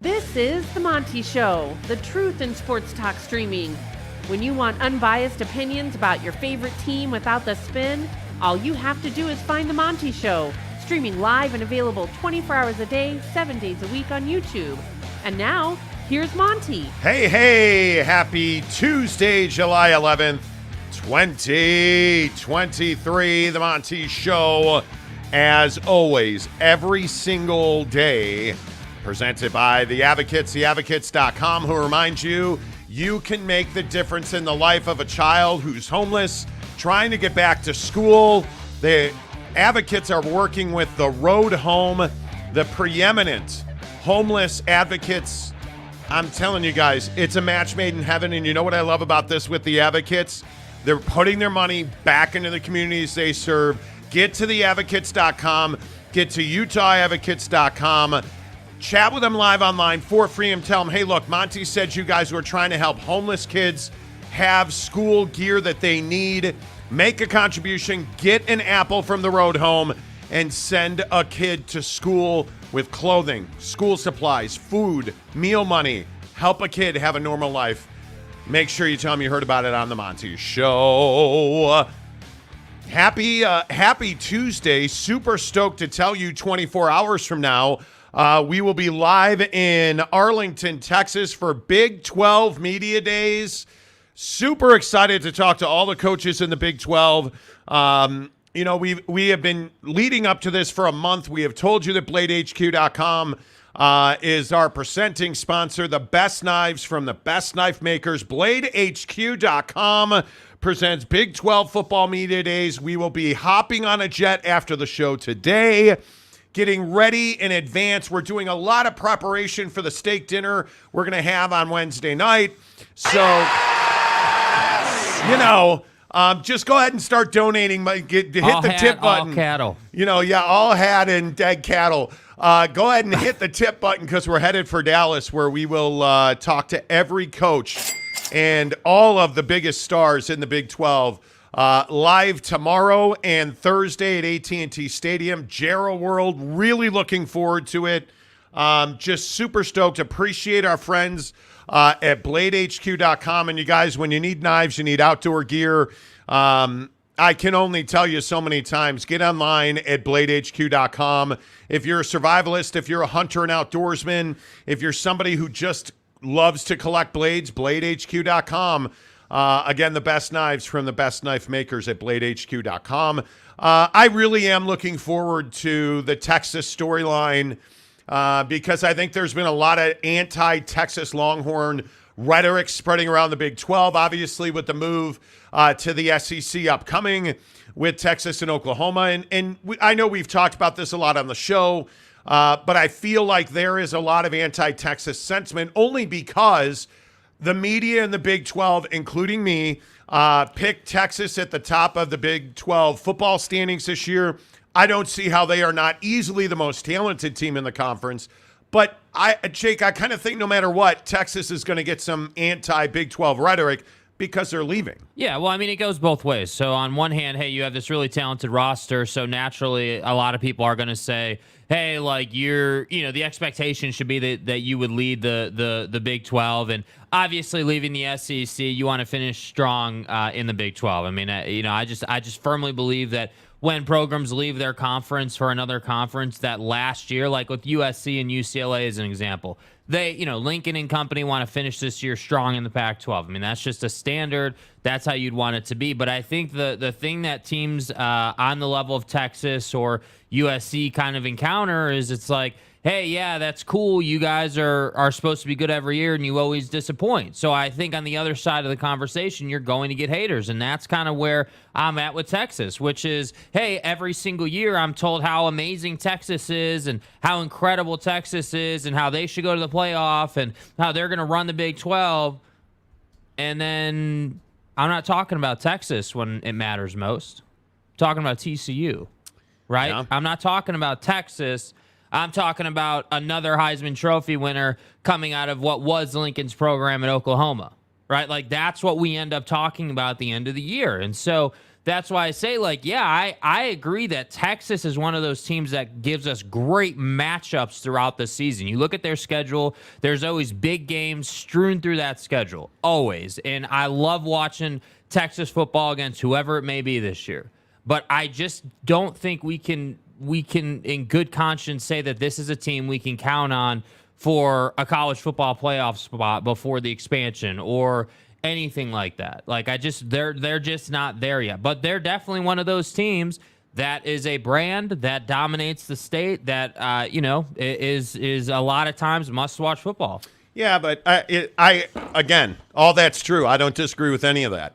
This is The Monty Show, the truth in sports talk streaming. When you want unbiased opinions about your favorite team without the spin, all you have to do is find The Monty Show, streaming live and available 24 hours a day, 7 days a week on YouTube. And now, here's Monty. Hey, happy Tuesday, July 11th, 2023. The Monty Show, as always, every single day, presented by The Advocates, theadvocates.com, who reminds you, you can make the difference in the life of a child who's homeless, trying to get back to school. The Advocates are working with the Road Home, the preeminent homeless advocates. I'm telling you guys, it's a match made in heaven, and you know what I love about this with the Advocates? They're putting their money back into the communities they serve. Get to theadvocates.com, get to utahadvocates.com. Chat with them live online for free and tell them, hey, look, Monty said you guys were trying to help homeless kids have school gear that they need. Make a contribution, get an apple from the Road Home, and send a kid to school with clothing, school supplies, food, meal money. Help a kid have a normal life. Make sure you tell them you heard about it on The Monty Show. Happy Tuesday. Super stoked to tell you 24 hours from now, we will be live in Arlington, Texas for Big 12 Media Days. Super excited to talk to all the coaches in the Big 12. We have been leading up to this for a month. We have told you that BladeHQ.com is our presenting sponsor. The best knives from the best knife makers. BladeHQ.com presents Big 12 Football Media Days. We will be hopping on a jet after the show today, getting ready in advance. We're doing a lot of preparation for the steak dinner we're going to have on Wednesday night. So, just go ahead and start donating. Hit the tip button. All cattle. All hat and dead cattle. Go ahead and hit the tip button because we're headed for Dallas, where we will talk to every coach and all of the biggest stars in the Big 12. Live tomorrow and Thursday at AT&T Stadium. Gerald World, really looking forward to it. Just super stoked. Appreciate our friends at BladeHQ.com. And you guys, when you need knives, you need outdoor gear, I can only tell you so many times, get online at BladeHQ.com. If you're a survivalist, if you're a hunter and outdoorsman, if you're somebody who just loves to collect blades, BladeHQ.com. Again, the best knives from the best knife makers at BladeHQ.com. I really am looking forward to the Texas storyline because I think there's been a lot of anti-Texas Longhorn rhetoric spreading around the Big 12, obviously with the move to the SEC upcoming with Texas and Oklahoma. I know we've talked about this a lot on the show, but I feel like there is a lot of anti-Texas sentiment only because the media in the Big 12, including me, picked Texas at the top of the Big 12 football standings this year. I don't see how they are not easily the most talented team in the conference. But, Jake, I kind of think no matter what, Texas is going to get some anti-Big 12 rhetoric because they're leaving. Yeah, well, I mean, it goes both ways. So on one hand, hey, you have this really talented roster, so naturally a lot of people are going to say, hey, like the expectation should be that you would lead the Big 12, and obviously leaving the SEC, you want to finish strong in the Big 12. I mean, I just firmly believe that when programs leave their conference for another conference, that last year, like with USC and UCLA as an example, they, Lincoln and company want to finish this year strong in the Pac-12. I mean, that's just a standard. That's how you'd want it to be. But I think the thing that teams on the level of Texas or USC kind of encounter is it's like, hey, yeah, that's cool. You guys are supposed to be good every year, and you always disappoint. So I think on the other side of the conversation, you're going to get haters, and that's kind of where I'm at with Texas, which is, hey, every single year I'm told how amazing Texas is and how incredible Texas is and how they should go to the playoff and how they're going to run the Big 12. And then I'm not talking about Texas when it matters most. I'm talking about TCU, right? Yeah. I'm not talking about Texas. I'm talking about another Heisman Trophy winner coming out of what was Lincoln's program at Oklahoma, right? Like, that's what we end up talking about at the end of the year. And so that's why I say, like, yeah, I agree that Texas is one of those teams that gives us great matchups throughout the season. You look at their schedule, there's always big games strewn through that schedule, always. And I love watching Texas football against whoever it may be this year. But I just don't think we can in good conscience say that this is a team we can count on for a college football playoff spot before the expansion or anything like that. Like, they're just not there yet. But they're definitely one of those teams that is a brand that dominates the state, that is a lot of times must-watch football. Yeah, but again, all that's true. I don't disagree with any of that.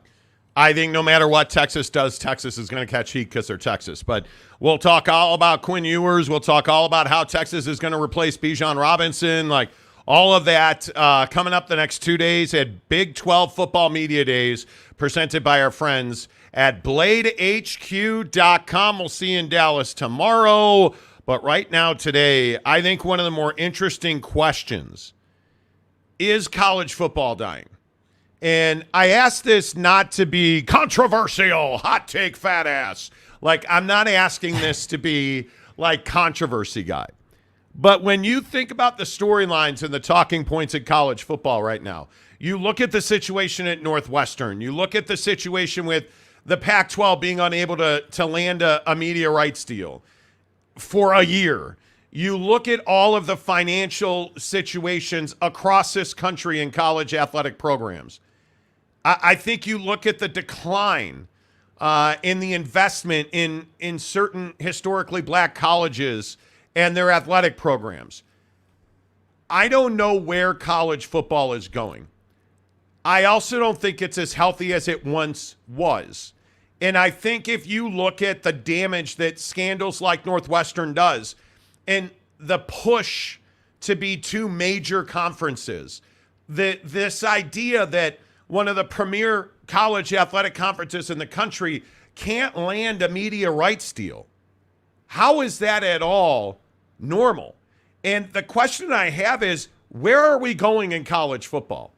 I think no matter what Texas does, Texas is going to catch heat because they're Texas. But we'll talk all about Quinn Ewers. We'll talk all about how Texas is going to replace Bijan Robinson. Like, all of that coming up the next 2 days at Big 12 Football Media Days, presented by our friends at BladeHQ.com. We'll see you in Dallas tomorrow. But right now, today, I think one of the more interesting questions is college football dying? And I ask this not to be controversial, hot take, fat ass. Like, I'm not asking this to be like controversy guy. But when you think about the storylines and the talking points in college football right now, you look at the situation at Northwestern, you look at the situation with the Pac-12 being unable to land a media rights deal for a year. You look at all of the financial situations across this country in college athletic programs. I think you look at the decline in the investment in certain historically black colleges and their athletic programs. I don't know where college football is going. I also don't think it's as healthy as it once was. And I think if you look at the damage that scandals like Northwestern does and the push to be two major conferences, this idea that one of the premier college athletic conferences in the country can't land a media rights deal. How is that at all normal? And the question I have is, where are we going in college football?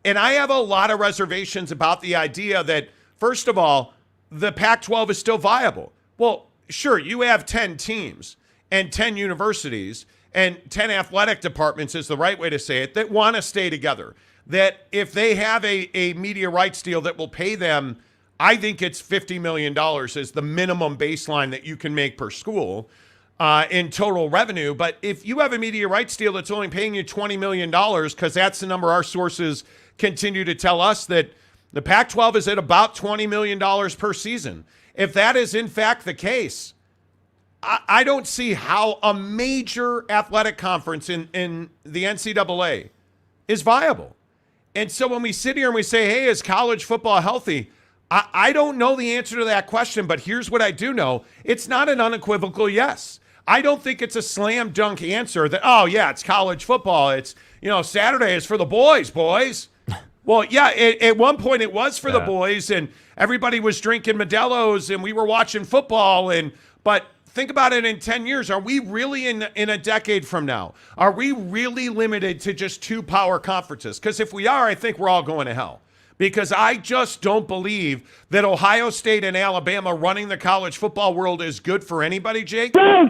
And I have a lot of reservations about the idea that, first of all, the Pac-12 is still viable. Well, sure, you have 10 teams and 10 universities and 10 athletic departments is the right way to say it, that want to stay together. That if they have a media rights deal that will pay them, I think it's $50 million is the minimum baseline that you can make per school in total revenue. But if you have a media rights deal that's only paying you $20 million, because that's the number our sources continue to tell us, that the Pac-12 is at about $20 million per season. If that is in fact the case, I don't see how a major athletic conference in the NCAA is viable. And so when we sit here and we say, hey, is college football healthy? I don't know the answer to that question, but here's what I do know. It's not an unequivocal yes. I don't think it's a slam dunk answer that, oh, yeah, it's college football. It's, Saturday is for the boys. Well, yeah, at one point it was for the boys, and everybody was drinking Modelo's, and we were watching football. But think about it in 10 years. Are we really in a decade from now? Are we really limited to just two power conferences? Because if we are, I think we're all going to hell. Because I just don't believe that Ohio State and Alabama running the college football world is good for anybody, Jake. Well,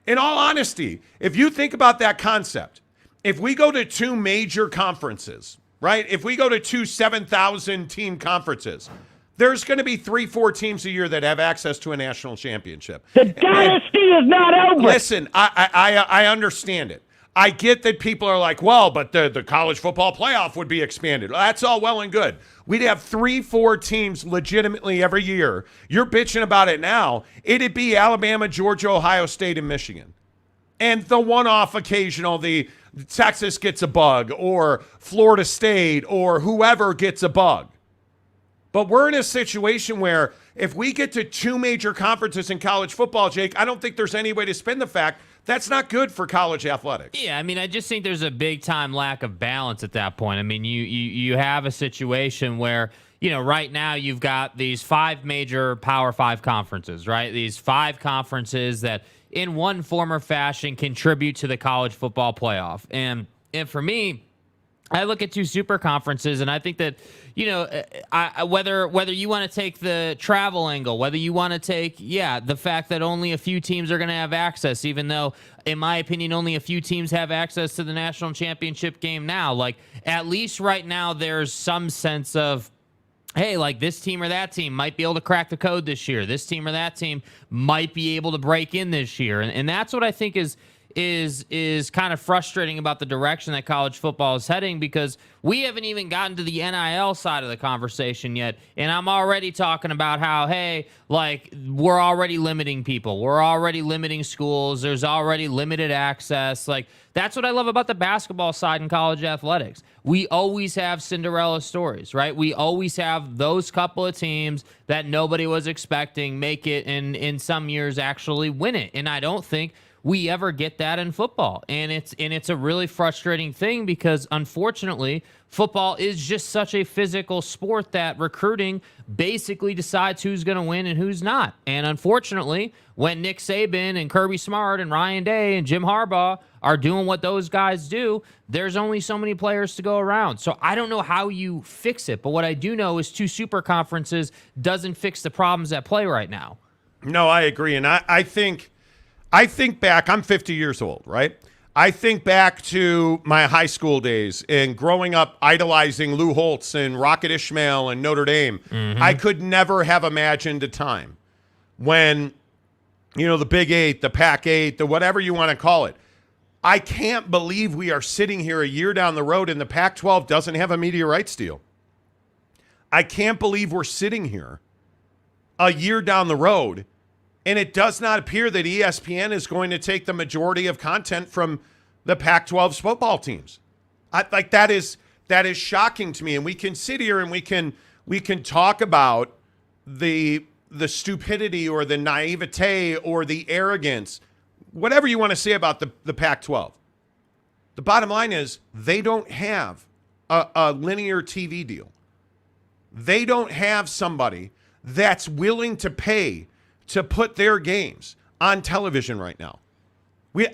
in all honesty, if you think about that concept, if we go to two major conferences, right? If we go to two 7,000 team conferences, there's going to be 3-4 teams a year that have access to a national championship. The dynasty is not over. Listen, I understand it. I get that people are like, well, but the college football playoff would be expanded. That's all well and good. We'd have 3-4 teams legitimately every year. You're bitching about it now. It'd be Alabama, Georgia, Ohio State, and Michigan. And the one-off occasional, the Texas gets a bug, or Florida State, or whoever gets a bug. But we're in a situation where if we get to two major conferences in college football, Jake, I don't think there's any way to spin the fact that's not good for college athletics. Yeah, I mean, I just think there's a big time lack of balance at that point. I mean, you have a situation where, right now you've got these 5 major Power 5 conferences, right? These 5 conferences that in one form or fashion contribute to the college football playoff. And for me, I look at two super conferences, and I think that, whether you want to take the travel angle, whether you want to take, the fact that only a few teams are going to have access, even though, in my opinion, only a few teams have access to the national championship game now. Like, at least right now, there's some sense of, hey, like this team or that team might be able to crack the code this year. This team or that team might be able to break in this year. And that's what I think is kind of frustrating about the direction that college football is heading, because we haven't even gotten to the NIL side of the conversation yet. And I'm already talking about how, hey, like we're already limiting people. We're already limiting schools. There's already limited access. Like, that's what I love about the basketball side in college athletics. We always have Cinderella stories, right? We always have those couple of teams that nobody was expecting make it, and in some years actually win it. And I don't think we ever get that in football. And it's a really frustrating thing, because unfortunately, football is just such a physical sport that recruiting basically decides who's going to win and who's not. And unfortunately, when Nick Saban and Kirby Smart and Ryan Day and Jim Harbaugh are doing what those guys do, there's only so many players to go around. So I don't know how you fix it, but what I do know is two super conferences doesn't fix the problems at play right now. No, I agree. And I think back, I'm 50 years old, right? I think back to my high school days and growing up idolizing Lou Holtz and Rocket Ishmael and Notre Dame. Mm-hmm. I could never have imagined a time when, the Big Eight, the Pac-8, the whatever you want to call it. I can't believe we are sitting here a year down the road and the Pac-12 doesn't have a media rights deal. I can't believe we're sitting here a year down the road and it does not appear that ESPN is going to take the majority of content from the Pac-12's football teams. That is shocking to me. And we can sit here and we can talk about the stupidity or the naivete or the arrogance, whatever you want to say about the Pac-12. The bottom line is they don't have a linear TV deal. They don't have somebody that's willing to pay to put their games on television right now.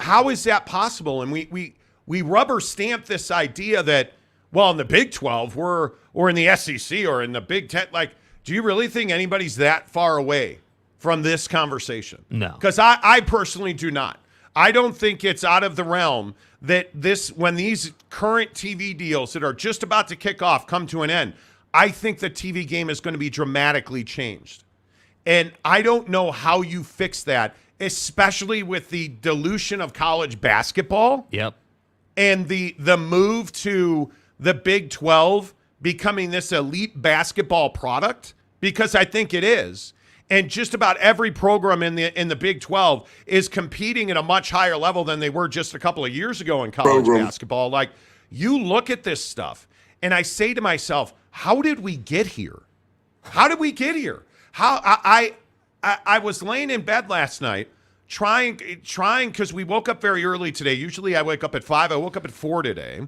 How is that possible? And we rubber stamp this idea that, well, in the Big 12 or in the SEC or in the Big 10, like, do you really think anybody's that far away from this conversation? No. Because I personally do not. I don't think it's out of the realm that when these current TV deals that are just about to kick off come to an end, I think the TV game is going to be dramatically changed. And I don't know how you fix that, especially with the dilution of college basketball. Yep. And the move to the Big 12 becoming this elite basketball product, because I think it is. And just about every program in the Big 12 is competing at a much higher level than they were just a couple of years ago in college basketball. Like, you look at this stuff, and I say to myself, how did we get here? How did we get here? How I was laying in bed last night trying because we woke up very early today. Usually I wake up at 5. I woke up at 4 today.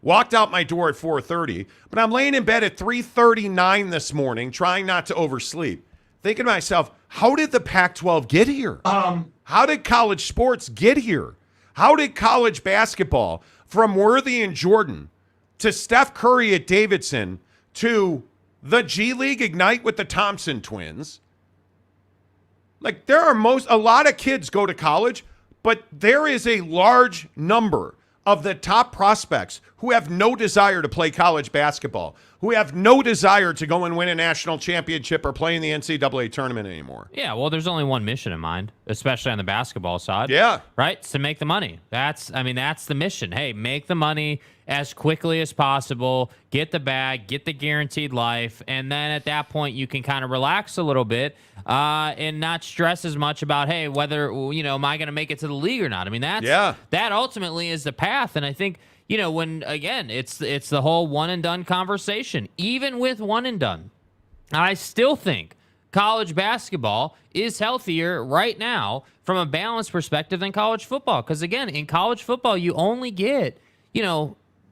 Walked out my door at 4:30. But I'm laying in bed at 3:39 this morning trying not to oversleep. Thinking to myself, how did the Pac-12 get here? How did college sports get here? How did college basketball, from Worthy and Jordan to Steph Curry at Davidson to the G League Ignite with the Thompson twins? Like, a lot of kids go to college, but there is a large number of the top prospects who have no desire to play college basketball, who have no desire to go and win a national championship or play in the NCAA tournament anymore. Yeah, well, there's only one mission in mind, especially on the basketball side. Yeah. Right? It's to make the money. That's the mission. Hey, make the money as quickly as possible, get the bag, get the guaranteed life, and then at that point you can kind of relax a little bit and not stress as much about, hey, whether, am I going to make it to the league or not? I mean, that ultimately is the path, and I think, when, again, it's the whole one and done conversation. Even with one and done, I still think college basketball is healthier right now from a balance perspective than college football. Because, again, in college football, you only get,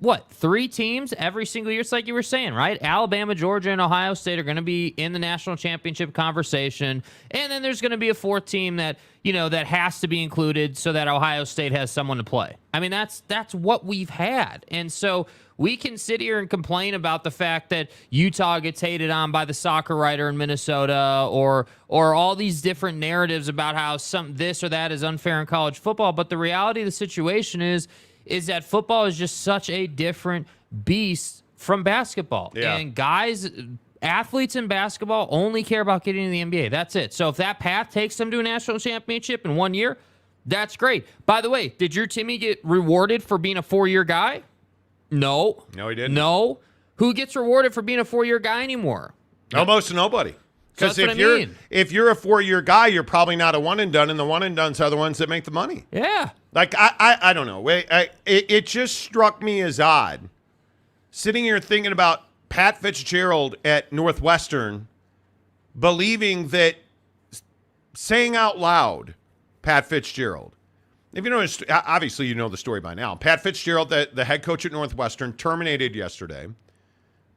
3 teams every single year. It's like you were saying, right? Alabama, Georgia, and Ohio State are going to be in the national championship conversation. And then there's going to be a 4th team that, that has to be included so that Ohio State has someone to play. I mean, that's what we've had. And so we can sit here and complain about the fact that Utah gets hated on by the soccer writer in Minnesota or all these different narratives about how this or that is unfair in college football. But the reality of the situation is that football is just such a different beast from basketball. Yeah. And athletes in basketball only care about getting to the NBA. That's it. So if that path takes them to a national championship in 1 year, that's great. By the way, did your Timmy get rewarded for being a 4-year guy? No. No, he didn't. No. Who gets rewarded for being a 4-year guy anymore? Almost nobody. Because So if you're a 4-year guy, you're probably not a one and done, and the one and dones are the ones that make the money. Yeah. Like I don't know. It just struck me as odd, sitting here thinking about Pat Fitzgerald at Northwestern, believing that, saying out loud, Pat Fitzgerald. If you know, obviously you know the story by now. Pat Fitzgerald, the head coach at Northwestern, terminated yesterday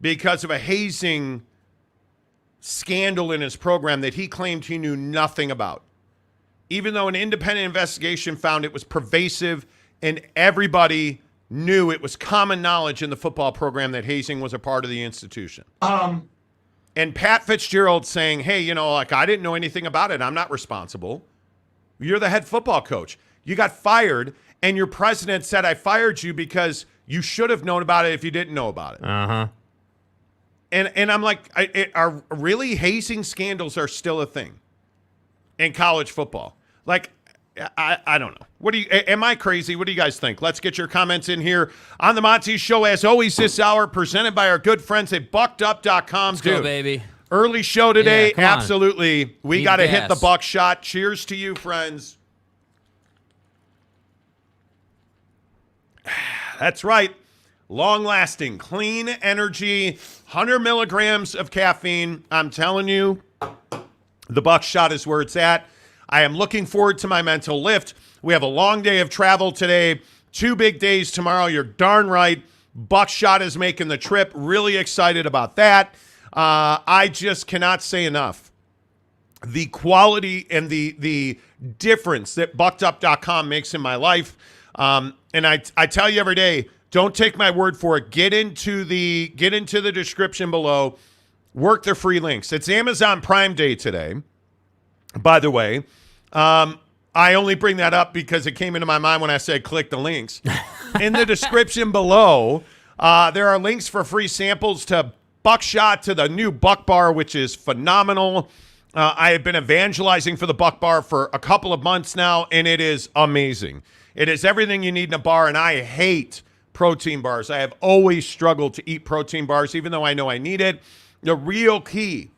because of a hazing scandal in his program that he claimed he knew nothing about, even though an independent investigation found it was pervasive and everybody knew, it was common knowledge in the football program that hazing was a part of the institution. And Pat Fitzgerald saying, hey, I didn't know anything about it. I'm not responsible. You're the head football coach. You got fired, and your president said, I fired you because you should have known about it if you didn't know about it. Uh-huh. And I'm like, are really hazing scandals are still a thing in college football? Like, I don't know. Am I crazy? What do you guys think? Let's get your comments in here on the Monty Show. As always, this hour presented by our good friends at buckedup.com. Let's go, baby. Early show today. Yeah, absolutely. We got to hit the buckshot. Cheers to you, friends. That's right. Long-lasting, clean energy, 100 milligrams of caffeine. I'm telling you, the buckshot is where it's at. I am looking forward to my mental lift. We have a long day of travel today, 2 big days tomorrow. You're darn right. Buckshot is making the trip. Really excited about that. I just cannot say enough. The quality and the difference that buckedup.com makes in my life. And I tell you every day, don't take my word for it. Get into the description below. Work the free links. It's Amazon Prime Day today, by the way. I only bring that up because it came into my mind when I said click the links. In the description below, there are links for free samples to Buckshot, to the new Buck Bar, which is phenomenal. I have been evangelizing for the Buck Bar for a couple of months now, and it is amazing. It is everything you need in a bar, and I hate protein bars. I have always struggled to eat protein bars, even though I know I need it. The real key,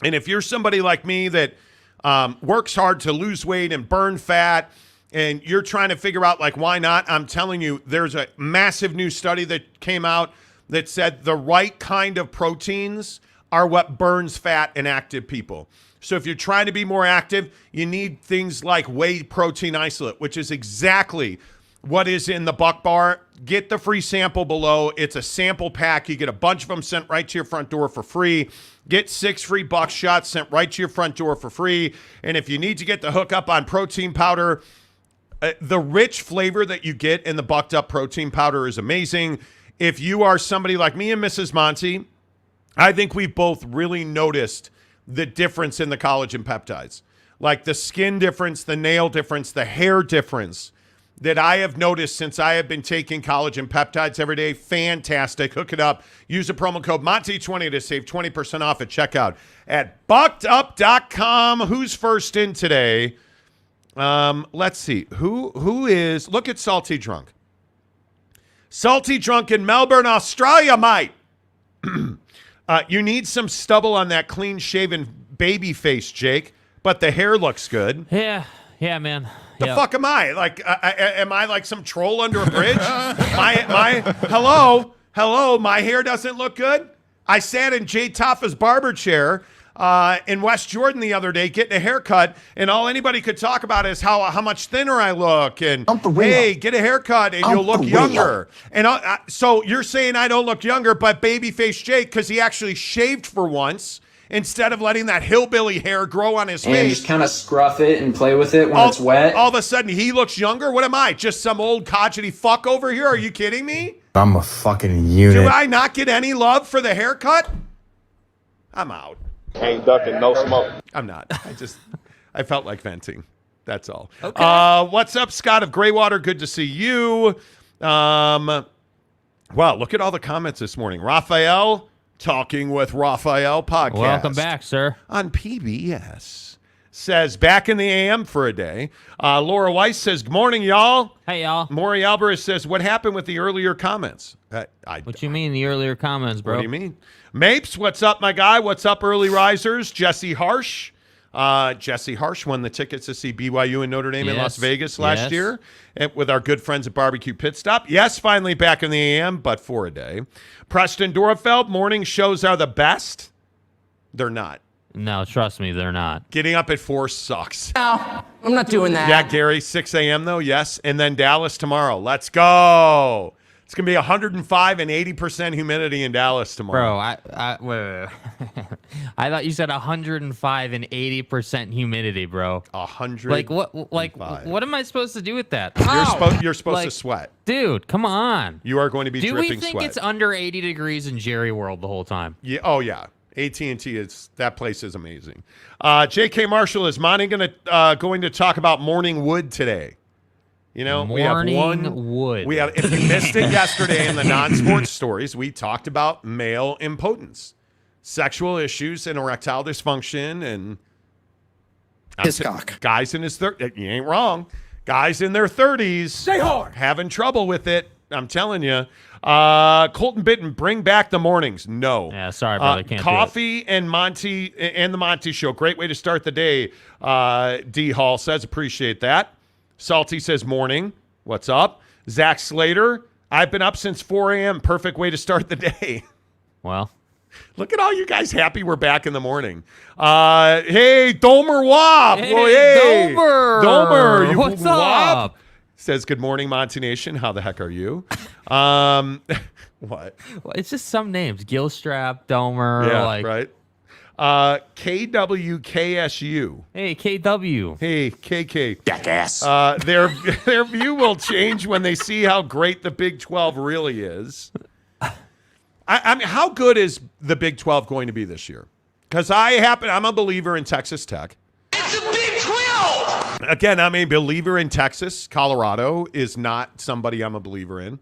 and if you're somebody like me that works hard to lose weight and burn fat, and you're trying to figure out, like, why not? I'm telling you, there's a massive new study that came out that said the right kind of proteins are what burns fat in active people. So if you're trying to be more active, you need things like whey protein isolate, which is exactly what is in the Buck Bar. Get the free sample below. It's a sample pack. You get a bunch of them sent right to your front door for free. Get 6 free Buckshots sent right to your front door for free. And if you need to get the hookup on protein powder, the rich flavor that you get in the Bucked Up protein powder is amazing. If you are somebody like me and Mrs. Monty, I think we've both really noticed the difference in the collagen peptides. Like the skin difference, the nail difference, the hair difference that I have noticed since I have been taking collagen peptides every day. Fantastic. Hook it up. Use the promo code Monty20 to save 20% off at checkout at buckedup.com. Who's first in today? Let's see. Who is... Look at Salty Drunk. Salty Drunk in Melbourne, Australia, mate. You need some stubble on that clean-shaven baby face, Jake, but the hair looks good. Yeah, man. The fuck am I? Like, am I like some troll under a bridge? Hello, my hair doesn't look good? I sat in Jay Toffa's barber chair in West Jordan the other day getting a haircut, and all anybody could talk about is how much thinner I look, and hey, get a haircut and you'll look younger. And so you're saying I don't look younger, but babyface Jake, because he actually shaved for once instead of letting that hillbilly hair grow on his face. And just kind of scruff it and play with it when it's wet. All of a sudden, he looks younger? What am I, just some old codgety fuck over here? Are you kidding me? I'm a fucking unit. Do I not get any love for the haircut? I'm out. Ain't ducking no smoke. I'm not. I felt like venting. That's all. Okay. What's up, Scott of Greywater? Good to see you. Wow, look at all the comments this morning. Raphael, Talking with Raphael podcast. Welcome back, sir. On PBS. Says, back in the AM for a day. Laura Weiss says, good morning, y'all. Hey, y'all. Maury Alvarez says, what happened with the earlier comments? What you mean, the earlier comments, bro? What do you mean? Mapes, what's up, my guy? What's up, early risers? Jesse Harsh. Jesse Harsh won the tickets to see BYU and Notre Dame in Las Vegas last year with our good friends at Barbecue Pit Stop. Yes, finally back in the AM, but for a day. Preston Dorfeld, morning shows are the best. They're not. No, trust me, they're not. Getting up at 4 sucks. No, I'm not doing that. Yeah, Gary, 6 a.m. though, yes. And then Dallas tomorrow. Let's go. It's going to be 105 and 80% humidity in Dallas tomorrow. Bro, wait. I thought you said 105 and 80% humidity, bro. 100. Like what am I supposed to do with that? You're supposed to sweat. Dude, come on. You are going to be dripping sweat. Do we think it's under 80 degrees in Jerry World the whole time? Yeah. Oh, yeah. AT&T, that place is amazing. J.K. Marshall, is Monty going to talk about morning wood today? You know, wood. If you missed it yesterday in the non-sports stories, we talked about male impotence, sexual issues, and erectile dysfunction, and his cock. Guys in his 30s, you ain't wrong. Guys in their 30s, stay hard, having trouble with it. I'm telling you. Colton Bitten, bring back the mornings. No. Yeah, sorry, brother. Can't Coffee and Monty and the Monty Show. Great way to start the day. D Hall says, appreciate that. Salty says, morning. What's up? Zach Slater, I've been up since 4 a.m. Perfect way to start the day. Well. Look at all you guys happy we're back in the morning. Hey, Domer Wop. Hey, Domer. Domer. What's up? Says, good morning, Monty Nation. How the heck are you? What? Well, it's just some names. Gilstrap, Domer. Yeah, right. KWKSU. Hey, KW. Hey, KK. Jackass. Their view will change when they see how great the Big 12 really is. I mean, how good is the Big 12 going to be this year? Because I'm a believer in Texas Tech. It's the Big 12! Again, I'm a believer in Texas. Colorado is not somebody I'm a believer in.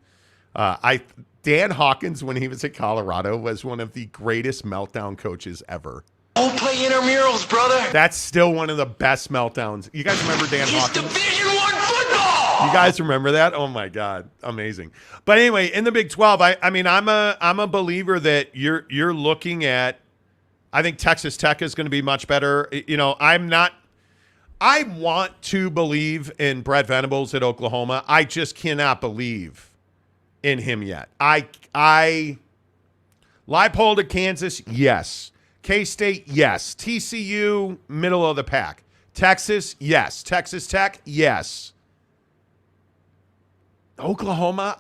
Dan Hawkins, when he was at Colorado, was one of the greatest meltdown coaches ever. Don't play intramurals, brother. That's still one of the best meltdowns. You guys remember Dan Hawkins? It's Division I football. You guys remember that? Oh my God, amazing. But anyway, in the Big 12, I mean, I'm a believer that you're looking at. I think Texas Tech is going to be much better. You know, I want to believe in Brett Venables at Oklahoma. I just cannot believe in him yet. Leipold at Kansas, yes. K-State, yes. TCU, middle of the pack. Texas, yes. Texas Tech, yes. Oklahoma,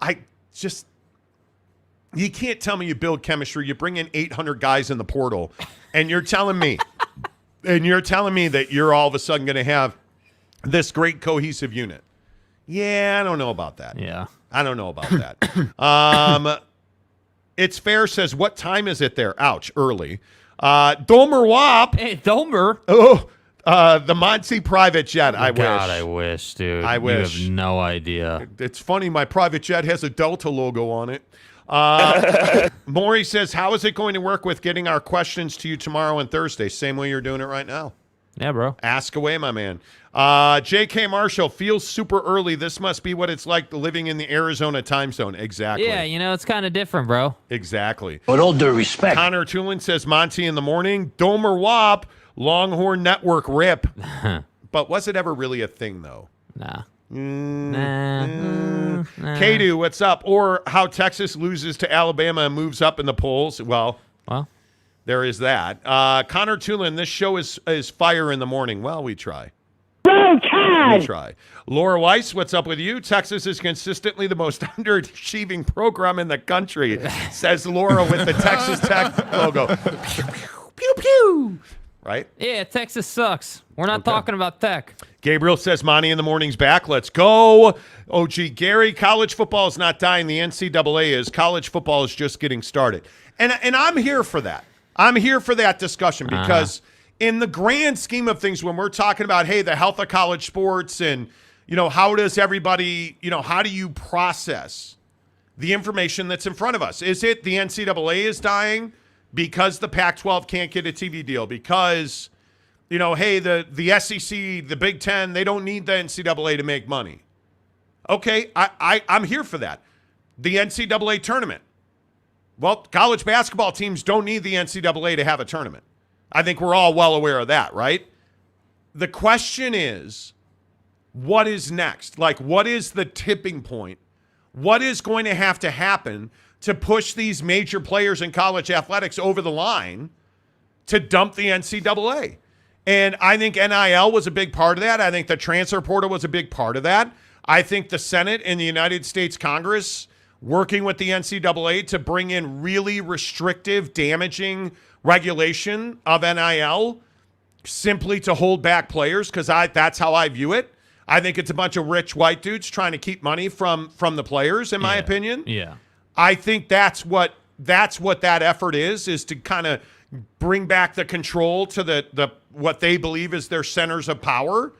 you can't tell me you build chemistry. You bring in 800 guys in the portal, and you're telling me that you're all of a sudden going to have this great cohesive unit. Yeah, I don't know about that. Yeah. I don't know about that. It's fair says, what time is it there? Ouch, early. Domer Wop. Hey, Domer. Oh, the Monty private jet. I wish. God, I wish, dude. I wish. You have no idea. It's funny. My private jet has a Delta logo on it. Maury says, how is it going to work with getting our questions to you tomorrow and Thursday? Same way you're doing it right now. Yeah, bro. Ask away, my man. J.K. Marshall, feels super early. This must be what it's like living in the Arizona time zone. Exactly. Yeah, you know, it's kind of different, bro. Exactly. With all due respect. Connor Tulin says, Monty in the morning. Domer Wop, Longhorn Network rip. But was it ever really a thing, though? Nah. Kadu, what's up? Or how Texas loses to Alabama and moves up in the polls. Well, There is that. Connor Tulin, this show is fire in the morning. Well, we try. Go Tide! We try. Laura Weiss, what's up with you? Texas is consistently the most underachieving program in the country, says Laura with the Texas Tech logo. Pew, pew, pew, pew. Right? Yeah, Texas sucks. We're not talking about Tech. Gabriel says Monty in the morning's back. Let's go. OG Gary, college football is not dying. The NCAA is. College football is just getting started. And I'm here for that. I'm here for that discussion because in the grand scheme of things, when we're talking about, hey, the health of college sports and, how does everybody, how do you process the information that's in front of us? Is it the NCAA is dying because the Pac-12 can't get a TV deal? Because, hey, the SEC, the Big Ten, they don't need the NCAA to make money. Okay, I'm here for that. The NCAA tournament. Well, college basketball teams don't need the NCAA to have a tournament. I think we're all well aware of that, right? The question is, what is next? Like, what is the tipping point? What is going to have to happen to push these major players in college athletics over the line to dump the NCAA? And I think NIL was a big part of that. I think the transfer portal was a big part of that. I think the Senate and the United States Congress working with the NCAA to bring in really restrictive, damaging regulation of NIL simply to hold back players, because that's how I view it. I think it's a bunch of rich white dudes trying to keep money from the players, in my opinion. Yeah. I think that's what that effort is to kind of bring back the control to the what they believe is their centers of power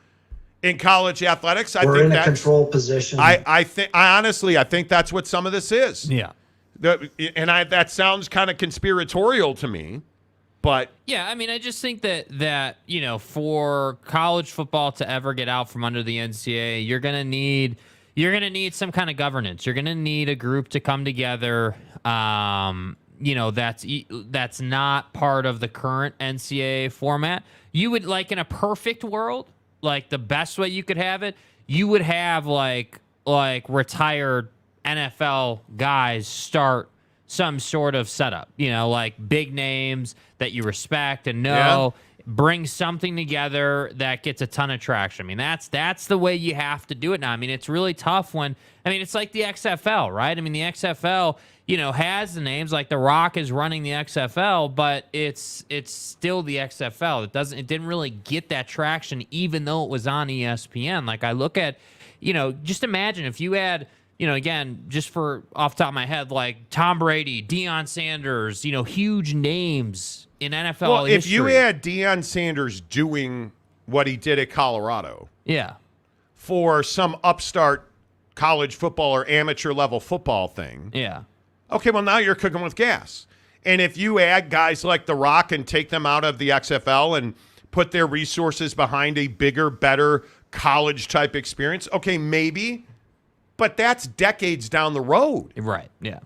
in college athletics. We're in a control position. I honestly think that's what some of this is. Yeah. That sounds kind of conspiratorial to me, but yeah, I mean, I just think that for college football to ever get out from under the NCAA, you're gonna need some kind of governance. You're gonna need a group to come together. That's not part of the current NCAA format. You would, like, in a perfect world, like the best way you could have it, you would have like retired NFL guys start some sort of setup, like big names that you respect and know, bring something together that gets a ton of traction. I mean, that's the way you have to do it now. I mean, it's really tough it's like the XFL, right? I mean, the XFL, has the names, like The Rock is running the XFL, but it's still the XFL. It didn't really get that traction, even though it was on ESPN. Like, I look at, just imagine if you had, again, just for off the top of my head, like Tom Brady, Deion Sanders, huge names in NFL well, history. if you had Deion Sanders doing what he did at Colorado, for some upstart college football or amateur level football thing, okay, well, now you're cooking with gas. And if you add guys like The Rock and take them out of the XFL and put their resources behind a bigger, better college type experience, okay, maybe, but that's decades down the road. Right, yeah.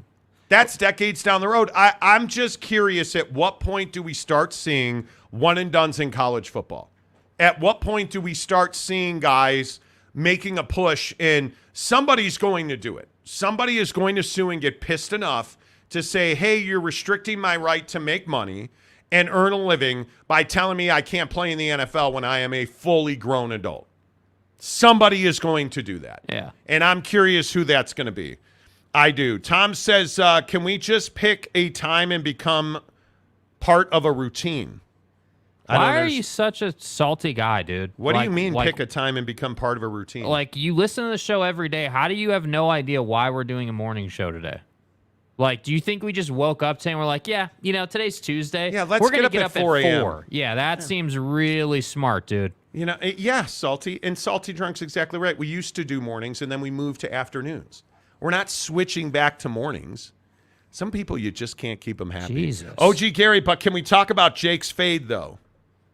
That's decades down the road. I'm just curious, at what point do we start seeing one and dones in college football? At what point do we start seeing guys making a push, and somebody's going to do it? Somebody is going to sue and get pissed enough to say, hey, you're restricting my right to make money and earn a living by telling me I can't play in the NFL when I am a fully grown adult. Somebody is going to do that. Yeah. And I'm curious who that's going to be. I do. Tom says, can we just pick a time and become part of a routine? Why are you such a salty guy, dude? What do you mean pick a time and become part of a routine? Like, you listen to the show every day. How do you have no idea why we're doing a morning show today? Like, do you think we just woke up saying we're like, yeah, today's Tuesday. Yeah, let's we're gonna get up at 4 a.m. Yeah, that seems really smart, dude. Salty. And Salty Drunk's exactly right. We used to do mornings, and then we moved to afternoons. We're not switching back to mornings. Some people, you just can't keep them happy. Jesus. OG Gary, but can we talk about Jake's fade, though?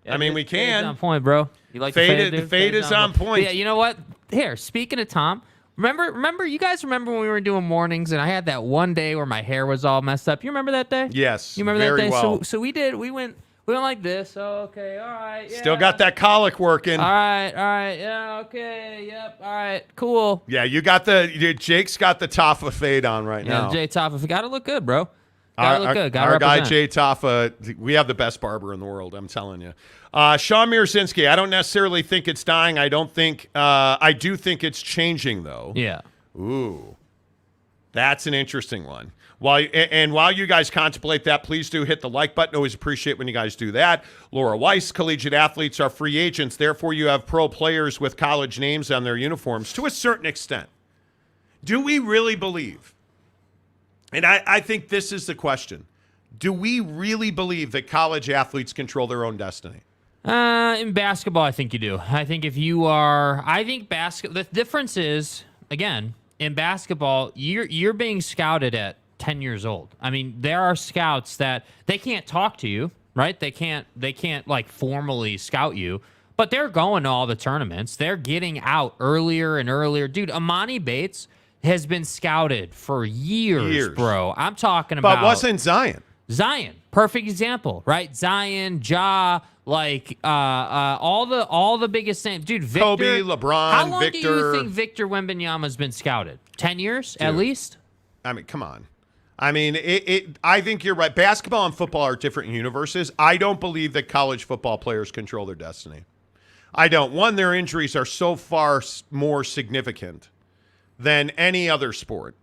Yeah, I mean, we can. Fade's on point, bro. You like fade? The The fade is on point. But yeah, you know what? Here, speaking of Tom, remember, you guys remember when we were doing mornings and I had that one day where my hair was all messed up? You remember that day? Yes. You remember very that day? well. So we went like this. Oh, okay, all right. Yeah. Still got that colic working. All right, yeah, okay, yep, all right, cool. Yeah, Jake's got the Toffa fade on right now. Jay Toffa, got to look good, bro. Gotta look good. Gotta our guy represent. Jay Taffa, we have the best barber in the world, I'm telling you. Sean Mierzinski, I don't necessarily think it's dying. I do think it's changing, though. Yeah. Ooh, that's an interesting one. While you guys contemplate that, please do hit the like button. Always appreciate when you guys do that. Laura Weiss, collegiate athletes are free agents. Therefore, you have pro players with college names on their uniforms to a certain extent. Do we really believe? And I think this is the question. Do we really believe that college athletes control their own destiny? In basketball, I think you do. I think if you are, the difference is, again, in basketball, you're being scouted at 10 years old. I mean, there are scouts that they can't talk to you, right? They can't like formally scout you, but they're going to all the tournaments. They're getting out earlier and earlier. Dude, Amani Bates has been scouted for years. Bro. I'm talking about. But wasn't Zion? Zion, perfect example, right? Zion, Ja, like all the biggest names, dude. Victor, Kobe, LeBron, how long Victor. do you think Victor Wembanyama's been scouted? 10 years at least. I mean, come on. I mean, I think you're right. Basketball and football are different universes. I don't believe that college football players control their destiny. I don't. One, their injuries are so far more significant than any other sport.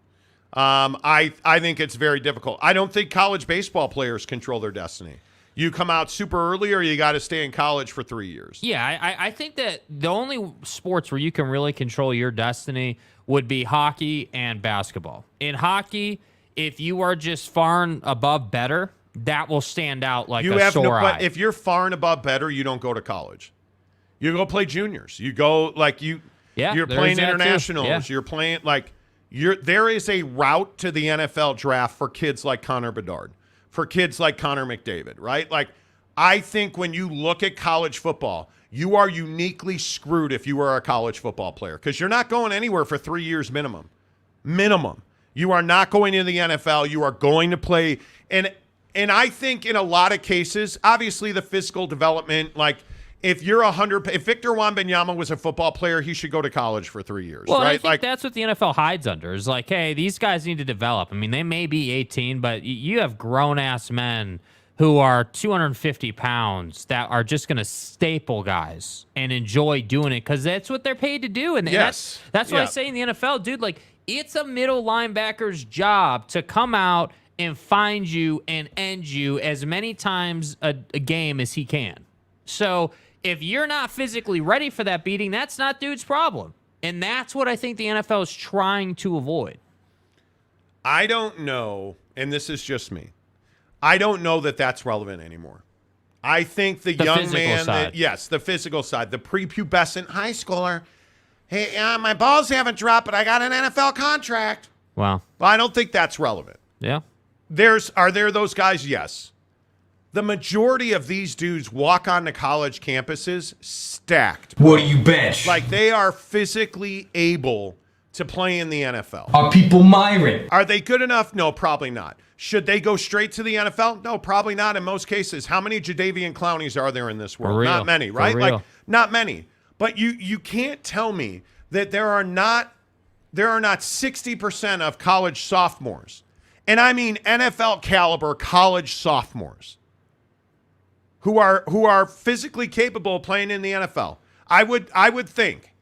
I think it's very difficult. I don't think college baseball players control their destiny. You come out super early or you got to stay in college for 3 years. Yeah, I think that the only sports where you can really control your destiny would be hockey and basketball. In hockey, if you are just far and above better, that will stand out like a sore eye. But if you're far and above better, you don't go to college. You go play juniors. You go like you. Yeah, you're there's playing that too. internationals. Yeah. You're playing like there is a route to the NFL draft for kids like Connor Bedard, for kids like Connor McDavid, right? Like I think when you look at college football, you are uniquely screwed if you are a college football player because you're not going anywhere for 3 years minimum. Minimum. You are not going into the NFL. You are going to play. And I think in a lot of cases, obviously the physical development, like if Victor Wembanyama was a football player, he should go to college for 3 years, well, right? I think that's what the NFL hides under is like, hey, these guys need to develop. I mean, they may be 18, but you have grown-ass men who are 250 pounds that are just going to staple guys and enjoy doing it because that's what they're paid to do. And yes. that's what I say in the NFL, dude, like, it's a middle linebacker's job to come out and find you and end you as many times a game as he can. So if you're not physically ready for that beating, that's not dude's problem. And that's what I think the NFL is trying to avoid. I don't know, and this is just me. I don't know that that's relevant anymore. I think the young man, the physical side, the prepubescent high schooler, hey, my balls haven't dropped, but I got an NFL contract. Wow. Well, I don't think that's relevant. Yeah. Are there those guys? Yes. The majority of these dudes walk onto college campuses stacked. What do you bench? Like they are physically able to play in the NFL. Are people Myron? Are they good enough? No, probably not. Should they go straight to the NFL? No, probably not in most cases. How many Jadeveon Clowneys are there in this world? Not many, right? Like not many. But you can't tell me that there are not 60% of college sophomores. And I mean NFL caliber college sophomores who are physically capable of playing in the NFL. I would think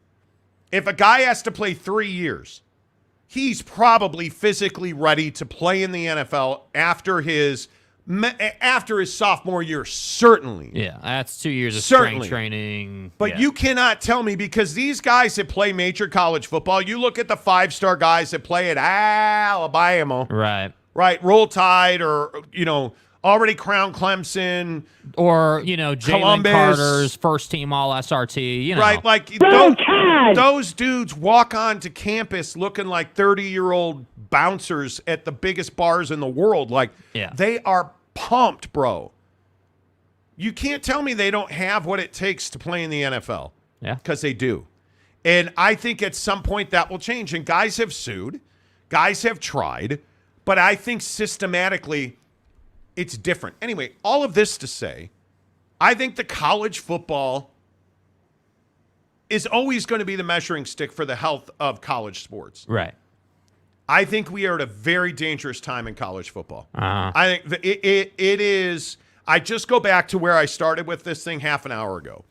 if a guy has to play 3 years, he's probably physically ready to play in the NFL after his sophomore year, certainly. Yeah, that's 2 years of strength training. But you cannot tell me because these guys that play major college football, you look at the 5-star guys that play at Alabama. Right, Roll Tide or, already crowned Clemson. Or, Jalen Carter's first team All-SRT, Right, like those dudes walk onto campus looking like 30-year-old bouncers at the biggest bars in the world. Like, they are pumped, bro. You can't tell me they don't have what it takes to play in the NFL. Yeah. Because they do. And I think at some point that will change. And guys have sued. Guys have tried. But I think systematically it's different. Anyway, all of this to say, I think the college football is always going to be the measuring stick for the health of college sports. Right. I think we are at a very dangerous time in college football. Uh-huh. I think it is. I just go back to where I started with this thing half an hour ago.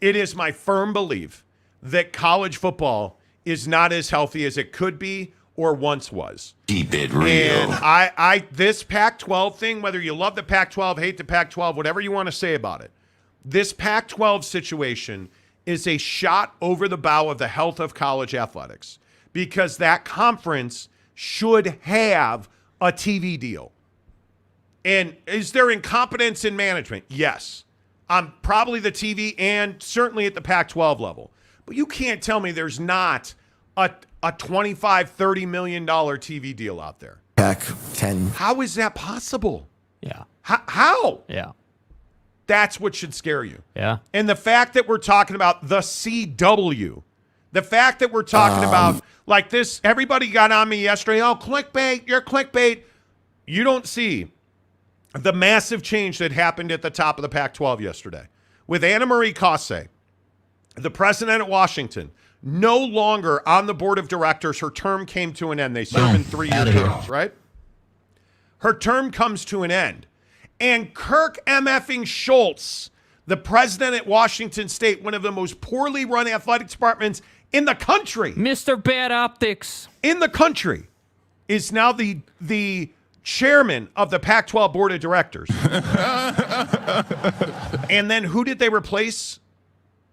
It is my firm belief that college football is not as healthy as it could be or once was. Keep it real. And this Pac-12 thing, whether you love the Pac-12, hate the Pac-12, whatever you want to say about it, this Pac-12 situation is a shot over the bow of the health of college athletics because that conference should have a TV deal. And is there incompetence in management? Yes. Probably the TV and certainly at the Pac-12 level. But you can't tell me there's not a $25, $30 million TV deal out there. Pac-10. How is that possible? Yeah. How? Yeah. That's what should scare you. Yeah. And the fact that we're talking about the CW, the fact that we're talking about like this, everybody got on me yesterday. Oh, clickbait, you're clickbait. You don't see the massive change that happened at the top of the Pac-12 yesterday with Anna Marie Cosse, the president at Washington, no longer on the board of directors. Her term came to an end. They serve in 3-year terms, right? Her term comes to an end. And Kirk MFing Schultz, the president at Washington State, one of the most poorly run athletic departments in the country. Mr. Bad Optics. In the country, is now the chairman of the Pac-12 board of directors. And then who did they replace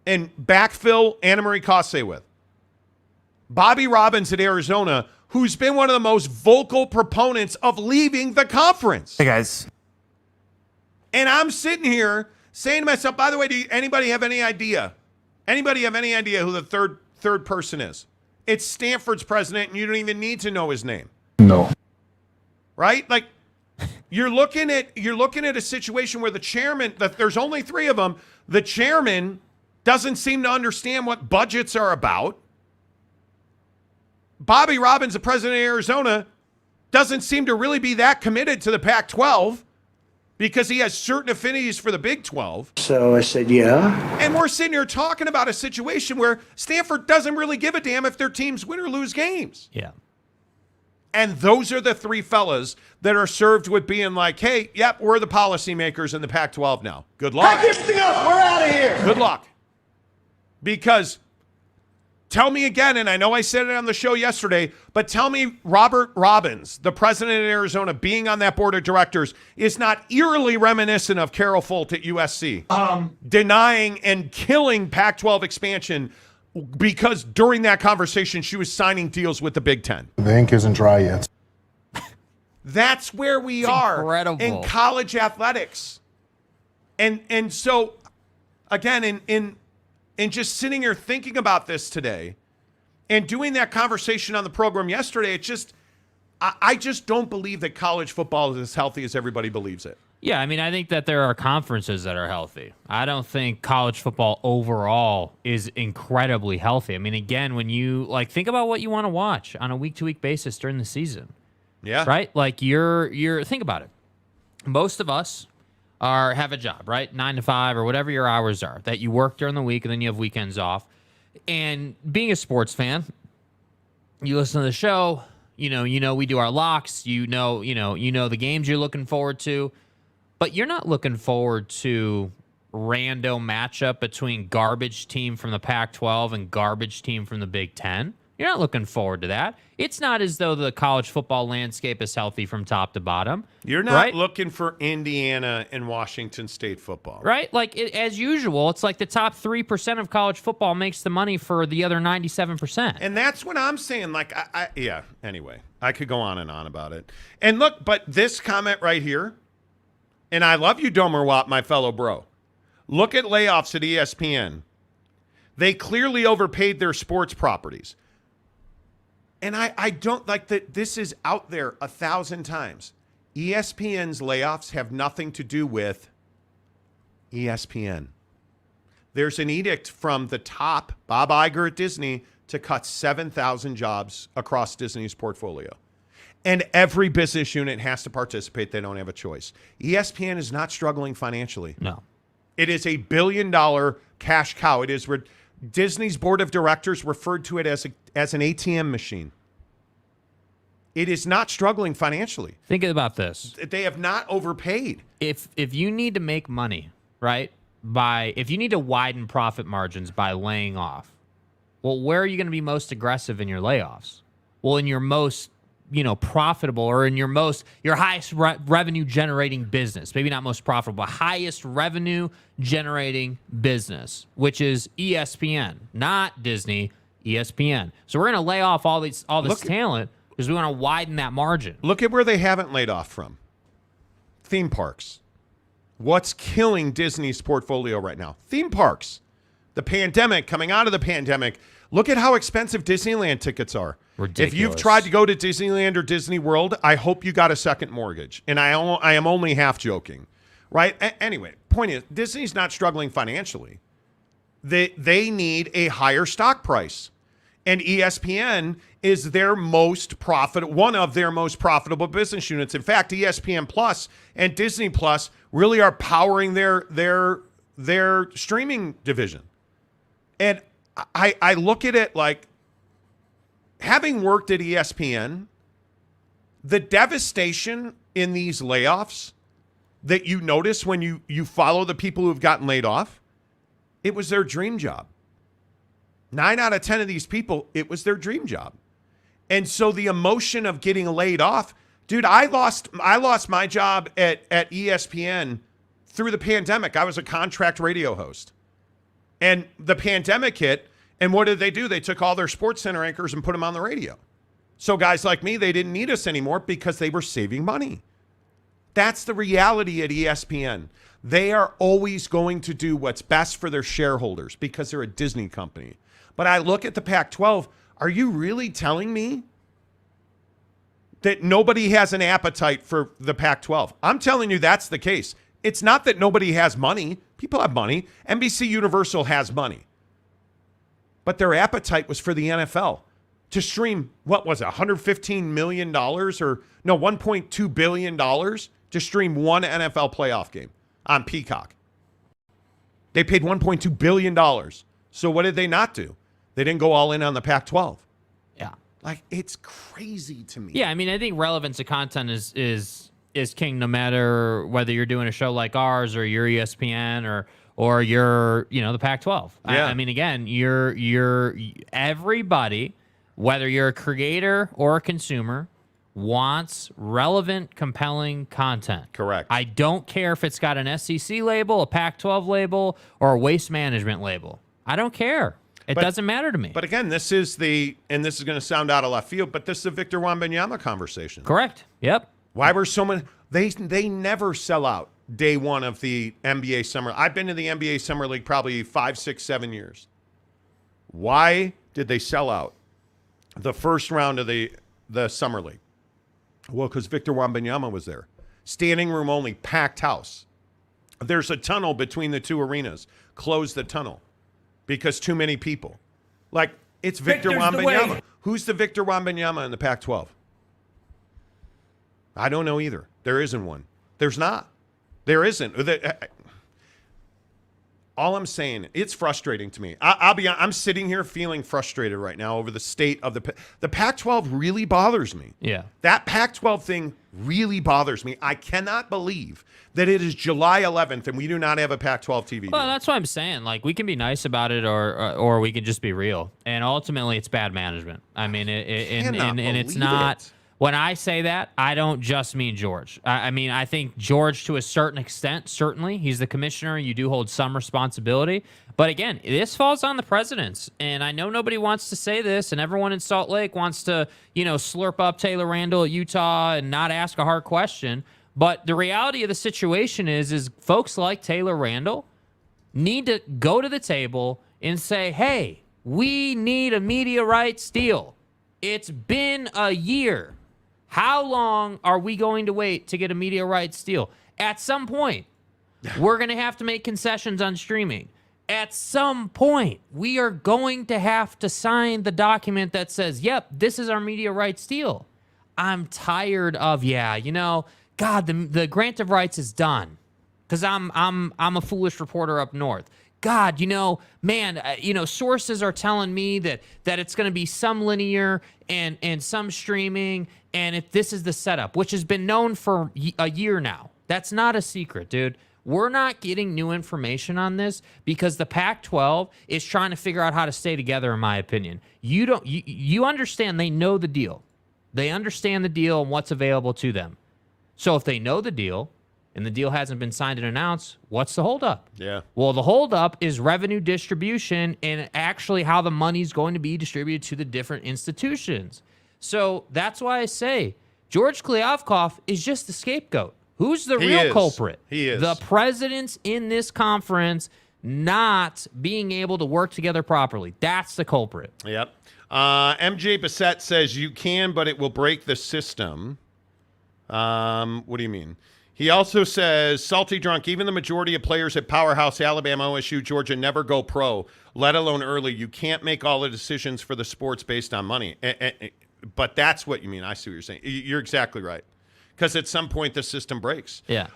and backfill Anna Marie Cosse with? Bobby Robbins at Arizona, who's been one of the most vocal proponents of leaving the conference. Hey, guys. And I'm sitting here saying to myself, by the way, anybody have any idea? Anybody have any idea who the third person is? It's Stanford's president, and you don't even need to know his name. No. Right? Like, you're looking at a situation where the chairman, there's only 3 of them. The chairman doesn't seem to understand what budgets are about. Bobby Robbins, the president of Arizona, doesn't seem to really be that committed to the Pac-12 because he has certain affinities for the Big 12. So I said, yeah. And we're sitting here talking about a situation where Stanford doesn't really give a damn if their teams win or lose games. Yeah. And those are the 3 fellas that are served with being like, hey, yep, we're the policymakers in the Pac-12 now. Good luck. Pack everything up. We're out of here. Good luck. Because tell me again, and I know I said it on the show yesterday, but tell me Robert Robbins, the president of Arizona, being on that board of directors is not eerily reminiscent of Carol Folt at USC, denying and killing Pac-12 expansion because during that conversation she was signing deals with the Big Ten. The ink isn't dry yet. That's where we are incredible. in college athletics. And so, again, in just sitting here thinking about this today and doing that conversation on the program yesterday, I just don't believe that college football is as healthy as everybody believes it. Yeah, I mean, I think that there are conferences that are healthy. I don't think college football overall is incredibly healthy. I mean, again, when you think about what you want to watch on a week-to-week basis during the season. Yeah. Right? Like you're think about it. Most of us have a job, right? 9 to 5 or whatever your hours are that you work during the week and then you have weekends off. And being a sports fan, you listen to the show, you know we do our locks, you know the games you're looking forward to, but you're not looking forward to rando matchup between garbage team from the Pac-12 and garbage team from the Big Ten. You're not looking forward to that. It's not as though the college football landscape is healthy from top to bottom. You're not right? looking for Indiana and Washington State football. Right? As usual, it's like the top 3% of college football makes the money for the other 97%. And that's what I'm saying. Anyway, I could go on and on about it. And look, but this comment right here, and I love you, Domer Watt, my fellow bro. Look at layoffs at ESPN. They clearly overpaid their sports properties. And I don't like that this is out there 1,000 times. ESPN's layoffs have nothing to do with ESPN. There's an edict from the top, Bob Iger at Disney, to cut 7,000 jobs across Disney's portfolio. And every business unit has to participate. They don't have a choice. ESPN is not struggling financially. No. It is a $1 billion cash cow. It is Disney's board of directors referred to it as an ATM machine. It is not struggling financially. Think about this. They have not overpaid. If you need to make money, right, if you need to widen profit margins by laying off, well, where are you going to be most aggressive in your layoffs? Well, in your most, profitable, or in your highest revenue generating business. Maybe not most profitable, but highest revenue generating business, which is ESPN, not Disney, ESPN. So we're going to lay off all this talent because we want to widen that margin. Look at where they haven't laid off from. Theme parks. What's killing Disney's portfolio right now? Theme parks. The pandemic, coming out of the pandemic, look at how expensive Disneyland tickets are. Ridiculous. If you've tried to go to Disneyland or Disney World, I hope you got a second mortgage. And I am only half joking, right? Anyway, point is, Disney's not struggling financially. They need a higher stock price. And ESPN is one of their most profitable business units. In fact, ESPN Plus and Disney Plus really are powering their streaming division. And I look at it like, having worked at ESPN, the devastation in these layoffs that you notice when you follow the people who've gotten laid off, it was their dream job. 9 out of 10 of these people, it was their dream job. And so the emotion of getting laid off, dude, I lost my job at ESPN through the pandemic. I was a contract radio host. And the pandemic hit, and what did they do? They took all their Sports Center anchors and put them on the radio. So guys like me, they didn't need us anymore because they were saving money. That's the reality at ESPN. They are always going to do what's best for their shareholders because they're a Disney company. But I look at the Pac-12. Are you really telling me that nobody has an appetite for the Pac-12? I'm telling you that's the case. It's not that nobody has money. People have money. NBC Universal has money. But their appetite was for the NFL to stream, what was it, $115 million $1.2 billion to stream one NFL playoff game on Peacock. They paid $1.2 billion. So what did they not do? They didn't go all in on the Pac-12. Yeah. Like, it's crazy to me. Yeah, I mean, I think relevance of content is king, no matter whether you're doing a show like ours or you're ESPN or you're, the Pac-12. Yeah. I mean, again, you're everybody, whether you're a creator or a consumer, wants relevant, compelling content. Correct. I don't care if it's got an SEC label, a Pac-12 label, or a waste management label. I don't care. It doesn't matter to me. But again, this is going to sound out of left field, but this is the Victor Wembanyama conversation. Correct. Yep. Why were so many? They never sell out day one of the NBA Summer. I've been to the NBA Summer League probably 5, 6, 7 years. Why did they sell out the first round of the Summer League? Well, because Victor Wembanyama was there. Standing room only, packed house. There's a tunnel between the two arenas. Close the tunnel because too many people. Like, it's Victor Wembanyama. Who's the Victor Wembanyama in the Pac-12? I don't know either. There isn't one. There's not. There isn't. All I'm saying, it's frustrating to me. I'm sitting here feeling frustrated right now over the state of the Pac-12 really bothers me. Yeah. That Pac-12 thing really bothers me. I cannot believe that it is July 11th and we do not have a Pac-12 TV. Well, that's what I'm saying. Like, we can be nice about it or we can just be real. And ultimately, it's bad management. I mean, and it's not. When I say that, I don't just mean George. I mean, I think George, to a certain extent, certainly, he's the commissioner. You do hold some responsibility. But again, this falls on the presidents. And I know nobody wants to say this, and everyone in Salt Lake wants to, slurp up Taylor Randall at Utah and not ask a hard question. But the reality of the situation is folks like Taylor Randall need to go to the table and say, hey, we need a media rights deal. It's been a year. How long are we going to wait to get a media rights deal? At some point, we're going to have to make concessions on streaming. At some point, we are going to have to sign the document that says, yep, this is our media rights deal. I'm tired of, God, the grant of rights is done because I'm a foolish reporter up north. God, man, sources are telling me that it's going to be some linear and some streaming, and this is the setup, which has been known for a year now. That's not a secret, dude. We're not getting new information on this because the Pac-12 is trying to figure out how to stay together, in my opinion. You understand they know the deal. They understand the deal and what's available to them. So if they know the deal and the deal hasn't been signed and announced, what's the holdup? Yeah. Well, the holdup is revenue distribution and actually how the money's going to be distributed to the different institutions. So that's why I say George Kliavkoff is just the scapegoat. Who's the real culprit? He is. The presidents in this conference not being able to work together properly. That's the culprit. Yep. MJ Bassett says you can, but it will break the system. What do you mean? He also says, Salty Drunk, even the majority of players at Powerhouse, Alabama, OSU, Georgia never go pro, let alone early. You can't make all the decisions for the sports based on money. But that's what you mean. I see what you're saying. You're exactly right. Because at some point the system breaks. Yeah.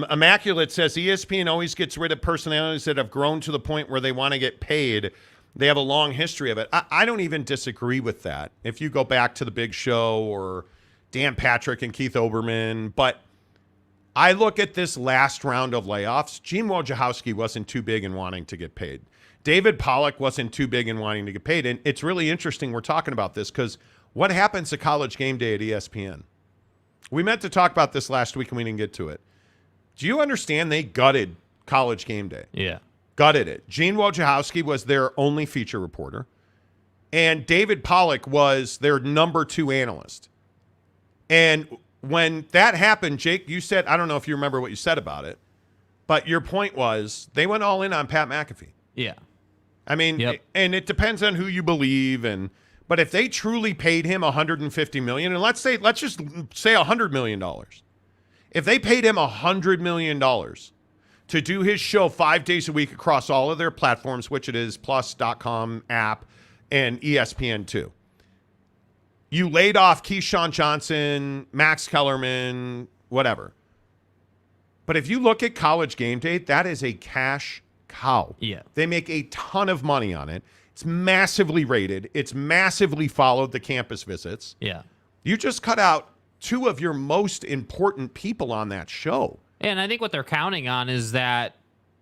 Immaculate says ESPN always gets rid of personalities that have grown to the point where they want to get paid. They have a long history of it. I don't even disagree with that. If you go back to the Big Show or Dan Patrick and Keith Olbermann, but I look at this last round of layoffs. Gene Wojciechowski wasn't too big in wanting to get paid. David Pollack wasn't too big in wanting to get paid. And it's really interesting we're talking about this because what happens to College Game Day at ESPN? We meant to talk about this last week and we didn't get to it. Do you understand they gutted College Game Day? Yeah. Gutted it. Gene Wojciechowski was their only feature reporter. And David Pollack was their number 2 analyst. And when that happened, Jake, you said, I don't know if you remember what you said about it, but your point was they went all in on Pat McAfee. Yeah. I mean, and it depends on who you believe. But if they truly paid him $150 million, and let's just say $100 million, if they paid him $100 million to do his show 5 days a week across all of their platforms, which it is plus.com app and ESPN2. You laid off Keyshawn Johnson, Max Kellerman, whatever. But if you look at College Game Day, that is a cash cow. Yeah. They make a ton of money on it. It's massively rated. It's massively followed, the campus visits. Yeah. You just cut out 2 of your most important people on that show. And I think what they're counting on is that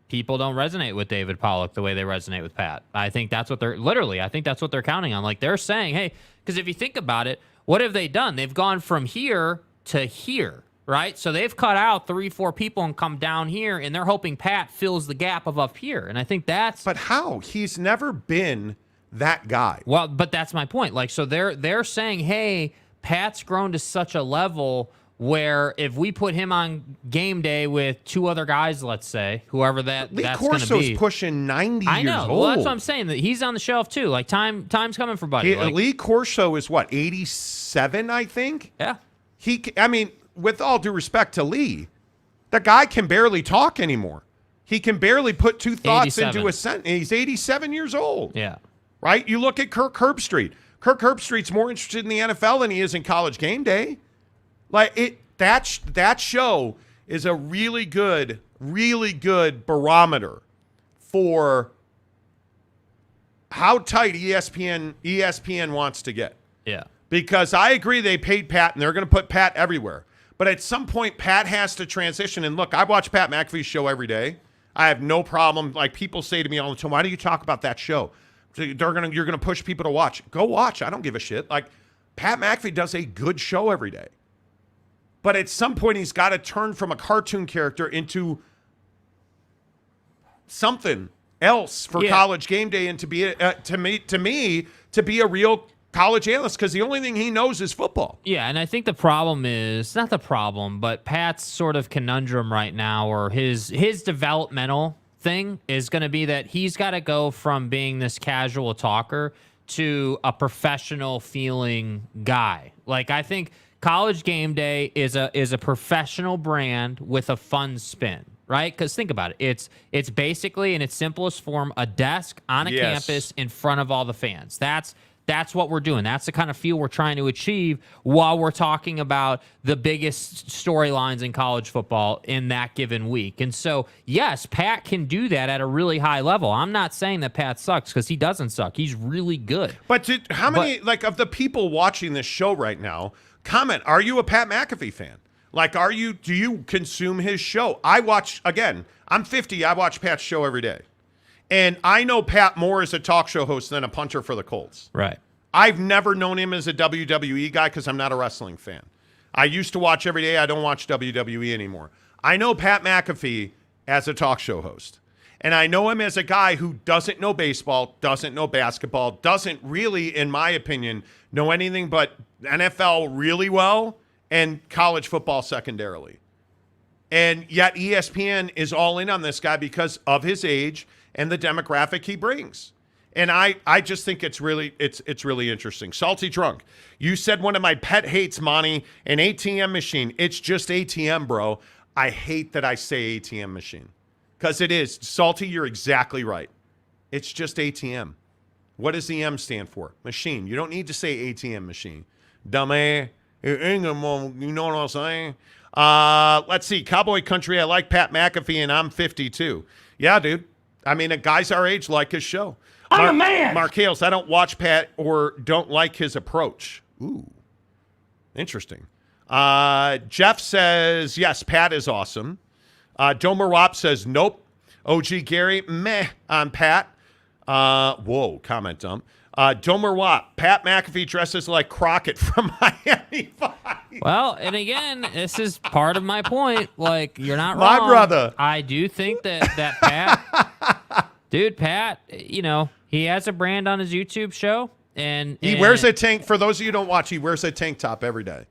people don't resonate with David Pollack the way they resonate with Pat. I think that's what I think that's what they're counting on. Like they're saying, hey, because if you think about it, what have they done? They've gone from here to here, right? So they've cut out 3-4 people and come down here, and they're hoping Pat fills the gap of up here. And I think that's... But how? He's never been that guy. Well, but that's my point. Like, so they're saying, hey, Pat's grown to such a level where if we put him on game day with 2 other guys, let's say, whoever that's going to be. Lee Corso's pushing 90 years old. I know. Well, that's what I'm saying. That he's on the shelf, too. Like, time's coming for Buddy. Lee Corso is, what, 87, I think? Yeah. I mean, with all due respect to Lee, the guy can barely talk anymore. He can barely put 2 thoughts 87. into a sentence. He's 87 years old. Yeah. Right? You look at Kirk Herbstreit. Kirk Herbstreit's more interested in the NFL than he is in College Game Day. Like that show is a really good barometer for how tight ESPN wants to get. Yeah. Because I agree they paid Pat and they're going to put Pat everywhere. But at some point, Pat has to transition. And look, I watch Pat McAfee's show every day. I have no problem. Like people say to me all the time, why do you talk about that show? You're going to push people to watch. Go watch. I don't give a shit. Like Pat McAfee does a good show every day. But at some point, he's got to turn from a cartoon character into something else for College Game Day and to be to be a real college analyst, because the only thing he knows is football. Yeah, and I think the problem is not the problem, but Pat's sort of conundrum right now, or his developmental thing, is going to be that he's got to go from being this casual talker to a professional feeling guy. Like I think College Game Day is a professional brand with a fun spin, right? Because think about it. It's basically, in its simplest form, a desk on a campus in front of all the fans. That's That's what we're doing. That's the kind of feel we're trying to achieve while we're talking about the biggest storylines in college football in that given week. And so, yes, Pat can do that at a really high level. I'm not saying that Pat sucks, because he doesn't suck. He's really good. But how many, like, of the people watching this show right now, comment, are you a Pat McAfee fan? Like, do you consume his show? I watch, again, I'm 50. I watch Pat's show every day. And I know Pat more as a talk show host than a punter for the Colts. Right. I've never known him as a WWE guy because I'm not a wrestling fan. I used to watch every day. I don't watch WWE anymore. I know Pat McAfee as a talk show host. And I know him as a guy who doesn't know baseball, doesn't know basketball, doesn't really, in my opinion, know anything but NFL really well and college football secondarily. And yet ESPN is all in on this guy because of his age and the demographic he brings. And I just think it's really interesting. Salty Drunk, you said one of my pet hates, Monty, an ATM machine. It's just ATM, bro. I hate that I say ATM machine because it is. Salty, you're exactly right. It's just ATM. What does the M stand for? Machine. You don't need to say ATM machine. Dumbass. You know what I'm saying? Let's see. Cowboy Country, I like Pat McAfee, and I'm 52. Yeah, dude. I mean, guys our age like his show. I'm a man. Mark Hales, I don't watch Pat or don't like his approach. Ooh, interesting. Jeff says, yes, Pat is awesome. Domer Wop says, nope. OG Gary, meh on Pat. Whoa, comment dump. Domer Wop, Pat McAfee dresses like Crockett from Miami Vice. Well, and again, this is part of my point. Like, you're not My wrong. brother. I do think that Pat, dude, Pat, you know, he has a brand on his YouTube show, and He wears a tank. For those of you who don't watch, he wears a tank top every day.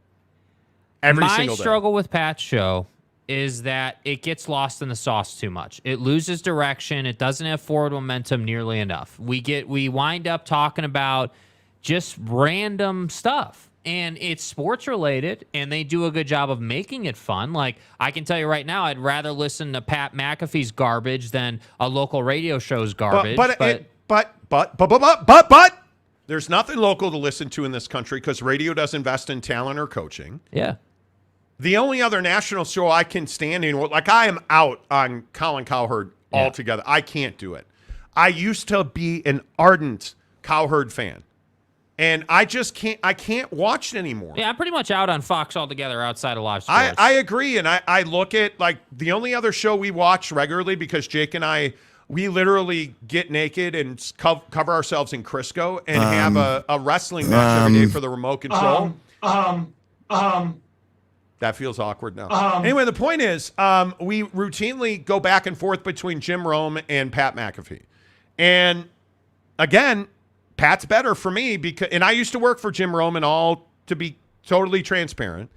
Every single day. My struggle with Pat's show is that it gets lost in the sauce too much. It loses direction. It doesn't have forward momentum nearly enough. We wind up talking about just random stuff. And it's sports related, and they do a good job of making it fun. Like, I can tell you right now, I'd rather listen to Pat McAfee's garbage than a local radio show's garbage. But there's nothing local to listen to in this country because radio doesn't invest in talent or coaching. Yeah. The only other national show I can stand in, like, I am out on Colin Cowherd altogether. I can't do it. I used to be an ardent Cowherd fan. And I just can't watch it anymore. Yeah, I'm pretty much out on Fox altogether outside of live sports. I agree. And I look at, like, the only other show we watch regularly, because Jake and I, we literally get naked and cover ourselves in Crisco and have a wrestling match every day for the remote control. That feels awkward now. Anyway, the point is, we routinely go back and forth between Jim Rome and Pat McAfee. And again, Pat's better for me and I used to work for Jim Rome, and all, to be totally transparent.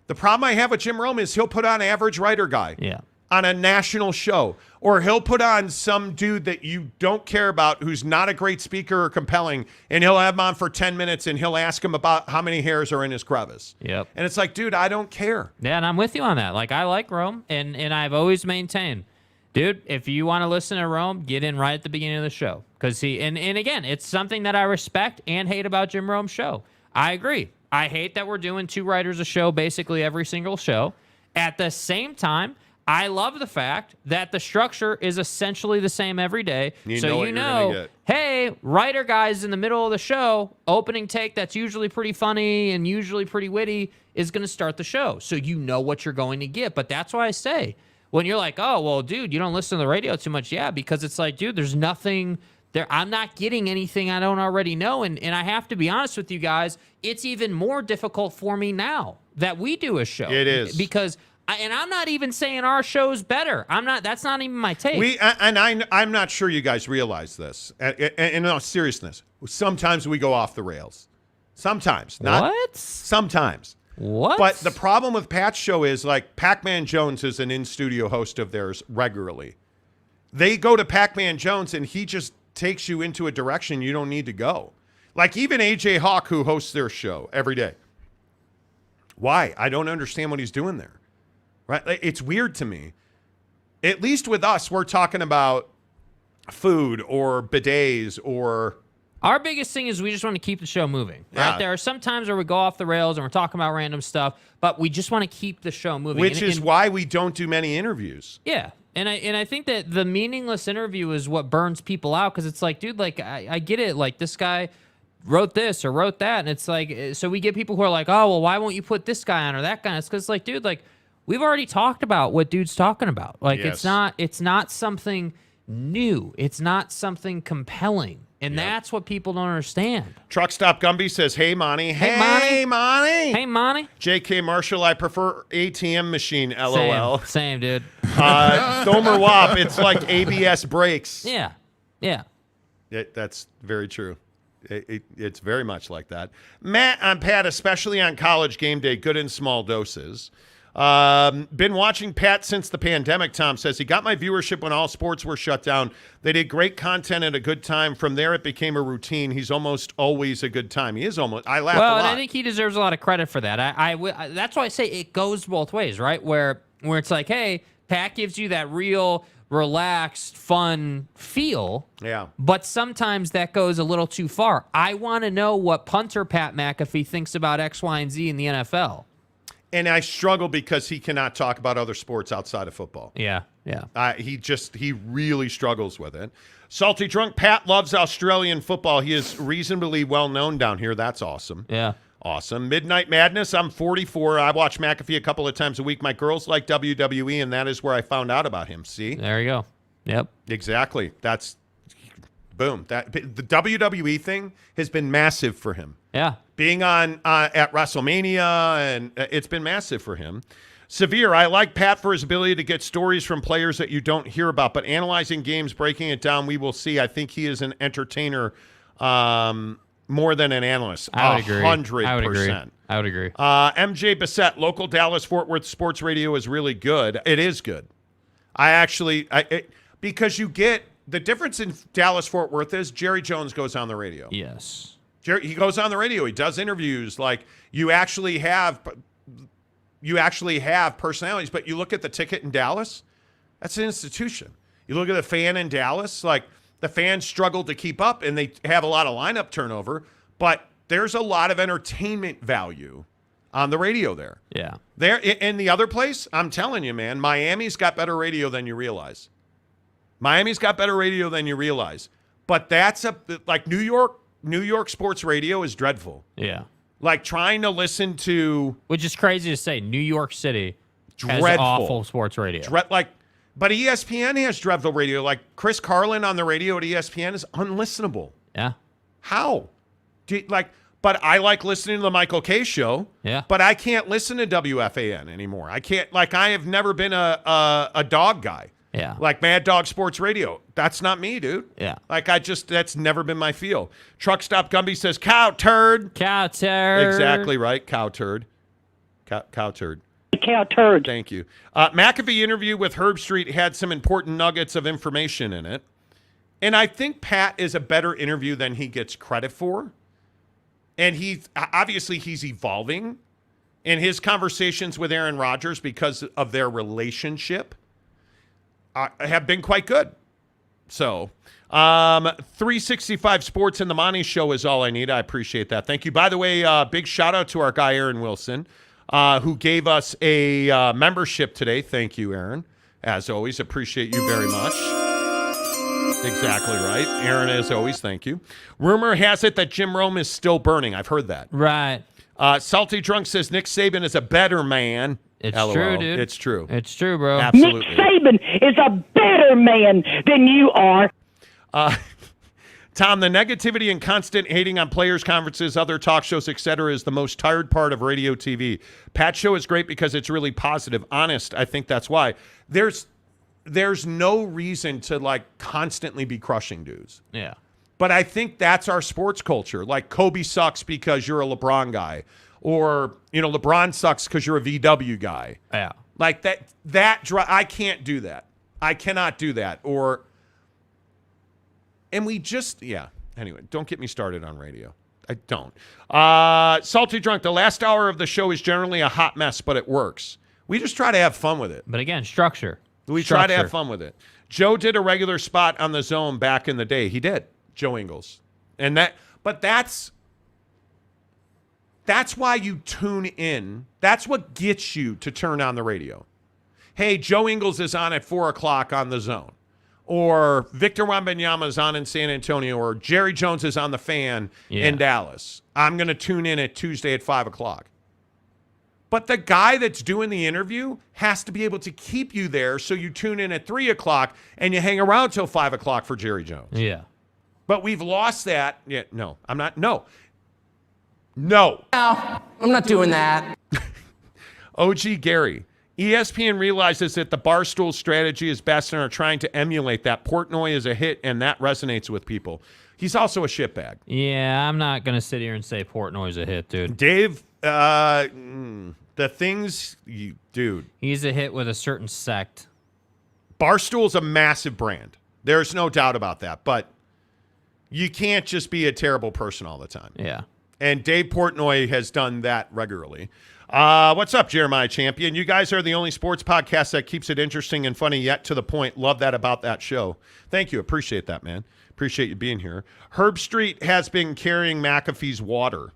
The problem I have with Jim Rome is he'll put on Average Writer Guy on a national show, or he'll put on some dude that you don't care about who's not a great speaker or compelling, and he'll have him on for 10 minutes, and he'll ask him about how many hairs are in his crevice. Yep. And it's like, dude, I don't care. Yeah, and I'm with you on that. Like, I like Rome, and I've always maintained, dude, if you want to listen to Rome, get in right at the beginning of the show. Because and again, it's something that I respect and hate about Jim Rome's show. I agree. I hate that we're doing 2 writers a show basically every single show. At the same time, I love the fact that the structure is essentially the same every day. Hey, writer guys in the middle of the show, opening take that's usually pretty funny and usually pretty witty is going to start the show. So you know what you're going to get. But that's why I say, when you're like, oh, well, dude, you don't listen to the radio too much. Yeah, because it's like, dude, there's nothing there. I'm not getting anything I don't already know. And I have to be honest with you guys, it's even more difficult for me now that we do a show. It is. Because, and I'm not even saying our show's better. That's not even my take. I'm not sure you guys realize this. In all seriousness, sometimes we go off the rails. Sometimes. Sometimes. What? But the problem with Pat's show is, like, Pac-Man Jones is an in-studio host of theirs regularly. They go to Pac-Man Jones, and he just takes you into a direction you don't need to go. Like, even AJ Hawk, who hosts their show every day. Why? I don't understand what he's doing there. Right? It's weird to me. At least with us, we're talking about food or bidets or Our biggest thing is we just want to keep the show moving. Right? Yeah. There are some times where we go off the rails and we're talking about random stuff, but we just want to keep the show moving. Which is why we don't do many interviews. Yeah. And I think that the meaningless interview is what burns people out, because it's like, dude, like, I get it. Like, this guy wrote this or wrote that. And it's like, so we get people who are like, oh, well, why won't you put this guy on or that guy? It's because, like, dude, like, we've already talked about what dude's talking about. Like, Yes. it's not something new. It's not something compelling. And that's what people don't understand. Truck Stop Gumby says, hey, Monty. Hey, Monty. Hey, Monty. J.K. Marshall, I prefer ATM machine, LOL. Same, dude. Thomer Wop, it's like ABS brakes. Yeah. Yeah. That's very true. It's very much like that. Matt on Pat, especially on College Game Day, good in small doses. Been watching Pat since the pandemic, Tom says. He got my viewership when all sports were shut down. They did great content at a good time. From there, it became a routine. He's almost always a good time. He is almost. I laugh a lot. Well, and I think he deserves a lot of credit for that. That's why I say it goes both ways, right? Where it's like, hey, Pat gives you that real relaxed, fun feel. Yeah. But sometimes that goes a little too far. I want to know what punter Pat McAfee thinks about X, Y, and Z in the NFL. And I struggle because he cannot talk about other sports outside of football. Yeah, yeah. He really struggles with it. Salty Drunk Pat loves Australian football. He is reasonably well known down here. That's awesome. Yeah. Awesome. Midnight Madness. I'm 44. I watch McAfee a couple of times a week. My girls like WWE, and that is where I found out about him. See? There you go. Yep. Exactly. That's boom. The WWE thing has been massive for him. Yeah. Being on at WrestleMania, and it's been massive for him. Severe, I like Pat for his ability to get stories from players that you don't hear about, but analyzing games, breaking it down, we will see. I think he is an entertainer more than an analyst. I would agree. 100%. I would agree. MJ Bissett, local Dallas-Fort Worth sports radio is really good. It is good. Because you get the difference in Dallas-Fort Worth is Jerry Jones goes on the radio. Yes. He goes on the radio. He does interviews. Like you actually have personalities. But you look at the ticket in Dallas, that's an institution. You look at the fan in Dallas, like the fans struggle to keep up, and they have a lot of lineup turnover. But there's a lot of entertainment value on the radio there. Yeah. There in the other place, I'm telling you, man, Miami's got better radio than you realize. But that's like New York sports radio is dreadful. Yeah. Like trying to listen to, which is crazy to say, New York City has dreadful. awful sports radio. But ESPN has dreadful radio. Like Chris Carlin on the radio at ESPN is unlistenable. Yeah. How? But I like listening to the Michael Kay show. Yeah. But I can't listen to WFAN anymore. I can't. Like I have never been a dog guy. Yeah. Like Mad Dog Sports Radio. That's not me, dude. Yeah. Like that's never been my feel. Truck Stop Gumby says, cow turd. Cow turd. Exactly right. Cow turd. Cow turd. Cow turd. Thank you. McAfee interview with Herb Street had some important nuggets of information in it. And I think Pat is a better interview than he gets credit for. And he's evolving in his conversations with Aaron Rodgers because of their relationship. Have been quite good. So, 365 Sports in the Monty Show is all I need. I appreciate that. Thank you. By the way, big shout out to our guy, Aaron Wilson, who gave us a membership today. Thank you, Aaron. As always, appreciate you very much. Exactly right. Aaron, as always, thank you. Rumor has it that Jim Rome is still burning. I've heard that. Right. Salty Drunk says Nick Saban is a better man. It's LOL. true, dude. It's true. It's true, bro. Absolutely. Nick Saban is a better man than you are. Tom, the negativity and constant hating on players' conferences, other talk shows, etc., is the most tired part of radio TV. Pat's show is great because it's really positive. Honest, I think that's why. There's no reason to like constantly be crushing dudes. Yeah. But I think that's our sports culture. Like Kobe sucks because you're a LeBron guy. Or, LeBron sucks because you're a VW guy. Yeah. Like that I can't do that. I cannot do that. Anyway, don't get me started on radio. I don't. Salty Drunk, the last hour of the show is generally a hot mess, but it works. We just try to have fun with it. But again, structure. We try to have fun with it. Joe did a regular spot on the Zone back in the day. He did. Joe Ingles. And that's why you tune in. That's what gets you to turn on the radio. Hey, Joe Ingles is on at 4 o'clock on The Zone. Or Victor Wembanyama is on in San Antonio. Or Jerry Jones is on The Fan in Dallas. I'm going to tune in at Tuesday at 5 o'clock. But the guy that's doing the interview has to be able to keep you there so you tune in at 3 o'clock and you hang around till 5 o'clock for Jerry Jones. Yeah. But we've lost that. Yeah, no, I'm not. No. No. No, I'm not doing that. OG Gary. ESPN realizes that the Barstool strategy is best and are trying to emulate that. Portnoy is a hit, and that resonates with people. He's also a shitbag. Yeah, I'm not going to sit here and say Portnoy's a hit, dude. Dave, the things you, dude. He's a hit with a certain sect. Barstool's a massive brand. There's no doubt about that. But you can't just be a terrible person all the time. Yeah. And Dave Portnoy has done that regularly. What's up, Jeremiah Champion? You guys are the only sports podcast that keeps it interesting and funny yet to the point. Love that about that show. Thank you. Appreciate that, man. Appreciate you being here. Herb Street has been carrying McAfee's water.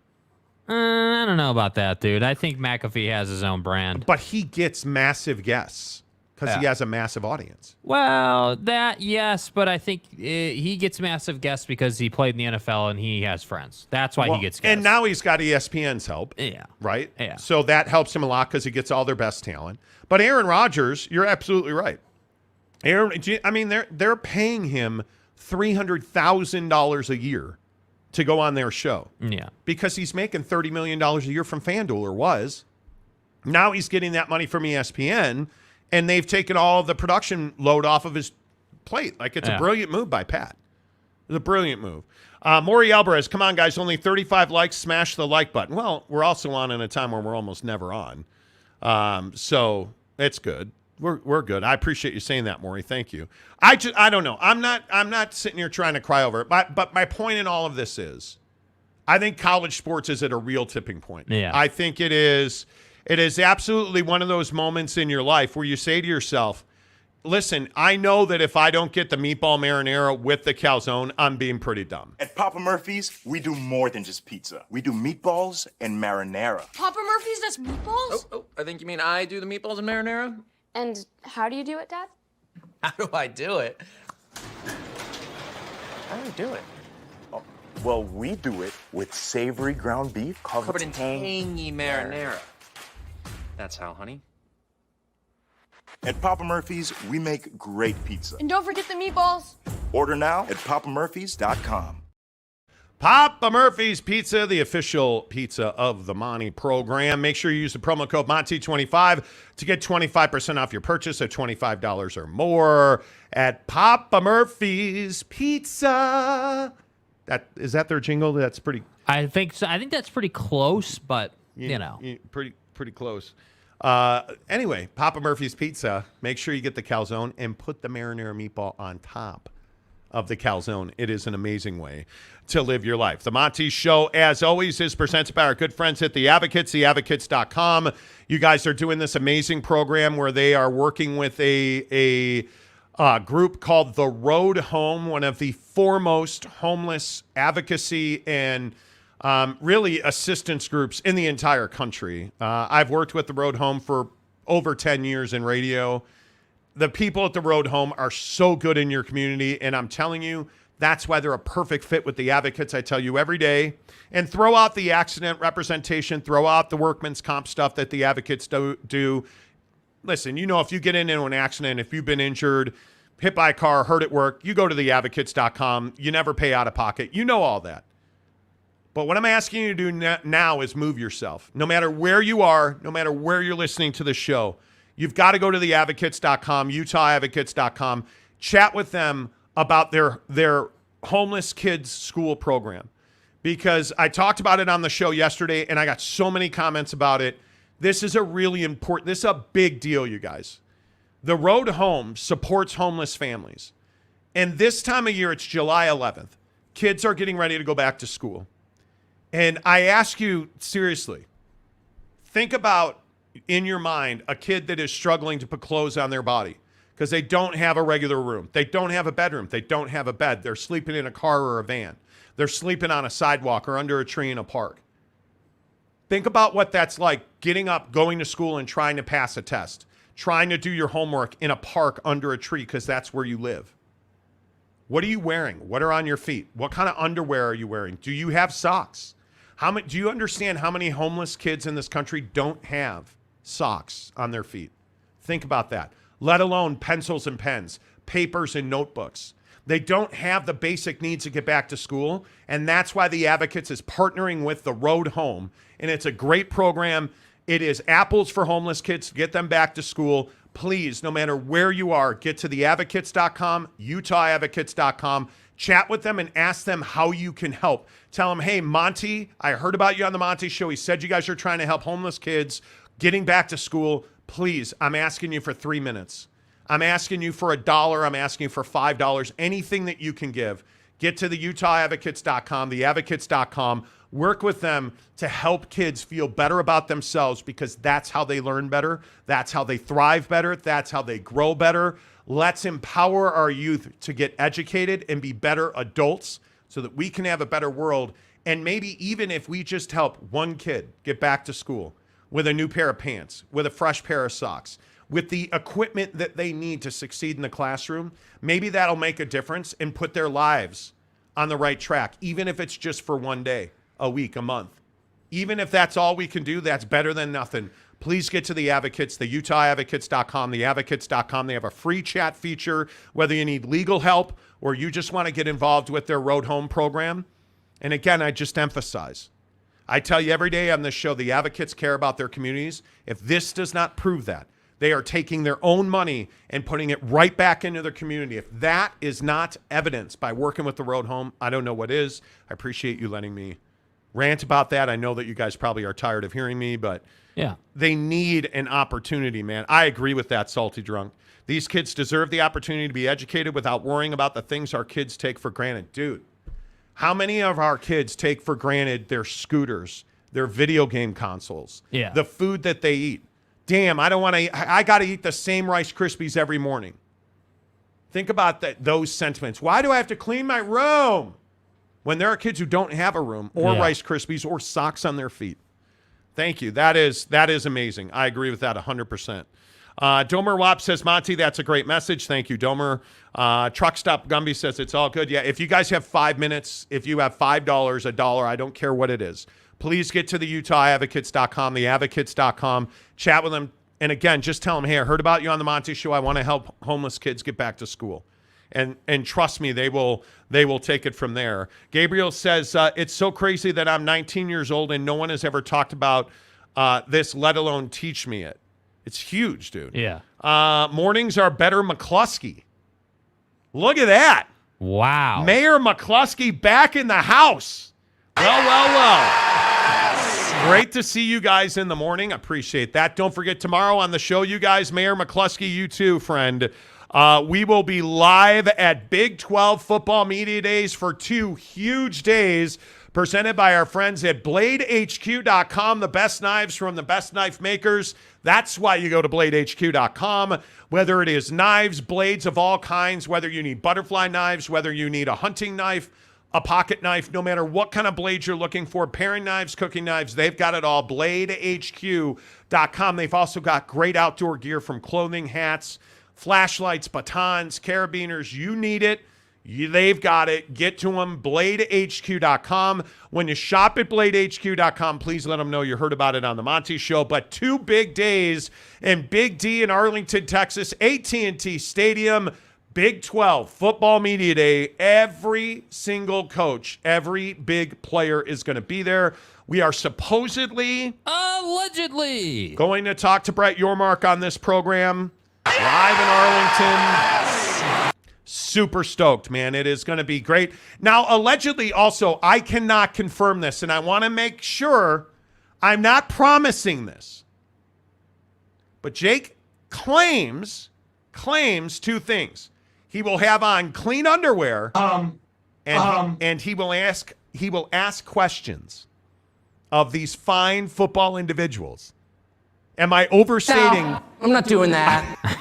I don't know about that, dude. I think McAfee has his own brand. But he gets massive guests because he has a massive audience. Well, that, yes, but I think he gets massive guests because he played in the NFL and he has friends. That's why he gets guests. And now he's got ESPN's help. Yeah. Right? Yeah. So that helps him a lot because he gets all their best talent. But Aaron Rodgers, you're absolutely right. They're paying him $300,000 a year to go on their show. Yeah. Because he's making $30 million a year from FanDuel, or was. Now he's getting that money from ESPN, and they've taken all the production load off of his plate. Like, it's a brilliant move by Pat. It's a brilliant move. Maury Alvarez, come on, guys. Only 35 likes. Smash the like button. Well, we're also on in a time where we're almost never on. So it's good. We're good. I appreciate you saying that, Maury. Thank you. I don't know. I'm not sitting here trying to cry over it. But my point in all of this is, I think college sports is at a real tipping point. Yeah. I think it is. It is absolutely one of those moments in your life where you say to yourself, listen, I know that if I don't get the meatball marinara with the calzone, I'm being pretty dumb. At Papa Murphy's, we do more than just pizza. We do meatballs and marinara. Papa Murphy's, that's meatballs? Oh, I think you mean I do the meatballs and marinara? And how do you do it, Dad? How do I do it? How do I do it? Oh, well, we do it with savory ground beef Covered in tangy marinara. That's how, honey. At Papa Murphy's, we make great pizza. And don't forget the meatballs. Order now at papamurphys.com. Papa Murphy's Pizza, the official pizza of the Monty program. Make sure you use the promo code Monty25 to get 25% off your purchase of $25 or more at Papa Murphy's Pizza. Is that their jingle? That's pretty. I think so. I think that's pretty close, but you know, pretty close. Anyway, Papa Murphy's Pizza. Make sure you get the calzone and put the marinara meatball on top of the calzone. It is an amazing way to live your life. The Monty Show, as always, is presented by our good friends at The Advocates, theadvocates.com. You guys are doing this amazing program where they are working with a group called The Road Home, one of the foremost homeless advocacy and really assistance groups in the entire country. I've worked with The Road Home for over 10 years in radio. The people at The Road Home are so good in your community, and I'm telling you, that's why they're a perfect fit with the Advocates. I tell you every day. And throw out the accident representation, throw out the workman's comp stuff that the Advocates do. Listen, if you get into an accident, if you've been injured, hit by a car, hurt at work, you go to theadvocates.com. You never pay out of pocket. You know all that. But what I'm asking you to do now is move yourself. No matter where you are, no matter where you're listening to the show, you've got to go to theadvocates.com, utahadvocates.com, chat with them about their homeless kids school program. Because I talked about it on the show yesterday, and I got so many comments about it. This is a really important, this is a big deal, you guys. The Road Home supports homeless families. And this time of year, it's July 11th. Kids are getting ready to go back to school. And I ask you, seriously, think about in your mind a kid that is struggling to put clothes on their body, because they don't have a regular room. They don't have a bedroom. They don't have a bed. They're sleeping in a car or a van. They're sleeping on a sidewalk or under a tree in a park. Think about what that's like, getting up, going to school, and trying to pass a test, trying to do your homework in a park under a tree because that's where you live. What are you wearing? What are on your feet? What kind of underwear are you wearing? Do you have socks? Do you understand how many homeless kids in this country don't have socks on their feet? Think about that. Let alone pencils and pens, papers and notebooks. They don't have the basic needs to get back to school, and that's why the Advocates is partnering with the Road Home, and it's a great program. It is apples for homeless kids to get them back to school. Please, no matter where you are, get to theadvocates.com, utahadvocates.com, chat with them and ask them how you can help. Tell them, hey, Monty, I heard about you on the Monty Show. He said you guys are trying to help homeless kids getting back to school. Please, I'm asking you for 3 minutes. I'm asking you for $1. I'm asking you for $5. Anything that you can give. Get to the utahadvocates.com, theadvocates.com. Work with them to help kids feel better about themselves because that's how they learn better. That's how they thrive better. That's how they grow better. Let's empower our youth to get educated and be better adults so that we can have a better world. And maybe even if we just help one kid get back to school with a new pair of pants, with a fresh pair of socks, with the equipment that they need to succeed in the classroom, maybe that'll make a difference and put their lives on the right track, even if it's just for one day, a week, a month. Even if that's all we can do, that's better than nothing. Please get to the Advocates, the utahadvocates.com, theadvocates.com. They have a free chat feature, whether you need legal help or you just want to get involved with their Road Home program. And again, I just emphasize, I tell you every day on this show, the Advocates care about their communities. If this does not prove that, they are taking their own money and putting it right back into their community. If that is not evidence by working with the Road Home, I don't know what is. I appreciate you letting me rant about that. I know that you guys probably are tired of hearing me, but yeah, they need an opportunity, man. I agree with that, Salty Drunk. These kids deserve the opportunity to be educated without worrying about the things our kids take for granted. Dude, how many of our kids take for granted their scooters, their video game consoles, the food that they eat? Damn, I got to eat the same Rice Krispies every morning. Think about those sentiments. Why do I have to clean my room? When there are kids who don't have a room or Rice Krispies or socks on their feet. Thank you. That is amazing. I agree with that 100%. Domer Wap says, Monty, that's a great message. Thank you, Domer. Truck Stop Gumby says, it's all good. Yeah, if you guys have 5 minutes, if you have $5, $1, I don't care what it is. Please get to the utahadvocates.com, theadvocates.com. Chat with them. And again, just tell them, hey, I heard about you on the Monty Show. I want to help homeless kids get back to school. And trust me, they will take it from there. Gabriel says, it's so crazy that I'm 19 years old and no one has ever talked about this, let alone teach me it. It's huge, dude. Yeah. Mornings are better McCluskey. Look at that. Wow. Mayor McCluskey back in the house. Well. Great to see you guys in the morning. Appreciate that. Don't forget, tomorrow on the show, you guys, Mayor McCluskey, you too, friend. We will be live at Big 12 Football Media Days for 2 huge days, presented by our friends at BladeHQ.com, the best knives from the best knife makers. That's why you go to BladeHQ.com. Whether it is knives, blades of all kinds, whether you need butterfly knives, whether you need a hunting knife, a pocket knife, no matter what kind of blades you're looking for, paring knives, cooking knives, they've got it all. BladeHQ.com. They've also got great outdoor gear from clothing, hats, flashlights, batons, carabiners. You need it. They've got it. Get to them. BladeHQ.com. When you shop at BladeHQ.com, please let them know you heard about it on the Monty Show. But 2 big days in Big D in Arlington, Texas, AT&T Stadium, Big 12 Football Media Day. Every single coach, every big player is going to be there. We are allegedly going to talk to Brett Yormark on this program live in Arlington. Super stoked, man. It is going to be great. Now, allegedly also, I cannot confirm this, and I want to make sure I'm not promising this. But Jake claims 2 things. He will have on clean underwear, and he will ask questions of these fine football individuals. Am I overstating? No, I'm not doing that.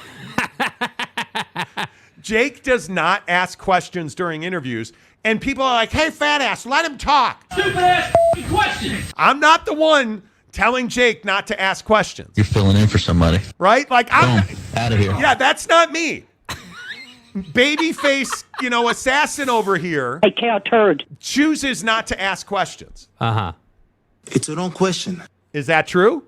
Jake does not ask questions during interviews, and people are like, hey, fat ass, let him talk. Stupid ass questions. I'm not the one telling Jake not to ask questions. You're filling in for somebody. Right? Like, I'm out of here. Yeah, that's not me. Babyface, assassin over here. A cow turd. Chooses not to ask questions. Uh-huh. It's a wrong question. Is that true?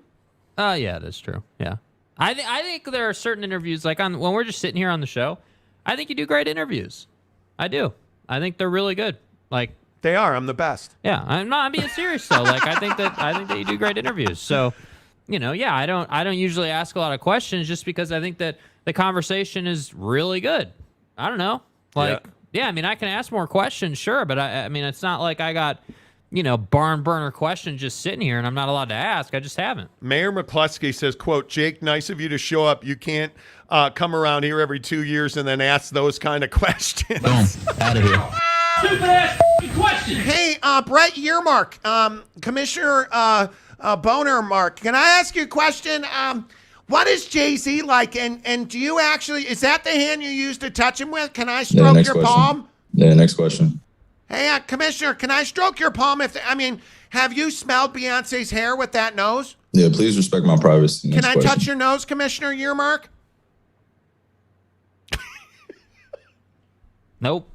Yeah, that's true. Yeah. I think there are certain interviews, like when we're just sitting here on the show, I think you do great interviews. I do. I think they're really good. Like, they are. I'm the best. Yeah, I'm being serious though. Like, I think that you do great interviews. So, yeah, I don't usually ask a lot of questions just because I think that the conversation is really good. I don't know. Like, yeah, I mean, I can ask more questions, sure, but I mean, it's not like I got, barn burner questions just sitting here and I'm not allowed to ask. I just haven't. Mayor McCluskey says, quote, Jake, nice of you to show up. You can't come around here every 2 years and then ask those kind of questions. Boom. Out of here. Stupid ass questions. Hey, Brett Yearmark, Commissioner Boner Mark, can I ask you a question? What is Jay-Z like? And do you actually, is that the hand you use to touch him with? Can I stroke your palm? Yeah, next question. Hey, Commissioner, can I stroke your palm? Have you smelled Beyonce's hair with that nose? Yeah, please respect my privacy. Can I touch your nose, Commissioner Yearmark? Nope.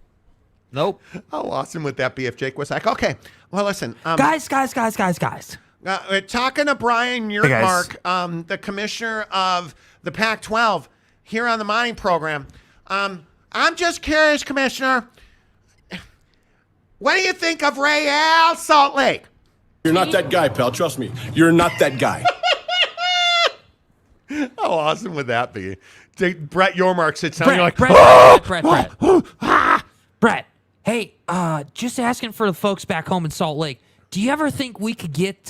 How awesome would that be if Jake was like, okay, well, listen. Guys. Talking to Brian Yearmark, the commissioner of the Pac-12 here on the mining program. I'm just curious, Commissioner, what do you think of Real Salt Lake? You're not that guy, pal. Trust me. You're not that guy. How awesome would that be? Brett Yearmark sits down and you're like, Brett, hey, just asking for the folks back home in Salt Lake. Do you ever think we could get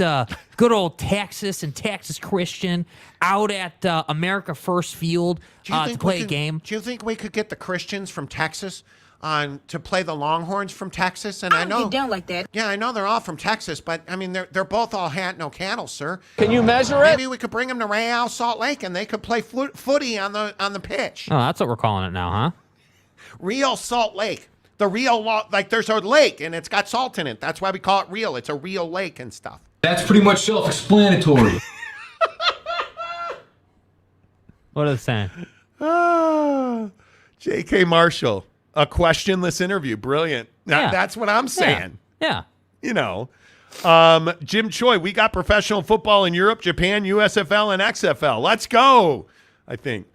good old Texas and Texas Christian out at America First Field to play a game? Do you think we could get the Christians from Texas to play the Longhorns from Texas? And I know get down like that. Yeah, I know they're all from Texas, but I mean they're both all hat no cattle, sir. Can you measure it? Maybe we could bring them to Real Salt Lake and they could play footy on the pitch. Oh, that's what we're calling it now, huh? Real Salt Lake. The real, like there's a lake and it's got salt in it. That's why we call it real. It's a real lake and stuff. That's pretty much self-explanatory. What are they saying? J.K. Marshall, a questionless interview. Brilliant. Yeah. That's what I'm saying. Yeah. Jim Choi, we got professional football in Europe, Japan, USFL, and XFL. Let's go, I think.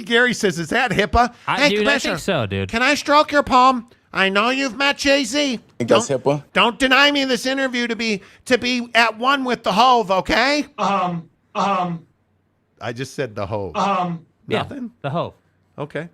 Gary says, is that HIPAA? Hey, dude, Commissioner, I think so, dude. Can I stroke your palm? I know you've met Jay-Z. Think that's HIPAA? Don't deny me this interview to be at one with the Hove, okay? I just said the Hove. Nothing? Yeah, the Hove. Okay.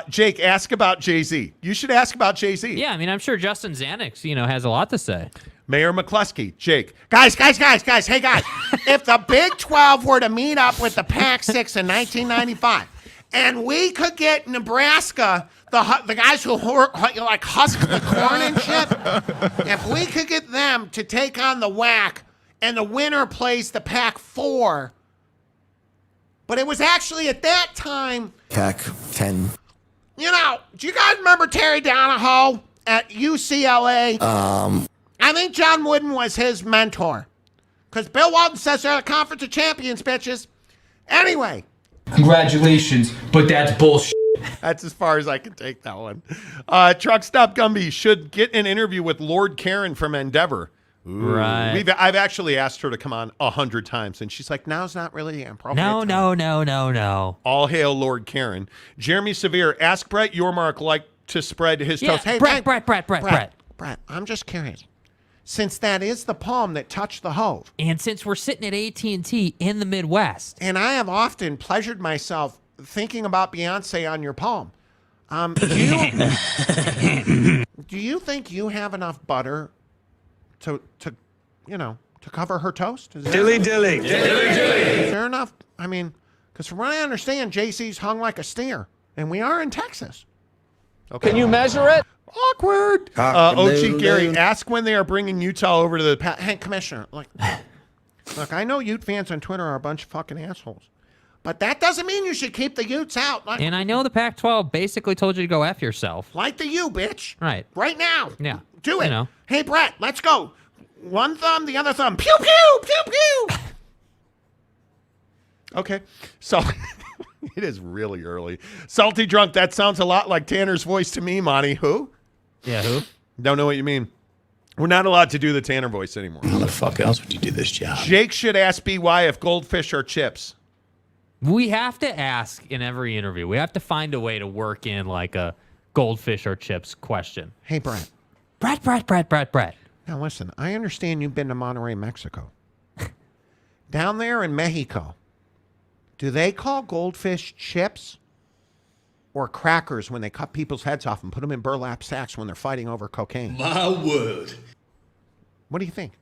Jake, ask about Jay-Z. You should ask about Jay-Z. Yeah, I mean, I'm sure Justin Xanax, has a lot to say. Mayor McCluskey, Jake. Guys. Hey, guys. If the Big 12 were to meet up with the Pac-6 in 1995, and we could get Nebraska, the guys who like husk the corn and shit, if we could get them to take on the WAC, and the winner plays the Pac-4, but it was actually at that time... Pac-10. Do you guys remember Terry Donahoe at UCLA? I think John Wooden was his mentor. Because Bill Walton says they're the Conference of Champions, bitches. Anyway. Congratulations, but that's bullshit. That's as far as I can take that one. Truck Stop Gumby should get an interview with Lord Karen from Endeavor. Ooh. Right. I've actually asked her to come on 100 times, and she's like, now's not really the appropriate time. No. All hail Lord Karen. Jeremy Severe, ask Brett Yearmark like to spread his toast. Hey, Brett. I'm just curious. Since that is the palm that touched the Hove. And since we're sitting at AT&T in the Midwest. And I have often pleasured myself thinking about Beyonce on your palm. Do you think you have enough butter to cover her toast? Dilly. Is there enough? I mean, because from what I understand, JC's hung like a steer. And we are in Texas. Okay. Can you measure it? Awkward. Ochi Gary, ask when they are bringing Utah over to the... Hey, Commissioner, look, I know Ute fans on Twitter are a bunch of fucking assholes. But that doesn't mean you should keep the Utes out. And I know the Pac-12 basically told you to go F yourself. Like the U, bitch. Right. Right now. Yeah. Do it. You know. Hey, Brett, let's go. One thumb, the other thumb. Pew, pew, pew, pew. Okay. So it is really early. Salty Drunk, that sounds a lot like Tanner's voice to me, Monty. Who? Yeah, who? Don't know what you mean. We're not allowed to do the Tanner voice anymore. How the fuck else would you do this job? Jake should ask BY if goldfish are chips. We have to ask in every interview. We have to find a way to work in like a goldfish or chips question. Hey, Brett. Brett. Now, listen, I understand you've been to Monterrey, Mexico. Down there in Mexico, do they call goldfish chips or crackers when they cut people's heads off and put them in burlap sacks when they're fighting over cocaine? My word. What do you think?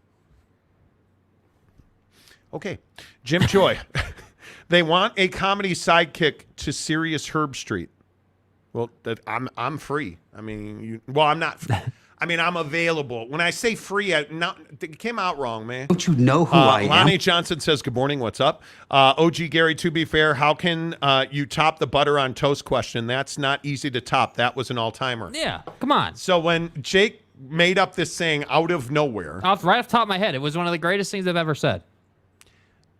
Okay. Jim Joy. They want a comedy sidekick to Serious Herb Street. Well, I'm free. I mean, I'm not. I mean, I'm available. When I say free, it came out wrong, man. Don't you know who I am? Lonnie Johnson says, good morning, what's up? OG Gary, to be fair, how can you top the butter on toast question? That's not easy to top. That was an all-timer. Yeah, come on. So when Jake made up this saying out of nowhere. Right off the top of my head, it was one of the greatest things I've ever said.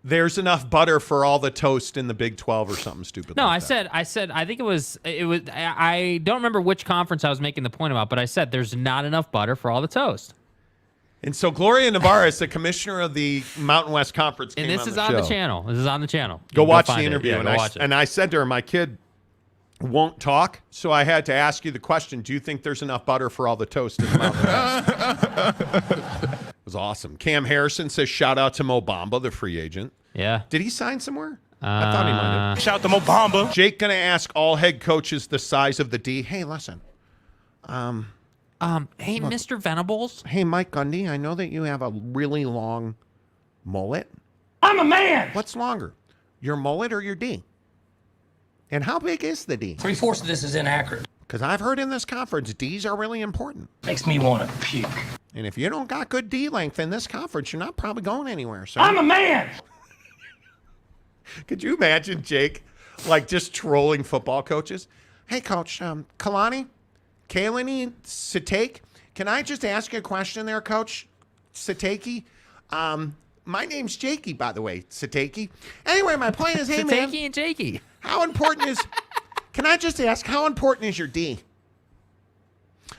There's enough butter for all the toast in the Big 12 or something stupid. No, like I said, I think it was, I don't remember which conference I was making the point about, but I said there's not enough butter for all the toast. And so Gloria Navarez, the commissioner of the Mountain West Conference, came and this on is the on show. the channel. This is on the channel. Go watch the find it. interview. Yeah, And I said to her, my kid won't talk, so I had to ask you the question, do you think there's enough butter for all the toast in the Mountain West? It was awesome. Cam Harrison says, shout out to Mo Bamba, the free agent. Yeah. Did he sign somewhere? I thought he might have. Shout out to Mo Bamba. Jake going to ask all head coaches the size of the D. Hey, listen. Hey, Mr. Venables. Hey, Mike Gundy, I know that you have a really long mullet. I'm a man. What's longer, your mullet or your D? And how big is the D? 3/4 of this is inaccurate. Because I've heard in this conference, Ds are really important. Makes me want to puke. And if you don't got good D length in this conference, you're not probably going anywhere. So I'm a man. Could you imagine Jake, like, just trolling football coaches? Hey, Coach, Kalani, Satake, can I just ask you a question there, Coach Satake? My name's Jakey, by the way, Satake. Anyway, my point is, hey, man. Satake and Jakey. How important is, can I just ask, how important is your D?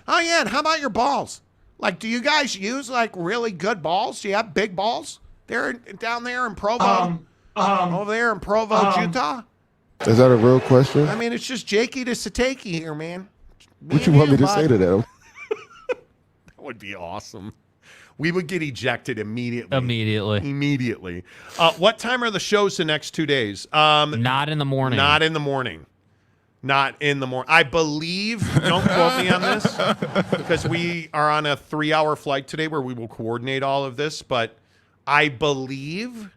Oh, yeah, and how about your balls? Like, do you guys use, like, really good balls? Do you have big balls? They're down there in Provo? Over there in Provo, Utah? Is that a real question? I mean, it's just Jakey to Satake here, man. What you want me to say to them? That would be awesome. We would get ejected immediately. Immediately. What time are the shows the next 2 days? Not in the morning. Not in the morning. I believe, don't quote me on this, because we are on a 3-hour flight today where we will coordinate all of this, but I believe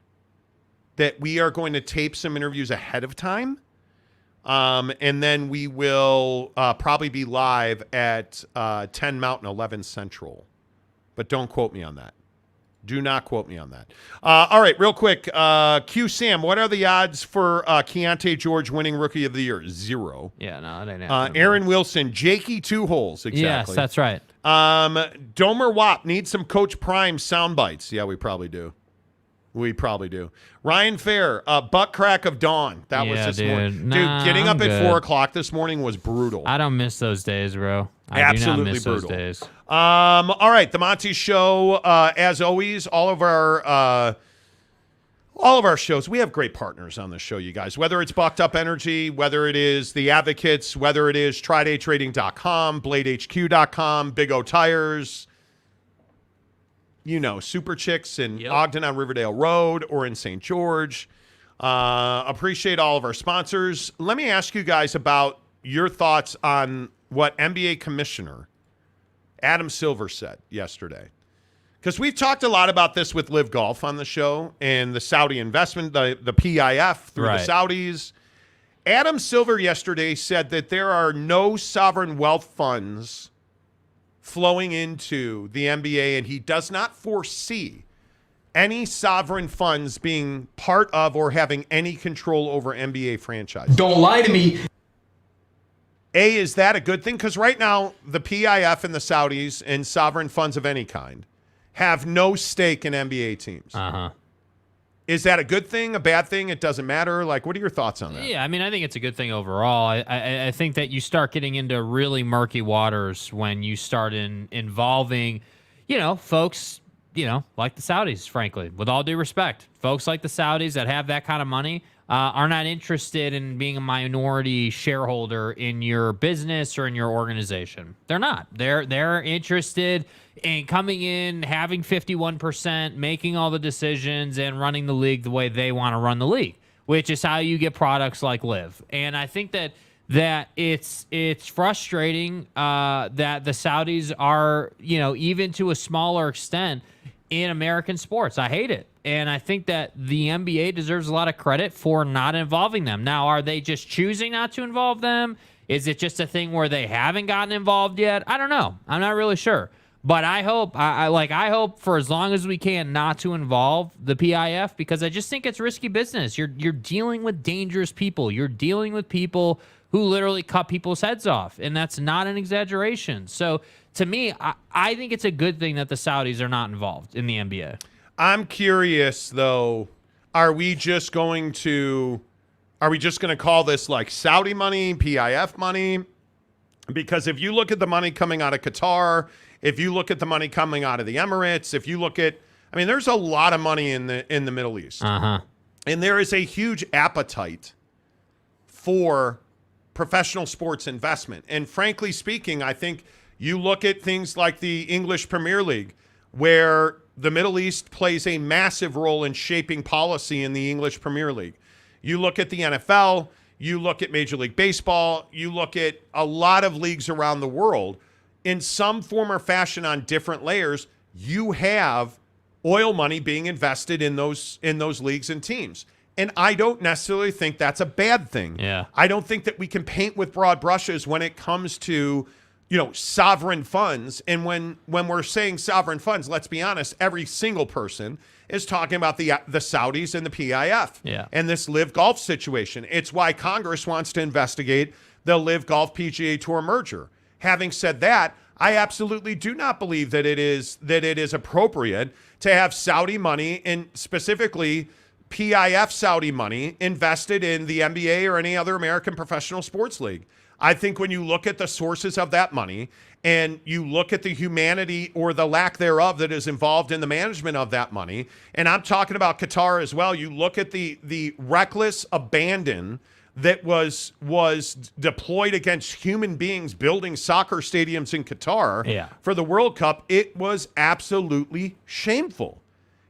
that we are going to tape some interviews ahead of time, and then we will probably be live at 10 Mountain, 11 Central. But don't quote me on that. Do not quote me on that. All right, real quick. Q Sam, what are the odds for Keontae George winning Rookie of the Year? 0. Yeah, no, it ain't happening. Aaron Wilson, Jakey 2 holes. Exactly. Yes, that's right. Domer Wap needs some Coach Prime sound bites. Yeah, we probably do. Ryan Fair, butt crack of dawn. That was this morning. Dude, getting up at 4 o'clock this morning was brutal. I don't miss those days, bro. Absolutely do not miss brutal. Those days. All right, the Monty Show. As always, all of our shows, we have great partners on the show, you guys. Whether it's Bucked Up Energy, whether it is The Advocates, whether it is TridayTrading.com, BladeHQ.com, Big O Tires, you know, Super Chicks in Ogden on Riverdale Road or in St. George. Appreciate all of our sponsors. Let me ask you guys about your thoughts on what NBA Commissioner Adam Silver said yesterday. Because we've talked a lot about this with Live Golf on the show and the Saudi investment, the PIF through the Saudis. Adam Silver yesterday said that there are no sovereign wealth funds flowing into the NBA, and he does not foresee any sovereign funds being part of or having any control over NBA franchises. Don't lie to me. A, is that a good thing? Because right now, the PIF and the Saudis and sovereign funds of any kind have no stake in NBA teams. Uh-huh. Is that a good thing, a bad thing? It doesn't matter. Like, what are your thoughts on that? Yeah, I mean, I think it's a good thing overall. I think that you start getting into really murky waters when you start involving, folks, like the Saudis, frankly, with all due respect. Folks like the Saudis that have that kind of money are not interested in being a minority shareholder in your business or in your organization. They're not. They're interested in coming in, having 51%, making all the decisions, and running the league the way they want to run the league, which is how you get products like Live. And I think that it's frustrating that the Saudis are, even to a smaller extent, in American sports. I hate it. And I think that the NBA deserves a lot of credit for not involving them. Now, are they just choosing not to involve them? Is it just a thing where they haven't gotten involved yet? I don't know. I'm not really sure. But I hope, I hope for as long as we can not to involve the PIF, because I just think it's risky business. You're dealing with dangerous people. You're dealing with people who literally cut people's heads off, and that's not an exaggeration. So to me, I think it's a good thing that the Saudis are not involved in the NBA. I'm curious, though, are we just going to call this like Saudi money, PIF money? Because if you look at the money coming out of Qatar, if you look at the money coming out of the Emirates, if you look at, there's a lot of money in the Middle East. Uh-huh. And there is a huge appetite for professional sports investment. And frankly speaking, I think you look at things like the English Premier League, where the Middle East plays a massive role in shaping policy in the English Premier League. You look at the NFL, you look at Major League Baseball, you look at a lot of leagues around the world. In some form or fashion on different layers, you have oil money being invested in those leagues and teams. And I don't necessarily think that's a bad thing. Yeah. I don't think that we can paint with broad brushes when it comes to, sovereign funds. And when we're saying sovereign funds, let's be honest, every single person is talking about the Saudis and the PIF and this Live Golf situation. It's why Congress wants to investigate the Live Golf PGA Tour merger. Having said that, I absolutely do not believe that it is appropriate to have Saudi money, and specifically PIF Saudi money, invested in the NBA or any other American professional sports league. I think when you look at the sources of that money and you look at the humanity or the lack thereof that is involved in the management of that money, and I'm talking about Qatar as well, you look at the reckless abandon that was deployed against human beings building soccer stadiums in Qatar for the World Cup, it was absolutely shameful.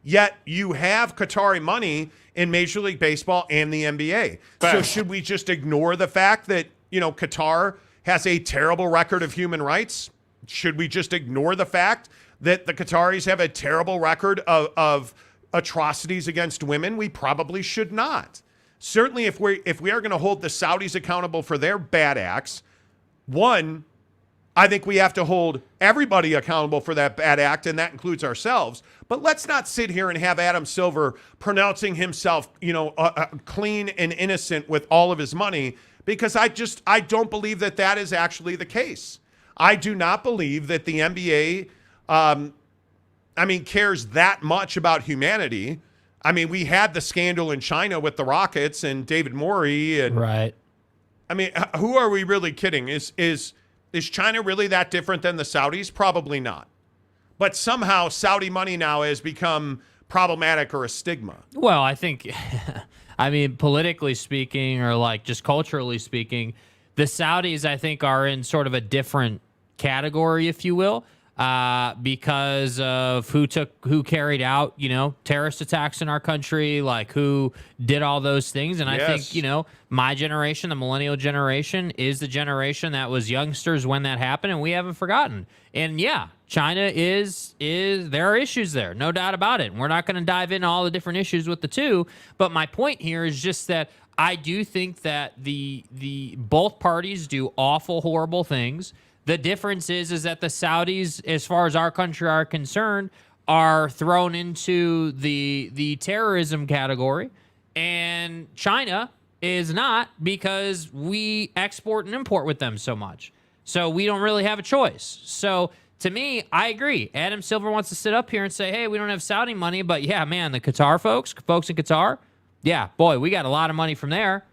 Yet you have Qatari money in Major League Baseball and the NBA. So should we just ignore the fact that, Qatar has a terrible record of human rights? Should we just ignore the fact that the Qataris have a terrible record of atrocities against women? We probably should not. Certainly, if we are going to hold the Saudis accountable for their bad acts, one, I think we have to hold everybody accountable for that bad act, and that includes ourselves. But let's not sit here and have Adam Silver pronouncing himself, clean and innocent with all of his money, because I don't believe that is actually the case. I do not believe that the NBA, cares that much about humanity. We had the scandal in China with the Rockets and David Morey, and right. Who are we really kidding? Is China really that different than the Saudis? Probably not. But somehow Saudi money now has become problematic or a stigma. Well, I think, politically speaking, or like just culturally speaking, the Saudis, I think, are in sort of a different category, if you will, because of who carried out, terrorist attacks in our country, like who did all those things. And I think, my generation, the millennial generation, is the generation that was youngsters when that happened, and we haven't forgotten. And yeah, China there are issues there, no doubt about it. And we're not going to dive into all the different issues with the two. But my point here is just that I do think that the both parties do awful, horrible things. The difference is that the Saudis, as far as our country are concerned, are thrown into the terrorism category, and China is not, because we export and import with them so much. So we don't really have a choice. So to me, I agree. Adam Silver wants to sit up here and say, hey, we don't have Saudi money, but yeah, man, the Qatar folks in Qatar, yeah, boy, we got a lot of money from there.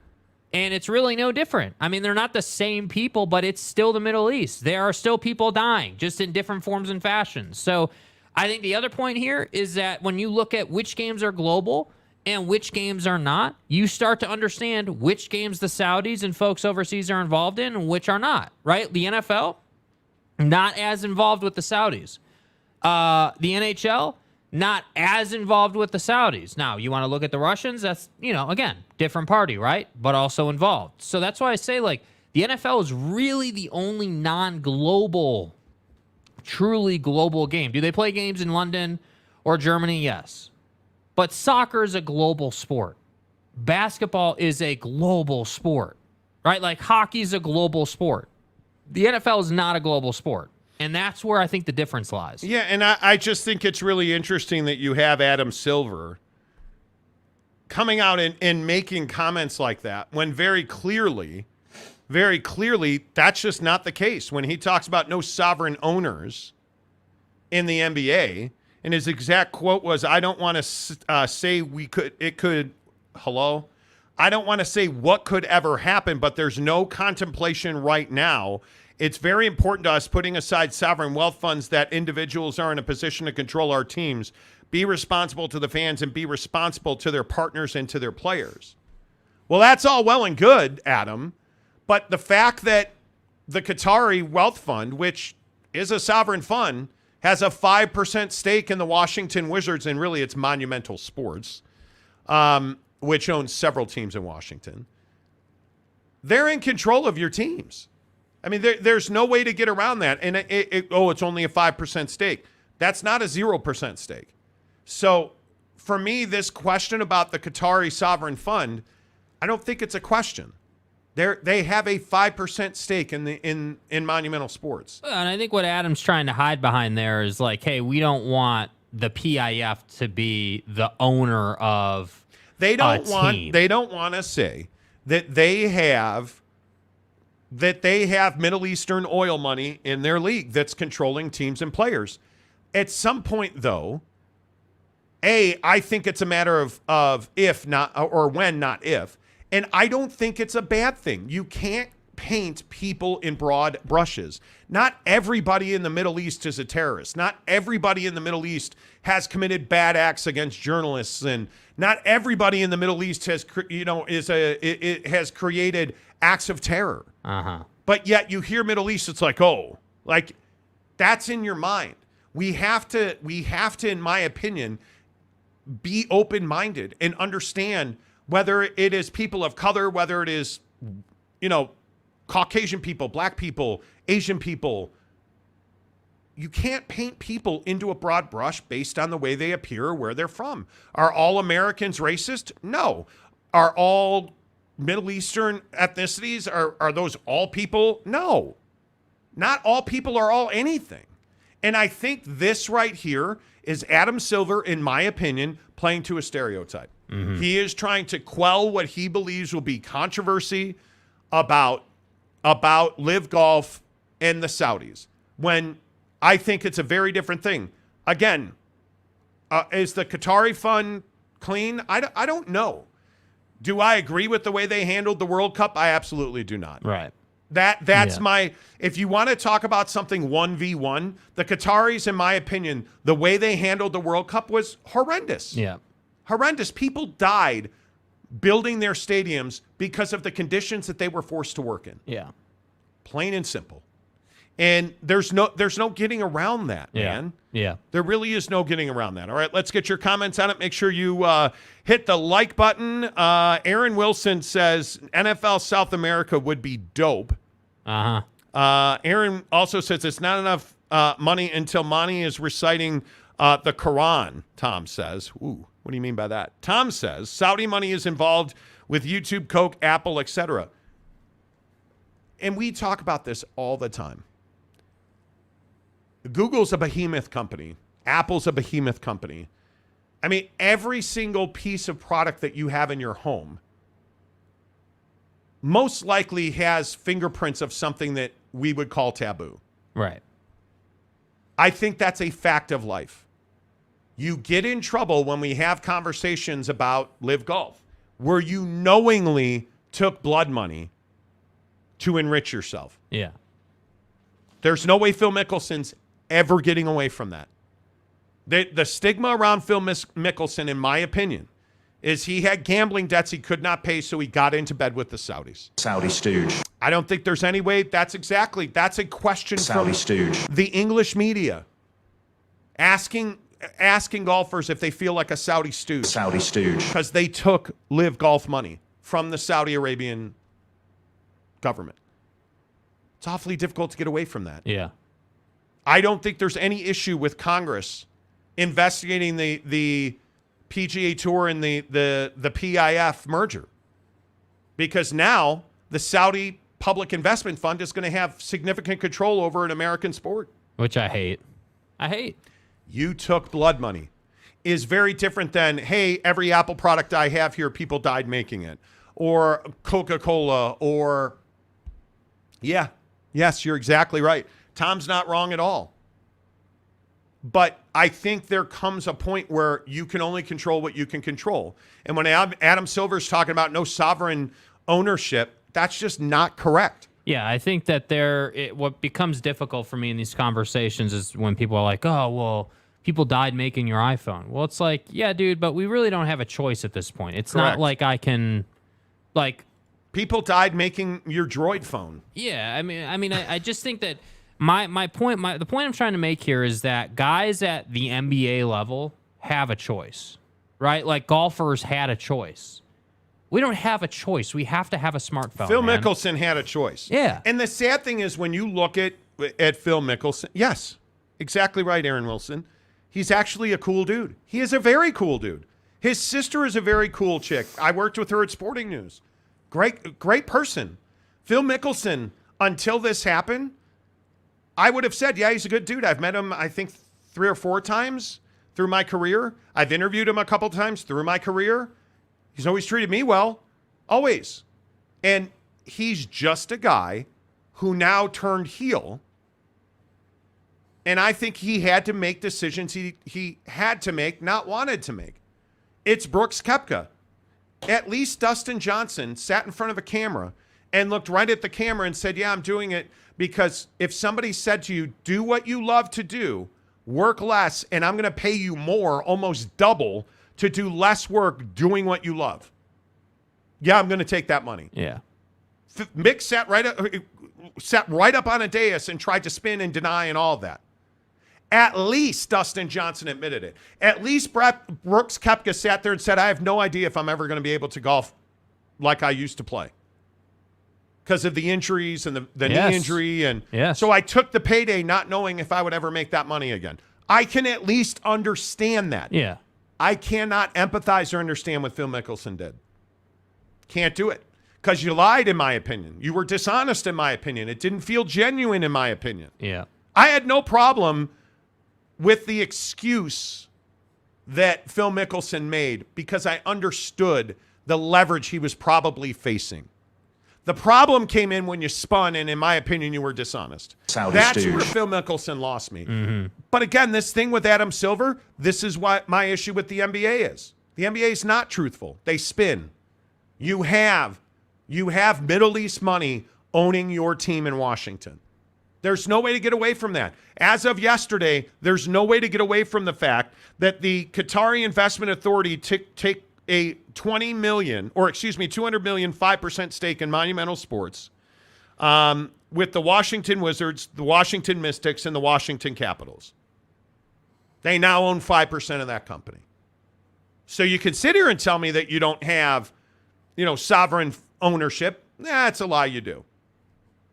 And it's really no different. I mean, they're not the same people, but it's still the Middle East. There are still people dying, just in different forms and fashions. So I think the other point here is that when you look at which games are global and which games are not, you start to understand which games the Saudis and folks overseas are involved in and which are not, right? The NFL, not as involved with the Saudis. The NHL, not as involved with the Saudis. Now, you want to look at the Russians, that's, again, different party, right? But also involved. So that's why I say, the NFL is really the only non-global, truly global game. Do they play games in London or Germany? Yes. But soccer is a global sport. Basketball is a global sport, right? Like hockey is a global sport. The NFL is not a global sport. And that's where I think the difference lies. Yeah, and I just think it's really interesting that you have Adam Silver coming out and making comments like that when very clearly, that's just not the case. When he talks about no sovereign owners in the NBA, and his exact quote was, I don't want to say I don't want to say what could ever happen, but there's no contemplation right now. It's very important to us, putting aside sovereign wealth funds, that individuals are in a position to control our teams, be responsible to the fans, and be responsible to their partners and to their players. Well, that's all well and good, Adam, but the fact that the Qatari Wealth Fund, which is a sovereign fund, has a 5% stake in the Washington Wizards, and really it's Monumental Sports, which owns several teams in Washington, they're in control of your teams. I mean, there's no way to get around that. And it's only a 5% stake. That's not a 0% stake. So for me, this question about the Qatari sovereign fund, I don't think it's a question. They have a 5% stake in Monumental Sports. And I think what Adam's trying to hide behind there is hey, we don't want the PIF to be the owner of They don't team. want to say that they have Middle Eastern oil money in their league that's controlling teams and players. At some point, though, I think it's a matter of if not, or when, not if. And I don't think it's a bad thing. You can't paint people in broad brushes. Not everybody in the Middle East is a terrorist. Not everybody in the Middle East has committed bad acts against journalists, and not everybody in the Middle East has has created acts of terror. But yet you hear Middle East, it's that's in your mind. We have to, in my opinion, be open-minded and understand whether it is people of color, whether it is, Caucasian people, black people, Asian people. You can't paint people into a broad brush based on the way they appear or where they're from. Are all Americans racist? No. Are all Middle Eastern ethnicities, are those all people? No. Not all people are all anything. And I think this right here is Adam Silver, in my opinion, playing to a stereotype. Mm-hmm. He is trying to quell what he believes will be controversy about Live Golf and the Saudis, when I think it's a very different thing. Again, is the Qatari fund clean? I don't know. Do I agree with the way they handled the World Cup? I absolutely do not. Right. That's my, if you want to talk about something 1v1, the Qataris, in my opinion, the way they handled the World Cup was horrendous. Yeah. Horrendous. People died building their stadiums because of the conditions that they were forced to work in. Yeah. Plain and simple. And there's no getting around that, man. Yeah. There really is no getting around that. All right, let's get your comments on it. Make sure you hit the like button. Aaron Wilson says NFL South America would be dope. Aaron also says it's not enough money until Monty is reciting the Quran, Tom says. Ooh, what do you mean by that? Tom says Saudi money is involved with YouTube, Coke, Apple, etc. And we talk about this all the time. Google's a behemoth company. Apple's a behemoth company. I mean, every single piece of product that you have in your home most likely has fingerprints of something that we would call taboo. Right. I think that's a fact of life. You get in trouble when we have conversations about Live Golf, where you knowingly took blood money to enrich yourself. Yeah. There's no way Phil Mickelson's ever getting away from that. The stigma around Phil Mickelson, in my opinion, is he had gambling debts he could not pay, so he got into bed with the Saudis. Saudi stooge. I don't think there's any way. That's a question Saudi from stooge. the English media asking golfers if they feel like a Saudi stooge. Saudi stooge. Because they took Live Golf money from the Saudi Arabian government. It's awfully difficult to get away from that. Yeah. I don't think there's any issue with Congress investigating the PGA Tour and the PIF merger, because now the Saudi Public Investment Fund is going to have significant control over an American sport. Which I hate. You took blood money is very different than, hey, every Apple product I have here, people died making it. Or Coca-Cola, or, yes, you're exactly right. Tom's not wrong at all. But I think there comes a point where you can only control what you can control. And when Adam Silver's talking about no sovereign ownership, that's just not correct. Yeah, I think that what becomes difficult for me in these conversations is when people are like, oh, well, people died making your iPhone. Well, it's like, yeah, dude, but we really don't have a choice at this point. It's Correct. not like I can, like... People died making your Droid phone. Yeah, I just think that the point I'm trying to make here is that guys at the NBA level have a choice, right? Like golfers had a choice. We don't have a choice. We have to have a smartphone. Phil Mickelson had a choice. Yeah. And the sad thing is when you look at Phil Mickelson, yes, exactly right, Aaron Wilson. He's actually a cool dude. He is a very cool dude. His sister is a very cool chick. I worked with her at Sporting News. Great person. Phil Mickelson, until this happened, I would have said, yeah, he's a good dude. I've met him, I think, 3 or 4 times through my career. I've interviewed him a couple times through my career. He's always treated me well. Always. And he's just a guy who now turned heel. And I think he had to make decisions he had to make, not wanted to make. It's Brooks Koepka. At least Dustin Johnson sat in front of a camera and looked right at the camera and said, yeah, I'm doing it because if somebody said to you, do what you love to do, work less, and I'm going to pay you more, almost double, to do less work doing what you love. Yeah, I'm going to take that money. Yeah. Mick sat right up on a dais and tried to spin and deny and all of that. At least Dustin Johnson admitted it. At least Brooks Koepka sat there and said, I have no idea if I'm ever going to be able to golf like I used to play because of the injuries and the knee injury. And so I took the payday not knowing if I would ever make that money again. I can at least understand that. Yeah. I cannot empathize or understand what Phil Mickelson did. Can't do it because you lied, in my opinion. You were dishonest, in my opinion. It didn't feel genuine, in my opinion. Yeah. I had no problem with the excuse that Phil Mickelson made because I understood the leverage he was probably facing. The problem came in when you spun, and in my opinion, you were dishonest. That's where Phil Mickelson lost me. Mm-hmm. But again, this thing with Adam Silver, this is what my issue with the NBA is. The NBA is not truthful. They spin. You have Middle East money owning your team in Washington. There's no way to get away from that. As of yesterday, there's no way to get away from the fact that the Qatari Investment Authority take a 200 million, 5% stake in Monumental Sports with the Washington Wizards, the Washington Mystics, and the Washington Capitals. They now own 5% of that company. So you can sit here and tell me that you don't have, sovereign ownership. That's a lie, you do.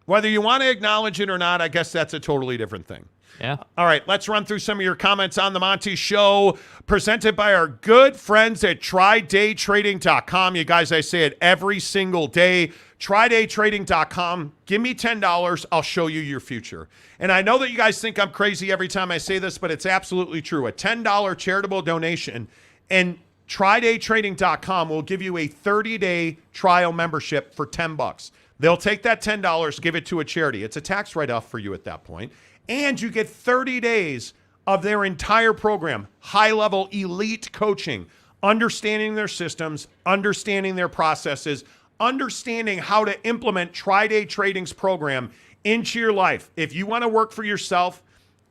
Whether you want to acknowledge it or not, I guess that's a totally different thing. Yeah. All right, let's run through some of your comments on the Monty Show, presented by our good friends at TryDayTrading.com. You guys, I say it every single day. TryDayTrading.com. Give me $10. I'll show you your future. And I know that you guys think I'm crazy every time I say this, but it's absolutely true. A $10 charitable donation, and TryDayTrading.com will give you a 30-day trial membership for $10. They'll take that $10, give it to a charity. It's a tax write-off for you at that point. And you get 30 days of their entire program, high-level elite coaching, understanding their systems, understanding their processes, understanding how to implement TryDay Trading's program into your life. If you want to work for yourself,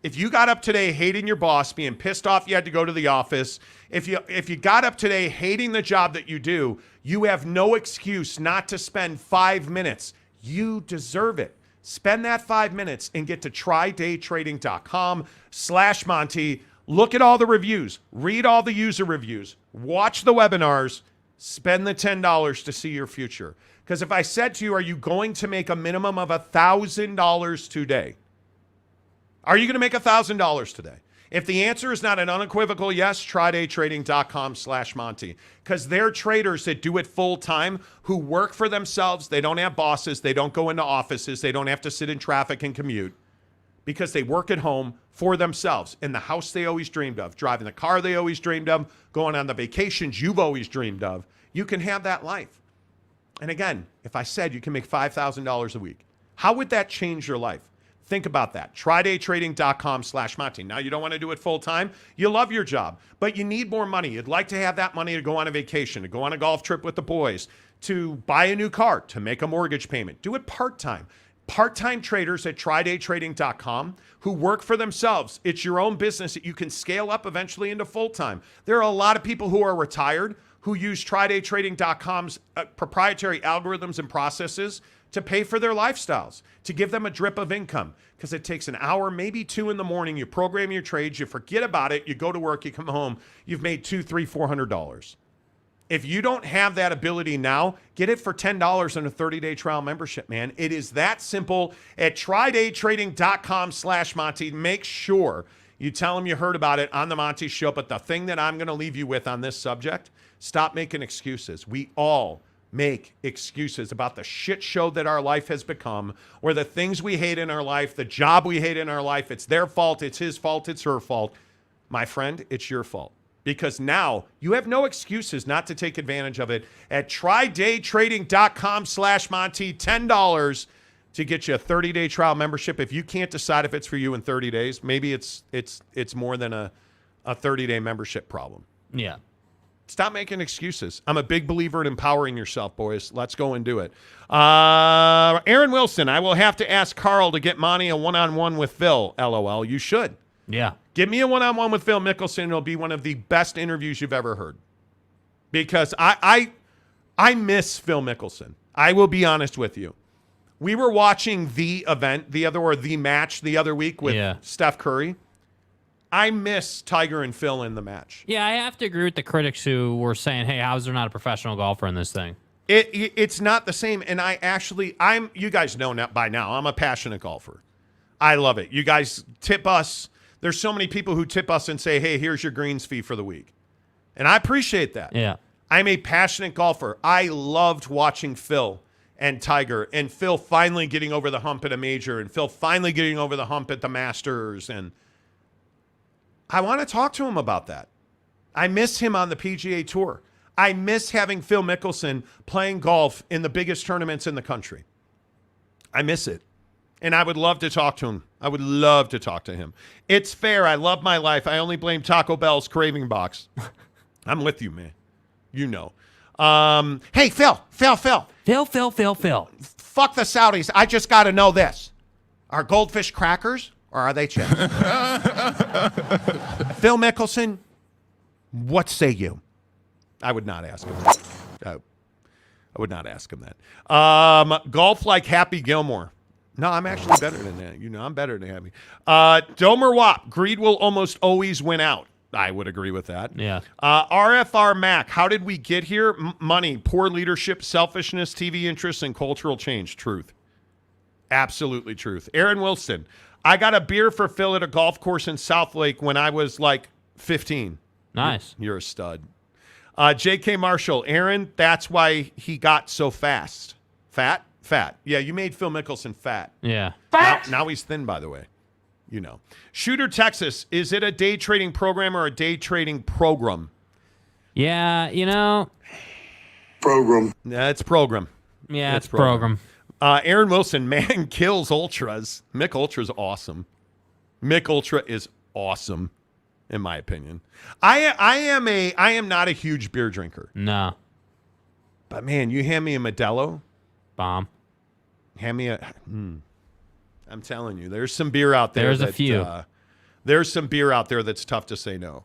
if you got up today hating your boss, being pissed off you had to go to the office, if you got up today hating the job that you do, you have no excuse not to spend 5 minutes. You deserve it. Spend that 5 minutes and get to TryDayTrading.com/Monty. Look at all the reviews. Read all the user reviews. Watch the webinars. Spend the $10 to see your future. Because if I said to you, are you going to make a minimum of $1,000 today? Are you going to make $1,000 today? If the answer is not an unequivocal yes, TryDayTrading.com/Monty. Because they're traders that do it full time, who work for themselves. They don't have bosses. They don't go into offices. They don't have to sit in traffic and commute, because they work at home for themselves, in the house they always dreamed of, driving the car they always dreamed of, going on the vacations you've always dreamed of. You can have that life. And again, if I said you can make $5,000 a week, how would that change your life? Think about that. TryDayTrading.com/Monty. Now, you don't want to do it full time. You love your job, but you need more money. You'd like to have that money to go on a vacation, to go on a golf trip with the boys, to buy a new car, to make a mortgage payment. Do it part-time. Part-time traders at TryDayTrading.com who work for themselves. It's your own business that you can scale up eventually into full-time. There are a lot of people who are retired who use TryDayTrading.com's proprietary algorithms and processes to pay for their lifestyles, to give them a drip of income, because it takes an hour, maybe 2 in the morning. You program your trades, you forget about it, you go to work, you come home, you've made $200, $300, $400. If you don't have that ability now, get it for $10 in a 30-day trial membership, man. It is that simple at TryDayTrading.com/Monty. Make sure you tell them you heard about it on the Monty Show. But the thing that I'm going to leave you with on this subject, stop making excuses. We all make excuses about the shit show that our life has become, or the things we hate in our life, the job we hate in our life. It's their fault, it's his fault, it's her fault. My friend, it's your fault. Because now you have no excuses not to take advantage of it at TryDayTrading.com/Monty. $10 to get you a 30-day trial membership. If you can't decide if it's for you in 30 days, maybe it's more than a 30-day membership problem. Yeah. Stop making excuses. I'm a big believer in empowering yourself, boys. Let's go and do it. Aaron Wilson, I will have to ask Carl to get Monty a one-on-one with Phil. LOL. You should. Yeah. Give me a one-on-one with Phil Mickelson. It'll be one of the best interviews you've ever heard. Because I miss Phil Mickelson. I will be honest with you. We were watching the event, the match the other week with Steph Curry. I miss Tiger and Phil in the match. Yeah, I have to agree with the critics who were saying, hey, how is there not a professional golfer in this thing? It's not the same. And you guys know by now, I'm a passionate golfer. I love it. You guys tip us. There's so many people who tip us and say, hey, here's your greens fee for the week. And I appreciate that. Yeah. I'm a passionate golfer. I loved watching Phil and Tiger, and Phil finally getting over the hump at a major, and Phil finally getting over the hump at the Masters. And I want to talk to him about that. I miss him on the PGA Tour. I miss having Phil Mickelson playing golf in the biggest tournaments in the country. I miss it. And I would love to talk to him. I would love to talk to him. It's fair. I love my life. I only blame Taco Bell's craving box. I'm with you, man. You know. Hey, Phil. Phil. Phil. Fuck the Saudis. I just got to know this. Are goldfish crackers or are they chips? Phil Mickelson, what say you? I would not ask him that. I would not ask him that. Golf like Happy Gilmore. No, I'm actually better than that. You know, I'm better than Happy. Domer Wap, greed will almost always win out. I would agree with that. Yeah. RFR Mac, how did we get here? Money, poor leadership, selfishness, TV interests, and cultural change. Truth. Absolutely truth. Aaron Wilson, I got a beer for Phil at a golf course in South Lake when I was like 15. Nice. You're a stud. J.K. Marshall, Aaron, that's why he got so fast. Fat? Fat. Yeah, you made Phil Mickelson fat. Yeah. Now he's thin, by the way. You know. Shooter, Texas, is it a day trading program or a day trading program? Yeah, you know. Program. Yeah, it's program. Yeah, it's program. Aaron Wilson, man kills ultras. Mick Ultra's awesome. Mick Ultra is awesome, in my opinion. I am not a huge beer drinker. No. But man, you hand me a Modelo. Bomb. Hand me a I'm telling you, there's some beer out there. There's a few. There's some beer out there that's tough to say no.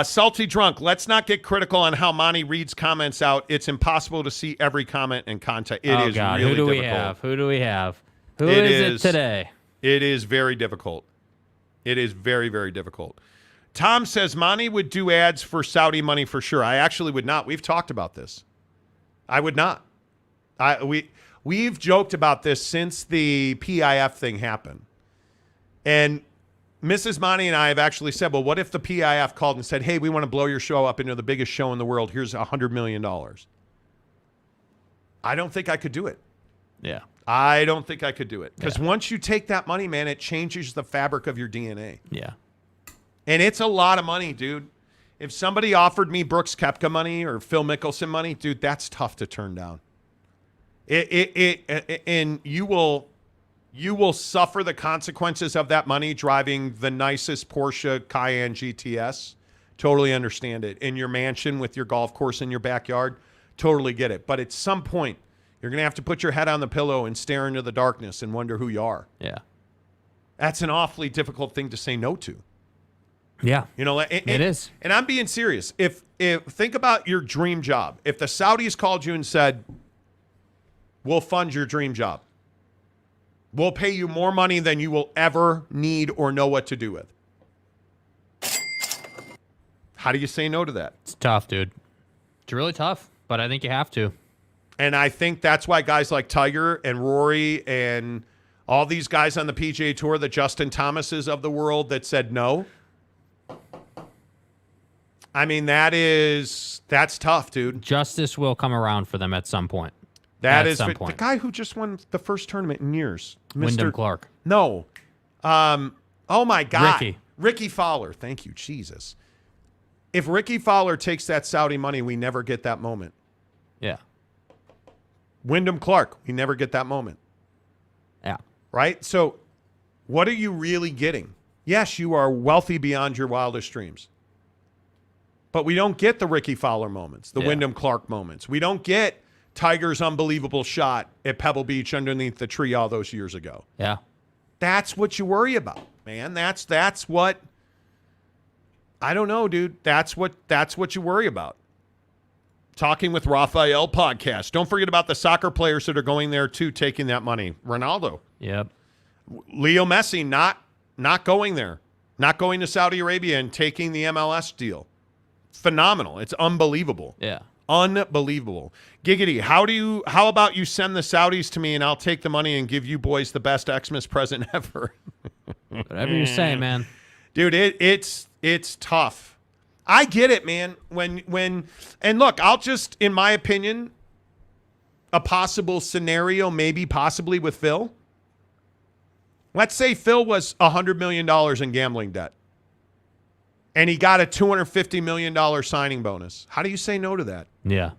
Salty Drunk, let's not get critical on how Monty reads comments out. It's impossible to see every comment and content. It is God. really difficult. Who do we have? Who is it today? It is very difficult. It is very, very difficult. Tom says Monty would do ads for Saudi money for sure. I actually would not. We've talked about this. I would not. We've joked about this since the PIF thing happened. And Mrs. Monty and I have actually said, well, what if the PIF called and said, hey, we want to blow your show up into the biggest show in the world. Here's $100 million. I don't think I could do it. Yeah. I don't think I could do it. Because once you take that money, man, it changes the fabric of your DNA. Yeah. And it's a lot of money, dude. If somebody offered me Brooks Koepka money or Phil Mickelson money, dude, that's tough to turn down. And you will suffer the consequences of that money driving the nicest Porsche Cayenne GTS. Totally understand it. In your mansion with your golf course in your backyard, totally get it. But at some point, you're going to have to put your head on the pillow and stare into the darkness and wonder who you are. Yeah. That's an awfully difficult thing to say no to. Yeah. You know, it is. And I'm being serious. If think about your dream job. If the Saudis called you and said, we'll fund your dream job. We'll pay you more money than you will ever need or know what to do with. How do you say no to that? It's tough, dude. It's really tough, but I think you have to. And I think that's why guys like Tiger and Rory and all these guys on the PGA Tour, the Justin Thomases of the world that said no. I mean, that's tough, dude. Justice will come around for them at some point. That is the guy who just won the first tournament in years. Wyndham Clark. No. Oh, my God. Ricky Fowler. Thank you, Jesus. If Ricky Fowler takes that Saudi money, we never get that moment. Yeah. Wyndham Clark, we never get that moment. Yeah. Right? So what are you really getting? Yes, you are wealthy beyond your wildest dreams. But we don't get the Ricky Fowler moments, the Wyndham Clark moments. We don't get Tiger's unbelievable shot at Pebble Beach underneath the tree all those years ago. Yeah. That's what you worry about, man. That's what I don't know, dude. That's what you worry about. Talking with Raphael podcast. Don't forget about the soccer players that are going there too, taking that money. Ronaldo. Yep. Leo Messi not going there. Not going to Saudi Arabia and taking the MLS deal. Phenomenal. It's unbelievable. Yeah. Unbelievable. Giggity, how about you send the Saudis to me and I'll take the money and give you boys the best Xmas present ever? Whatever you say, man. Dude, it's tough. I get it, man. And look, I'll just, in my opinion, a possible scenario, maybe possibly with Phil. Let's say Phil was $100 million in gambling debt. And he got a $250 million signing bonus. How do you say no to that? Yeah.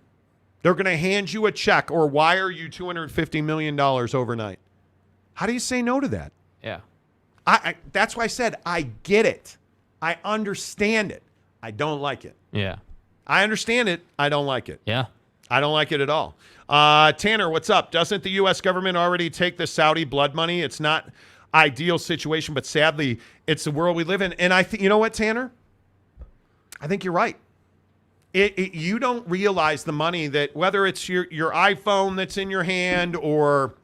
They're going to hand you a check or wire you $250 million overnight. How do you say no to that? Yeah. I that's why I said I get it. I understand it. I don't like it. Yeah. I understand it. I don't like it. Yeah. I don't like it at all. Tanner, what's up? Doesn't the U.S. government already take the Saudi blood money? It's not ideal situation, but sadly, it's the world we live in. And I think, you know what, Tanner? I think you're right. You don't realize the money that, whether it's your iPhone that's in your hand or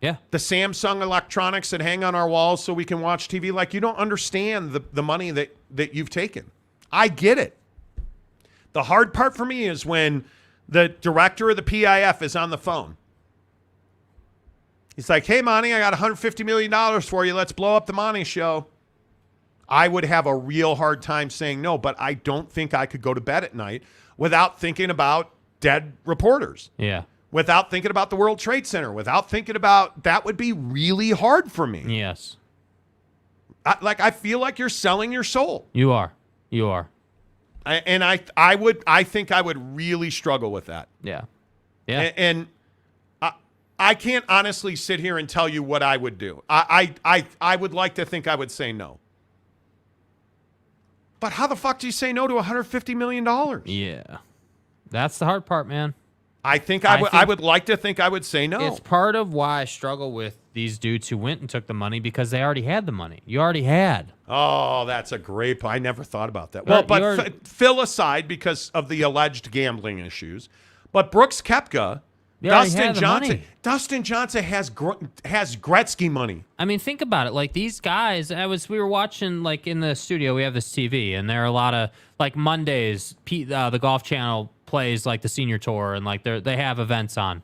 the Samsung electronics that hang on our walls so we can watch TV, like, you don't understand the money that you've taken. I get it. The hard part for me is when the director of the PIF is on the phone He's like, hey, Monty, I got $150 million for you. Let's blow up the Monty show. I would have a real hard time saying no, but I don't think I could go to bed at night without thinking about dead reporters. Yeah. Without thinking about the World Trade Center, without thinking about, that would be really hard for me. Yes. I feel like you're selling your soul. You are. I think I would really struggle with that. Yeah. Yeah. And I can't honestly sit here and tell you what I would do. I would like to think I would say no. But how the fuck do you say no to $150 million? Yeah. That's the hard part, man. I think I would like to think I would say no. It's part of why I struggle with these dudes who went and took the money, because they already had the money. You already had. Oh, that's a great point. I never thought about that. Well, but Phil aside because of the alleged gambling issues. But Brooks Koepka, Dustin Johnson has Gretzky money. I mean, think about it. Like, these guys, we were watching, like, in the studio, we have this TV, and there are a lot of, like, Mondays, the Golf Channel plays, like, the Senior Tour, and, like, they have events on.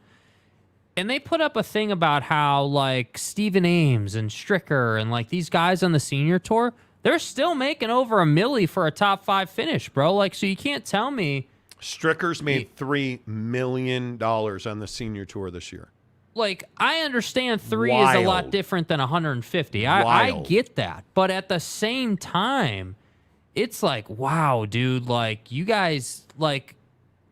And they put up a thing about how, like, Stephen Ames and Stricker and, like, these guys on the Senior Tour, they're still making over $1 million for a top 5 finish, bro. Like, so you can't tell me. Stricker's made $3 million on the Senior Tour this year. Like, I understand 3 is a lot different than 150. I get that. But at the same time, it's like, wow, dude, like, you guys, like,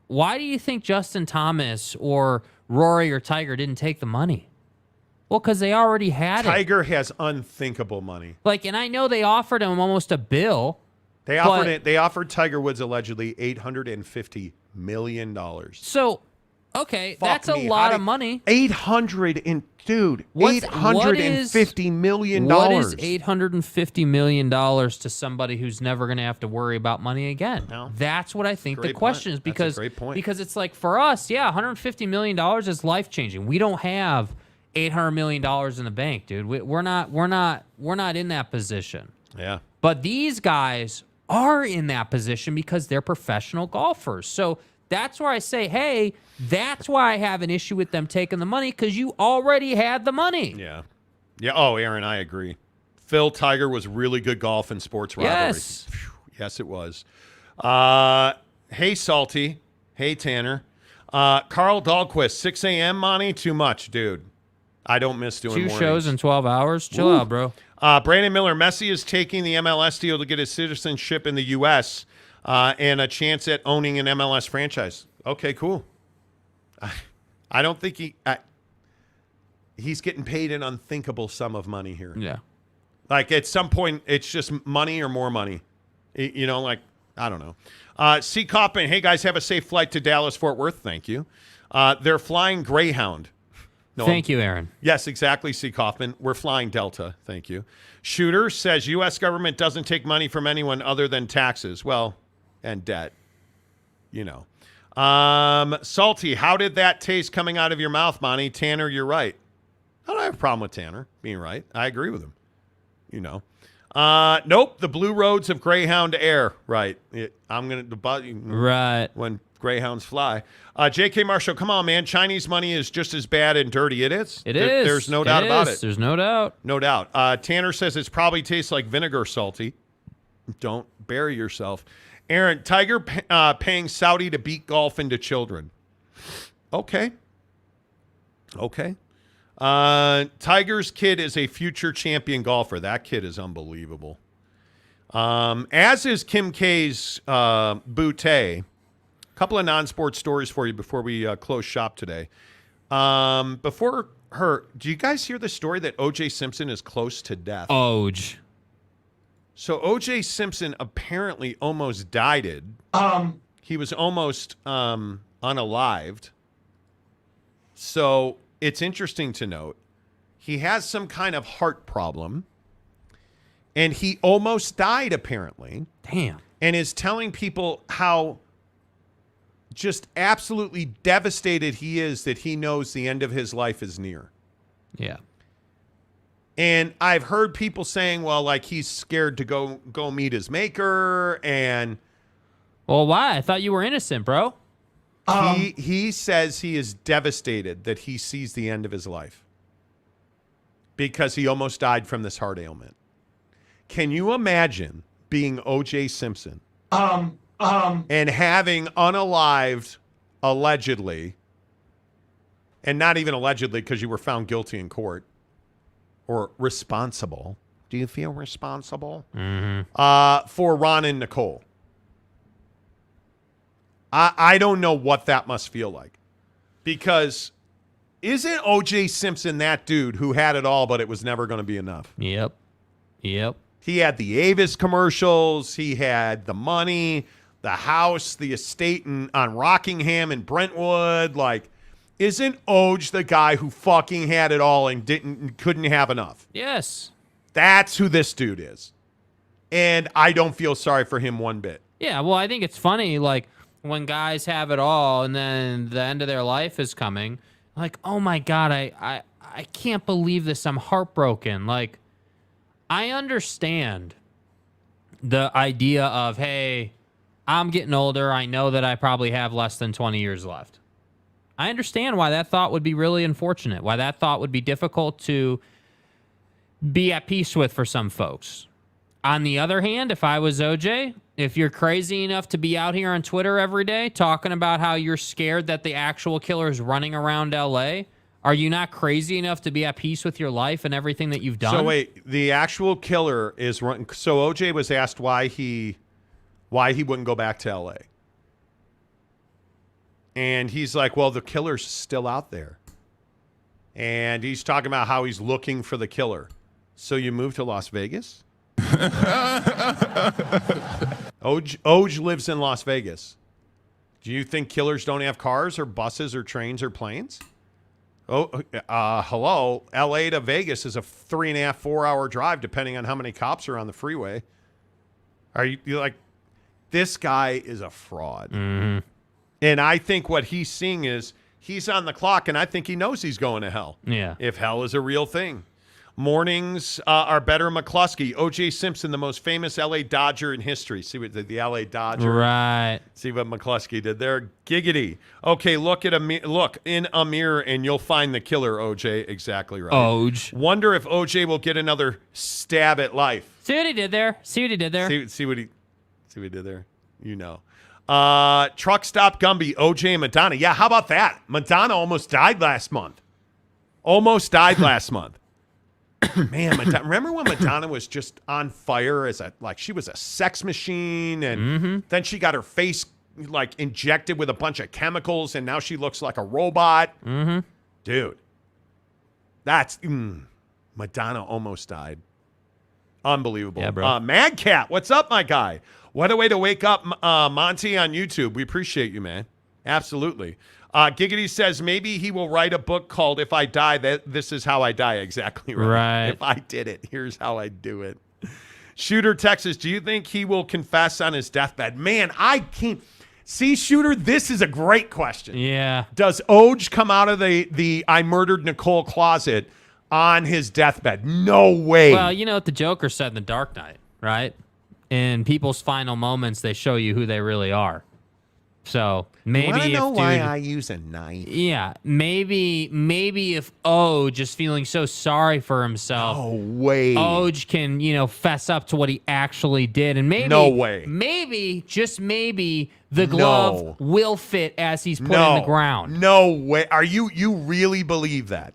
why do you think Justin Thomas or Rory or Tiger didn't take the money? Well, because they already had Tiger has unthinkable money. Like, and I know they offered him almost $1 billion. They offered Tiger Woods allegedly $850 million. So, okay, that's a lot of money. $850 million. What is $850 million to somebody who's never going to have to worry about money again? No. That's what I think the question is, because it's like, for us, yeah, $150 million is life changing. We don't have $800 million in the bank, dude. We're not in that position. Yeah. But these guys are in that position because they're professional golfers. So that's where I say, hey, that's why I have an issue with them taking the money, because you already had the money. Yeah. Yeah. Oh, Aaron, I agree. Phil, Tiger was really good golf and sports rivalries. Yes. Yes, it was. Hey, Salty. Hey, Tanner. Carl Dahlquist, 6 a.m., Monty? Too much, dude. I don't miss doing 2 mornings. shows in 12 hours? Chill out, bro. Brandon Miller, Messi is taking the MLS deal to get his citizenship in the U.S. And a chance at owning an MLS franchise. Okay, cool. I don't think he's getting paid an unthinkable sum of money here. Yeah. Like, at some point, it's just money or more money. You know, like, I don't know. C. Kaufman, hey, guys, have a safe flight to Dallas-Fort Worth. Thank you. They're flying Greyhound. No, Thank you, Aaron. Yes, exactly, C. Kaufman. We're flying Delta. Thank you. Shooter says U.S. government doesn't take money from anyone other than taxes. Well, and debt. You know. Salty, how did that taste coming out of your mouth, Monty? Tanner, you're right. I don't have a problem with Tanner being right. I agree with him. You know. Nope, the blue roads of Greyhound Air. Right. Right. When Greyhounds fly. J.K. Marshall, come on, man. Chinese money is just as bad and dirty. It is. There's no doubt about it. There's no doubt. No doubt. Tanner says it probably tastes like vinegar, Salty. Don't bury yourself. Aaron, Tiger paying Saudi to beat golf into children. Okay. Tiger's kid is a future champion golfer. That kid is unbelievable. As is Kim K's Boutte. A couple of non-sports stories for you before we close shop today. Before her, do you guys hear the story that O.J. Simpson is close to death? Oj. So O.J. Simpson apparently almost died. He was almost unalived. So it's interesting to note he has some kind of heart problem, and he almost died apparently. Damn. And is telling people how just absolutely devastated he is that he knows the end of his life is near. Yeah. And I've heard people saying, well, like, he's scared to go meet his maker. And well, why? I thought you were innocent, bro. He says he is devastated that he sees the end of his life. because he almost died from this heart ailment. Can you imagine being O.J. Simpson and having unalived, allegedly, and not even allegedly because you were found guilty in court or responsible? Do you feel responsible? For Ron and Nicole. I don't know what that must feel like, because isn't O.J. Simpson that dude who had it all, but it was never going to be enough? Yep. He had the Avis commercials. He had the money, the house, the estate on Rockingham and Brentwood. Like, isn't Oj the guy who fucking had it all and couldn't have enough? Yes. That's who this dude is. And I don't feel sorry for him one bit. Yeah, well, I think it's funny, like, when guys have it all and then the end of their life is coming, like, oh my God, I can't believe this. I'm heartbroken. Like, I understand the idea of, hey, I'm getting older. I know that I probably have less than 20 years left. I understand why that thought would be really unfortunate, why that thought would be difficult to be at peace with for some folks. On the other hand, if I was OJ, if you're crazy enough to be out here on Twitter every day talking about how you're scared that the actual killer is running around LA, are you not crazy enough to be at peace with your life and everything that you've done? So wait, the actual killer is running. So OJ was asked why he wouldn't go back to LA. And he's like, well, the killer's still out there. And he's talking about how he's looking for the killer. So you moved to Las Vegas? Oj lives in Las Vegas. Do you think killers don't have cars or buses or trains or planes? Hello. LA to Vegas is a 3.5, 4 hour drive, depending on how many cops are on the freeway. Are you like, this guy is a fraud. Mm-hmm. And I think what he's seeing is he's on the clock, and I think he knows he's going to hell. Yeah. If hell is a real thing. Mornings are better. McCluskey, O.J. Simpson, the most famous L.A. Dodger in history. See what the L.A. Dodger. Right. See what McCluskey did there. Giggity. Okay, look in a mirror, and you'll find the killer, O.J. Exactly right. Oj. Wonder if O.J. will get another stab at life. See what he did there. See what he did there. You know. Truck stop Gumby, O.J. and Madonna. Yeah, how about that? Madonna almost died last month. Man, remember when Madonna was just on fire she was a sex machine, and then she got her face like injected with a bunch of chemicals, and now she looks like a robot. Dude, that's Madonna almost died. Unbelievable. Yeah, bro. Mad Cat, what's up, my guy? What a way to wake up, Monty on YouTube. We appreciate you, man. Absolutely. Giggity says maybe he will write a book called If I Die, This Is How I Die. Exactly right. If I did it, here's how I do it. Shooter, Texas, do you think he will confess on his deathbed? Man, I can't. See, Shooter, this is a great question. Yeah. Does Oj come out of the I murdered Nicole closet on his deathbed? No way. Well, you know what the Joker said in The Dark Knight, right? In people's final moments, they show you who they really are. So maybe you want to know why I use a knife? Yeah, maybe if Oj is feeling so sorry for himself, Oj can fess up to what he actually did, and maybe just maybe the glove will fit as he's put in the ground. No way. Are you really believe that?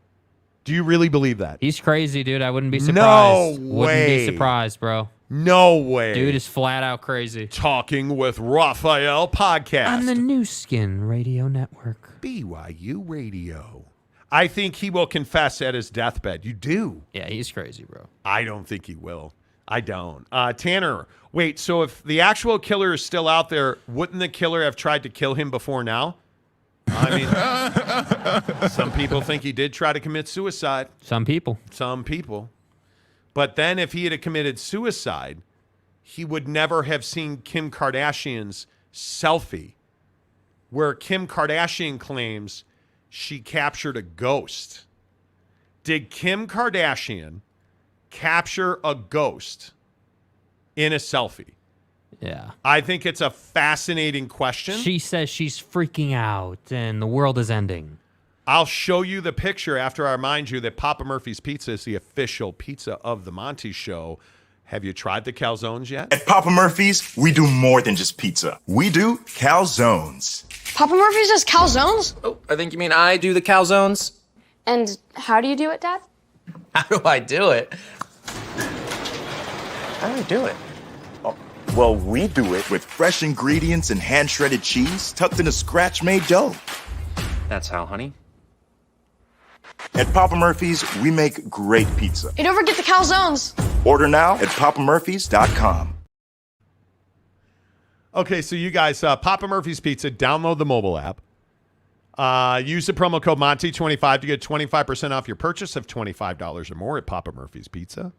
Do you really believe that? He's crazy, dude. I wouldn't be surprised. No way. Wouldn't be surprised, bro. No way. Dude is flat out crazy. Talking with Raphael podcast. On the New Skin Radio Network. BYU Radio. I think he will confess at his deathbed. You do? Yeah, he's crazy, bro. I don't think he will. I don't. Tanner, wait, so if the actual killer is still out there, wouldn't the killer have tried to kill him before now? I mean, some people think he did try to commit suicide. Some people. But then if he had committed suicide, he would never have seen Kim Kardashian's selfie, where Kim Kardashian claims she captured a ghost. Did Kim Kardashian capture a ghost in a selfie? Yeah. I think it's a fascinating question. She says she's freaking out and the world is ending. I'll show you the picture after I remind you that Papa Murphy's Pizza is the official pizza of the Monty Show. Have you tried the calzones yet? At Papa Murphy's, we do more than just pizza. We do calzones. Papa Murphy's does calzones? Oh, I think you mean I do the calzones. And how do you do it, Dad? How do I do it? How do I do it? Well, we do it with fresh ingredients and hand-shredded cheese tucked in a scratch-made dough. That's how, honey. At Papa Murphy's, we make great pizza. Hey, don't forget the calzones. Order now at papamurphys.com. Okay, so you guys, Papa Murphy's Pizza, download the mobile app. Use the promo code Monty25 to get 25% off your purchase of $25 or more at Papa Murphy's Pizza.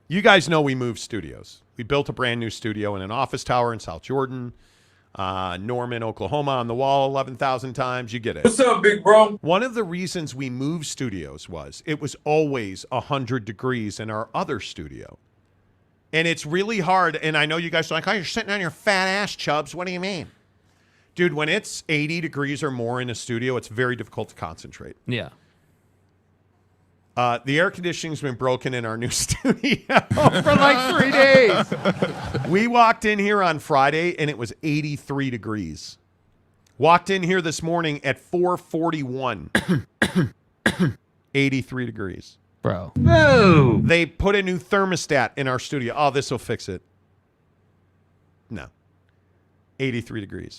You guys know we moved studios. We built a brand new studio in an office tower in South Jordan. Norman, Oklahoma on the wall 11,000 times. You get it. What's up, big bro? One of the reasons we moved studios was it was always 100 degrees in our other studio. And it's really hard. And I know you guys are like, oh, you're sitting on your fat ass, Chubbs. What do you mean? Dude, when it's 80 degrees or more in a studio, it's very difficult to concentrate. Yeah. The air conditioning's been broken in our new studio for like 3 days. We walked in here on Friday, and it was 83 degrees. Walked in here this morning at 4:41. 83 degrees. Bro. No. They put a new thermostat in our studio. Oh, this will fix it. No. 83 degrees.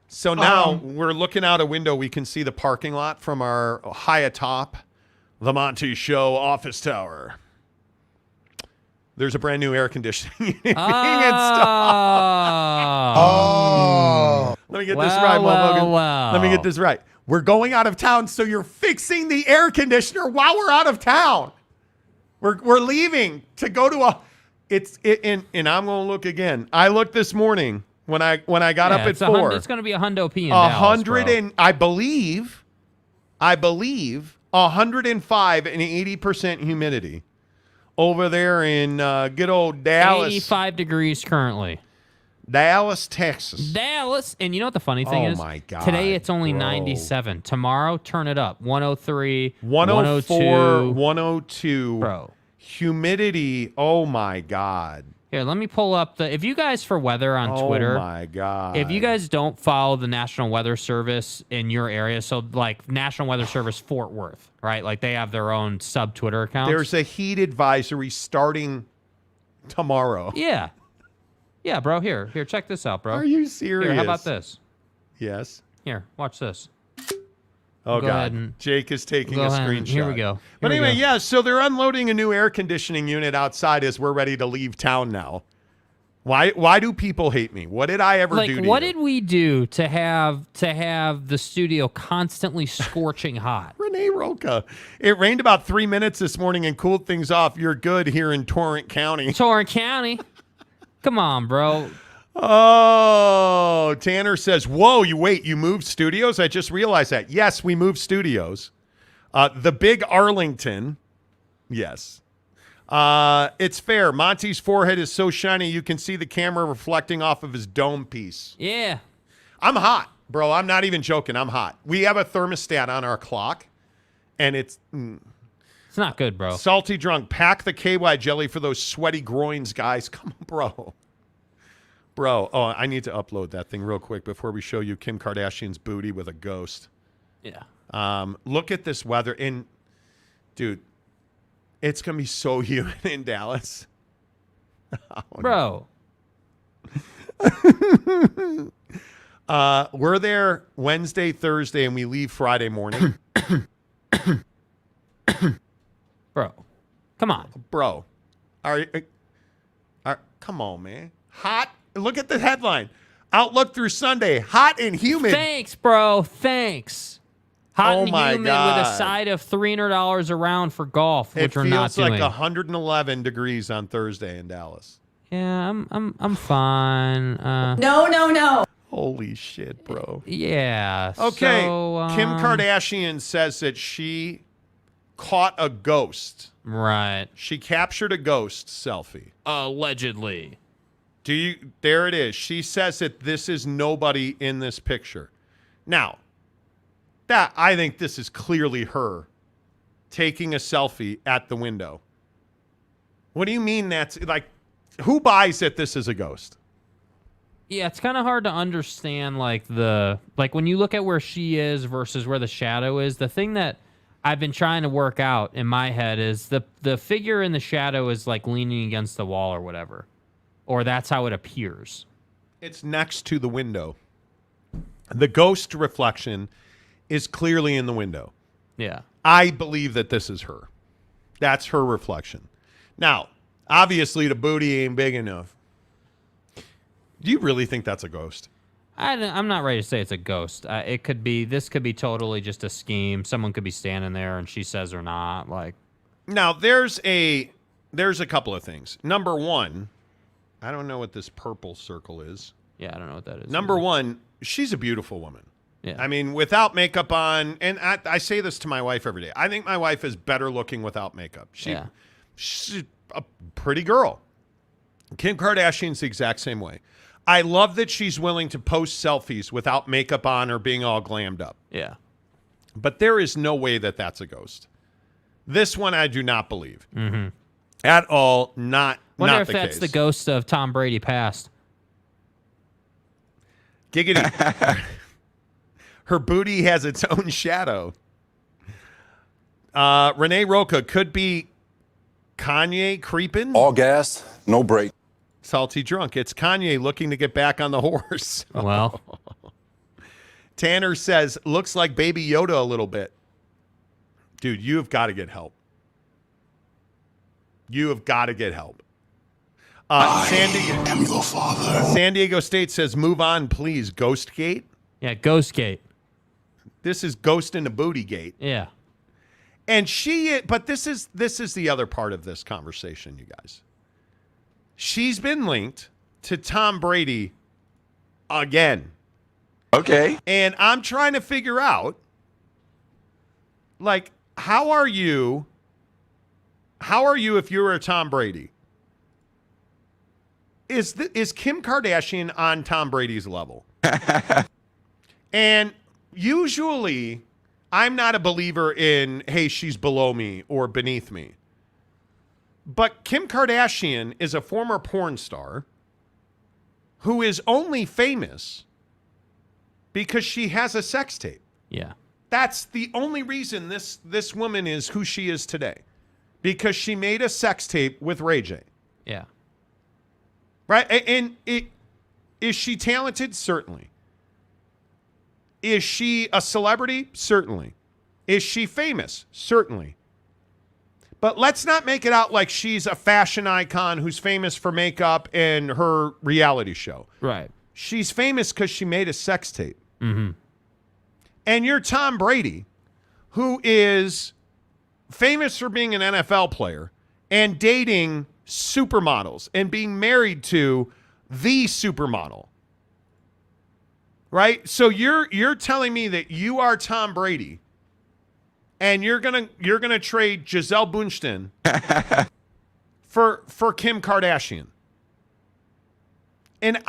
So now we're looking out a window. We can see the parking lot from our high atop the Monty Show office tower. There's a brand new air conditioning unit being installed. Oh. Let me get this right, Logan. Let me get this right. We're going out of town, so you're fixing the air conditioner while we're out of town. We're leaving to go to a. And I'm going to look again. I looked this morning when I got up at 4. It's going to be a hundo P in Dallas, 100 bro. and I believe 105 and 80% humidity over there in good old Dallas. 85 degrees currently. Dallas, Texas. Dallas. And you know what the funny thing is? Oh, my God. Today it's only bro. 97. Tomorrow, turn it up. 103, 104, 102. 102. Bro. Humidity, oh, my God. Here, let me pull up the... If you guys for weather on Twitter... Oh, my God. If you guys don't follow the National Weather Service in your area, so like National Weather Service Fort Worth, right? Like they have their own sub-Twitter accounts. There's a heat advisory starting tomorrow. Yeah. Yeah, bro. Here, check this out, bro. Are you serious? Here, how about this? Yes. Here, watch this. Oh, Go God. ahead and Jake is taking a screenshot. Here we go. But anyway, yeah, so they're unloading a new air conditioning unit outside as we're ready to leave town now. Why do people hate me? What did I ever do to you? What did we do to have the studio constantly scorching hot? Renee Roca. It rained about 3 minutes this morning and cooled things off. You're good here in Torrent County. Torrent County? Come on, bro. Oh, Tanner says, whoa, you moved studios? I just realized that. Yes, we moved studios. The big Arlington. Yes. It's fair. Monty's forehead is so shiny you can see the camera reflecting off of his dome piece. Yeah. I'm hot, bro. I'm not even joking. I'm hot. We have a thermostat on our clock, and it's... It's not good, bro. Salty drunk. Pack the KY jelly for those sweaty groins, guys. Come on, bro. Bro. Oh, I need to upload that thing real quick before we show you Kim Kardashian's booty with a ghost. Yeah. Look at this weather. And, dude, it's going to be so humid in Dallas. Bro. We're there Wednesday, Thursday, and we leave Friday morning. Bro, come on. Bro, come on, man. Hot. Look at the headline. Outlook through Sunday. Hot and humid. Thanks, bro. Thanks. Hot and humid God. with a side of $300 a round for golf, which we're not doing. It feels like 111 degrees on Thursday in Dallas. Yeah, I'm fine. No. Holy shit, bro. Yeah. Okay. So, Kim Kardashian says that she caught a ghost. Right. She captured a ghost selfie. Allegedly. There it is. She says that this is nobody in this picture. Now, I think this is clearly her taking a selfie at the window. What do you mean that's like, who buys that this is a ghost? Yeah, it's kind of hard to understand, like when you look at where she is versus where the shadow is. The thing that I've been trying to work out in my head is the figure in the shadow is like leaning against the wall or whatever, or that's how it appears. It's next to the window. The ghost reflection is clearly in the window. Yeah. I believe that this is her. That's her reflection. Now, obviously, the booty ain't big enough. Do you really think that's a ghost? I'm not ready to say it's a ghost. This could be totally just a scheme. Someone could be standing there and she says or not. Like, now there's a couple of things. Number one, I don't know what this purple circle is. Yeah, I don't know what that is. Number one, she's a beautiful woman. Yeah. I mean, without makeup on, and I say this to my wife every day. I think my wife is better looking without makeup. She's a pretty girl. Kim Kardashian's the exact same way. I love that she's willing to post selfies without makeup on or being all glammed up. Yeah. But there is no way that that's a ghost. This one I do not believe. Mm-hmm. At all, not Wonder not if the that's case. the ghost of Tom Brady past. Giggity. Her booty has its own shadow. Renee Roca could be Kanye creeping. All gas, no brake. Salty drunk. It's Kanye looking to get back on the horse. Well. Tanner says, looks like Baby Yoda a little bit. Dude, you have got to get help. You have got to get help. I am your father. San Diego State says, move on, please. Ghostgate. Yeah, Ghostgate. This is Ghost in the Booty Gate. Yeah. And but this is the other part of this conversation, you guys. She's been linked to Tom Brady again. Okay. And I'm trying to figure out, like, how are you if you were Tom Brady? Is Kim Kardashian on Tom Brady's level? And usually, I'm not a believer in, hey, she's below me or beneath me. But Kim Kardashian is a former porn star who is only famous because she has a sex tape. Yeah. That's the only reason this woman is who she is today. Because she made a sex tape with Ray J. Yeah. Right? And is she talented? Certainly. Is she a celebrity? Certainly. Is she famous? Certainly. But let's not make it out like she's a fashion icon who's famous for makeup and her reality show. Right. She's famous because she made a sex tape. Mm-hmm. And you're Tom Brady, who is famous for being an NFL player and dating supermodels and being married to the supermodel. Right? So you're telling me that you are Tom Brady and you're gonna trade Gisele Bündchen for Kim Kardashian. And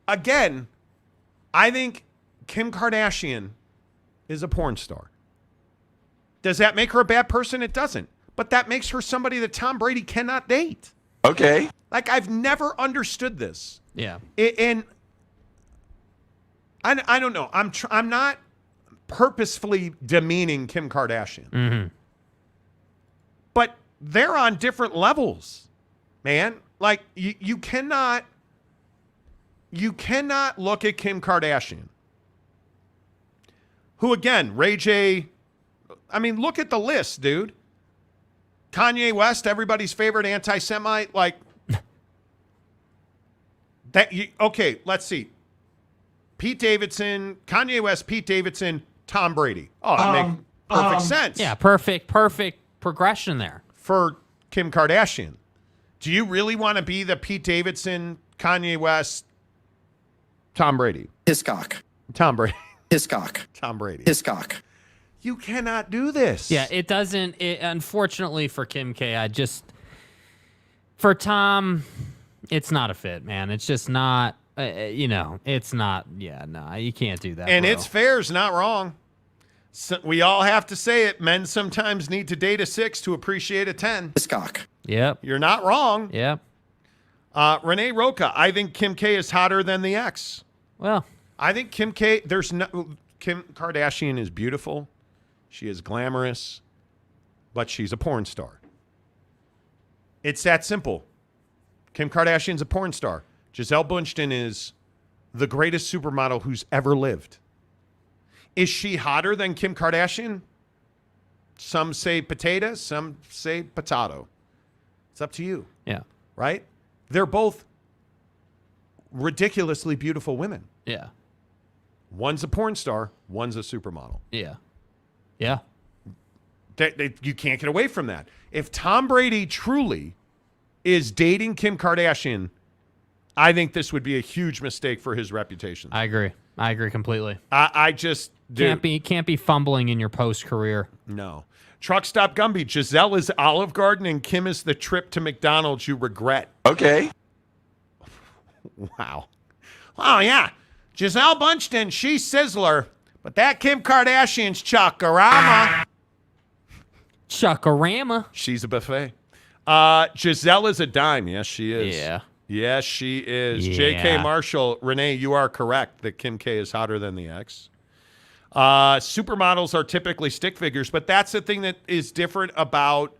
again, I think Kim Kardashian is a porn star. Does that make her a bad person? It doesn't. But that makes her somebody that Tom Brady cannot date. Okay. Like, I've never understood this. Yeah. And I don't know. I'm not purposefully demeaning Kim Kardashian. Mm-hmm. But they're on different levels, man. Like, you cannot look at Kim Kardashian, who, again, Ray J, I mean, look at the list, dude. Kanye West, everybody's favorite anti-Semite, like, that. Okay, let's see. Pete Davidson, Kanye West, Pete Davidson, Tom Brady. Oh, that makes perfect sense. Yeah, perfect progression there. For Kim Kardashian. Do you really want to be the Pete Davidson, Kanye West, Tom Brady? His cock. Tom Brady. His cock. Tom Brady. His cock. You cannot do this. Yeah, it doesn't. Unfortunately for Kim K, for Tom, it's not a fit, man. It's just not, it's not. Yeah, no, you can't do that. And bro. it's fair is not wrong. So we all have to say it. Men sometimes need to date a 6 to appreciate a 10. This cock. Yep. You're not wrong. Yep. Renee Roca, I think Kim K is hotter than the ex. Well, I think Kim Kardashian is beautiful. She is glamorous, but she's a porn star. It's that simple. Kim Kardashian's a porn star. Gisele Bündchen is the greatest supermodel who's ever lived. Is she hotter than Kim Kardashian? Some say potato, some say potato. It's up to you. yeah. Right? They're both ridiculously beautiful women. Yeah. One's a porn star, one's a supermodel. Yeah. Yeah. You can't get away from that. If Tom Brady truly is dating Kim Kardashian, I think this would be a huge mistake for his reputation. I agree completely. I just can't be fumbling in your post career. No. Truck Stop Gumby. Giselle is Olive Garden and Kim is the trip to McDonald's you regret. Okay. Wow. Oh yeah. Gisele Bündchen, she's Sizzler, but that Kim Kardashian's Chuckarama. Chuckarama. She's a buffet. Giselle is a dime. Yes, she is. Yeah. Yes, she is. Yeah. J.K. Marshall, Renee, you are correct that Kim K is hotter than the ex. Supermodels are typically stick figures, but that's the thing that is different about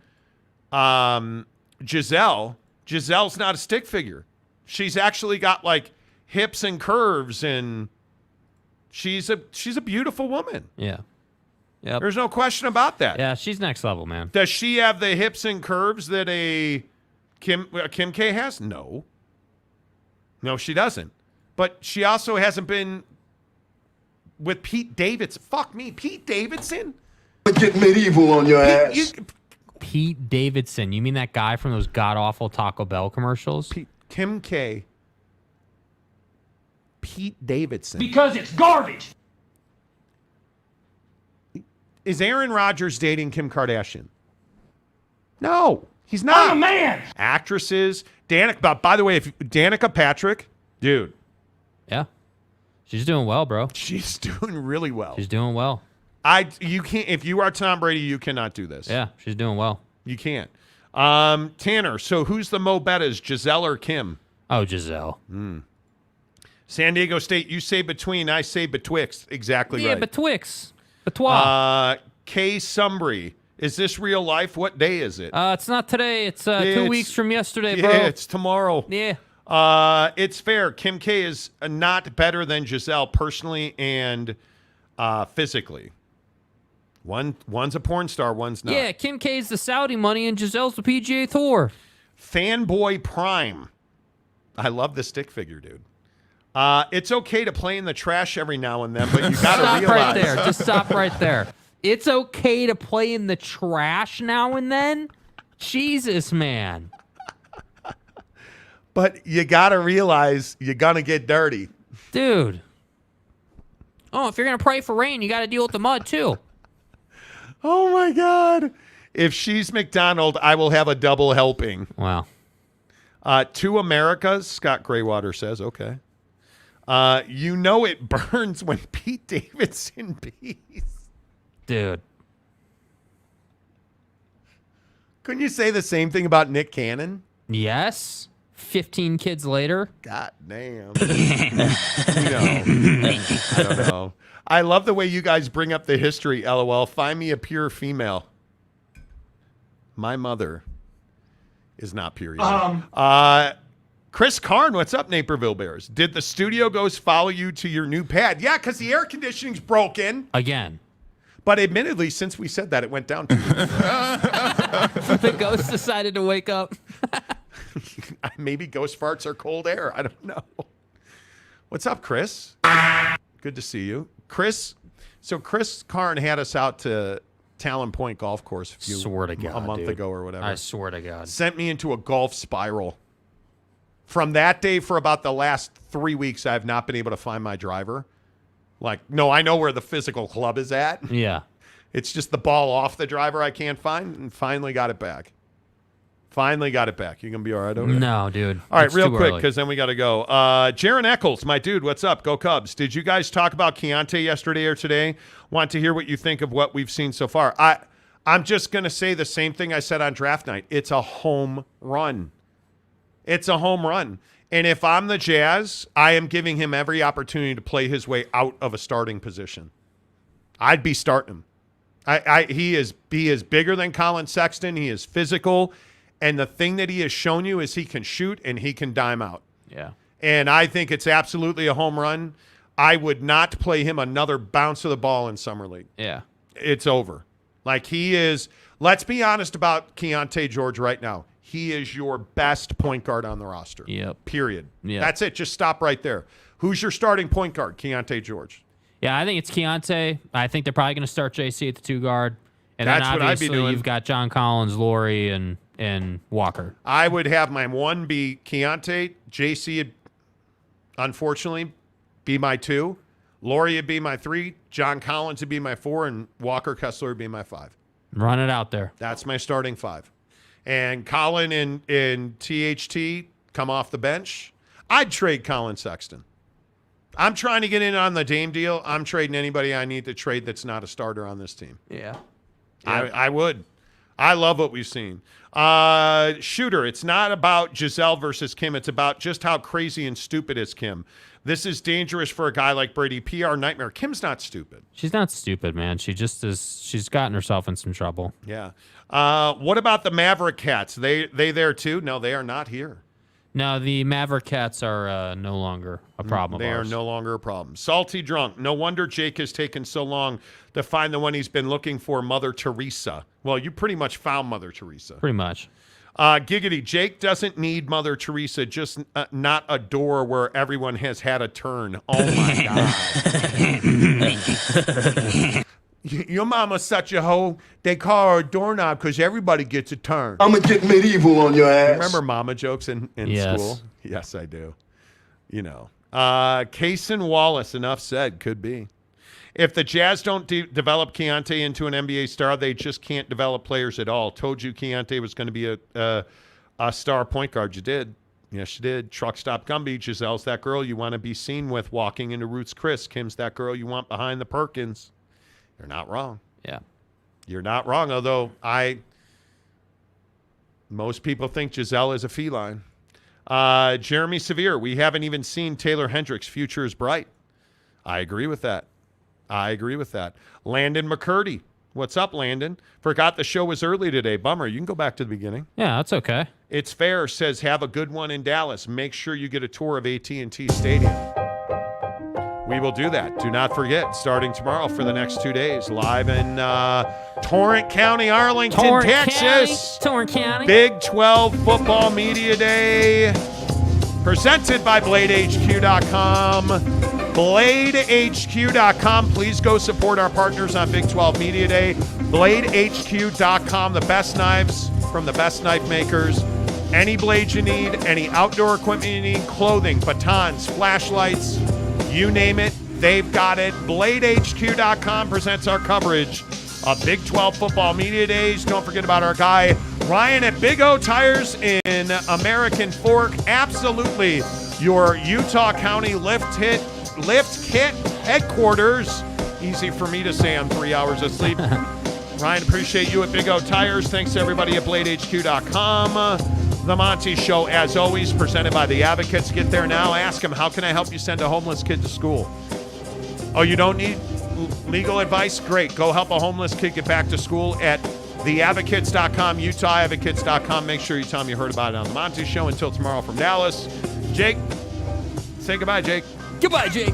Giselle. Giselle's not a stick figure. She's actually got like hips and curves, and she's a beautiful woman. Yeah. Yep. There's no question about that. Yeah, she's next level, man. Does she have the hips and curves that a Kim K has? No. No, she doesn't. But she also hasn't been with Pete Davidson. Fuck me, Pete Davidson? Get medieval on your ass. Pete Davidson. You mean that guy from those god-awful Taco Bell commercials? Kim K. Pete Davidson. Because it's garbage. Is Aaron Rodgers dating Kim Kardashian? No, he's not. I'm a man. Actresses. Danica, by the way, if Danica Patrick, dude. Yeah. She's doing well, bro. She's doing really well. She's doing well. You can't, if you are Tom Brady, you cannot do this. Yeah, she's doing well. You can't. Tanner, so who's the Mo Bettas, Giselle or Kim? Oh, Giselle. San Diego State, you say between, I say betwixt. Exactly right. Yeah, betwixt. Between. Kay Sumbry, is this real life? What day is it? It's not today. It's 2 weeks from yesterday, bro. Yeah, it's tomorrow. Yeah. It's fair. Kim K is not better than Giselle personally and physically. One's a porn star, one's not. Yeah, Kim K's the Saudi money and Giselle's the PGA Tour. Fanboy Prime. I love the stick figure, dude. It's okay to play in the trash every now and then, but you got to realize. Stop right there. Just stop right there. It's okay to play in the trash now and then? Jesus, man. But you got to realize you're going to get dirty. Dude. Oh, if you're going to pray for rain, you got to deal with the mud, too. Oh, my God. If she's McDonald, I will have a double helping. Wow. 2 Americas, Scott Graywater says. Okay. You know it burns when Pete Davidson pees. Dude. Couldn't you say the same thing about Nick Cannon? Yes. 15 kids later. God damn. I don't know. I love the way you guys bring up the history, LOL. Find me a pure female. My mother is not pure yet. Chris Karn, what's up, Naperville Bears? Did the studio ghost follow you to your new pad? Yeah, because the air conditioning's broken. Again. But admittedly, since we said that, it went down 2 weeks. The ghost decided to wake up. Maybe ghost farts are cold air. I don't know. What's up, Chris? Good to see you. Chris Karn had us out to Talon Point Golf Course a month ago or whatever. I swear to God. Sent me into a golf spiral. From that day for about the last 3 weeks, I have not been able to find my driver. No, I know where the physical club is at. Yeah. It's just the ball off the driver I can't find, and finally got it back. Finally got it back. You going to be all right over there? No, dude. All right, It's real too quick, early. because then we got to go. Jaron Eccles, my dude, what's up? Go Cubs. Did you guys talk about Keontae yesterday or today? Want to hear what you think of what we've seen so far. I'm just going to say the same thing I said on draft night. It's a home run. It's a home run. And if I'm the Jazz, I am giving him every opportunity to play his way out of a starting position. I'd be starting him. He is bigger than Colin Sexton. He is physical. And the thing that he has shown you is he can shoot and he can dime out. Yeah. And I think it's absolutely a home run. I would not play him another bounce of the ball in Summer League. Yeah. It's over. Like he is, let's be honest about Keontae George right now. He is your best point guard on the roster. Yep. Period. Yep. That's it. Just stop right there. Who's your starting point guard? Keontae George. Yeah, I think it's Keontae. I think they're probably going to start JC at the 2 guard. And That's then what I'd be obviously doing. you've got John Collins, Laurie, and Walker. I would have my 1 be Keontae. JC would, unfortunately, be my 2. Laurie would be my 3. John Collins would be my 4. And Walker Kessler would be my 5. Run it out there. That's my starting 5. And Colin and THT come off the bench. I'd trade Colin Sexton. I'm trying to get in on the Dame deal. I'm trading anybody I need to trade that's not a starter on this team. Yeah. I would. I love what we've seen. Shooter, it's not about Giselle versus Kim. It's about just how crazy and stupid is Kim. This is dangerous for a guy like Brady. PR nightmare. Kim's not stupid. She's not stupid, man. She just is. She's gotten herself in some trouble. Yeah. What about the Maverick Cats? They there too? No, they are not here. No, the Maverick Cats are no longer a problem. They of are ours. no longer a problem. Salty drunk. No wonder Jake has taken so long to find the one he's been looking for, Mother Teresa. Well, you pretty much found Mother Teresa. Pretty much. Giggity, Jake doesn't need Mother Teresa, just not a door where everyone has had a turn. Oh, my God. Your mama's such a hoe. They call her a doorknob because everybody gets a turn. I'm going to get medieval on your ass. Remember mama jokes in Yes. school? Yes, I do. You know. Case and Wallace, enough said, could be. If the Jazz don't develop Keontae into an NBA star, they just can't develop players at all. Told you Keontae was going to be a star point guard. You did. Yes, you did. Truck stop Gumby. Giselle's that girl you want to be seen with walking into Roots Chris. Kim's that girl you want behind the Perkins. You're not wrong. Yeah. You're not wrong, although most people think Giselle is a feline. Jeremy Severe, we haven't even seen Taylor Hendricks' future is bright. I agree with that. Landon McCurdy. What's up, Landon? Forgot the show was early today. Bummer. You can go back to the beginning. Yeah, that's okay. It's fair. Says, have a good one in Dallas. Make sure you get a tour of AT&T Stadium. We will do that. Do not forget, starting tomorrow for the next 2 days, live in Torrent County, Arlington, Texas. Torrent County. Big 12 Football Media Day, presented by BladeHQ.com. BladeHQ.com. Please go support our partners on Big 12 Media Day. BladeHQ.com, the best knives from the best knife makers. Any blades you need, any outdoor equipment you need, clothing, batons, flashlights, you name it, they've got it. BladeHQ.com presents our coverage of Big 12 Football Media Days. Don't forget about our guy, Ryan at Big O Tires in American Fork. Absolutely your Utah County lift kit headquarters. Easy for me to say on 3 hours of sleep. Ryan, appreciate you at Big O Tires. Thanks to everybody at BladeHQ.com. The Monty Show, as always, presented by the Advocates. Get there now. Ask them, how can I help you send a homeless kid to school? Oh, you don't need legal advice? Great. Go help a homeless kid get back to school at theadvocates.com, UtahAdvocates.com. Make sure you tell them you heard about it on The Monty Show. Until tomorrow from Dallas. Jake, say goodbye, Jake. Goodbye, Jake.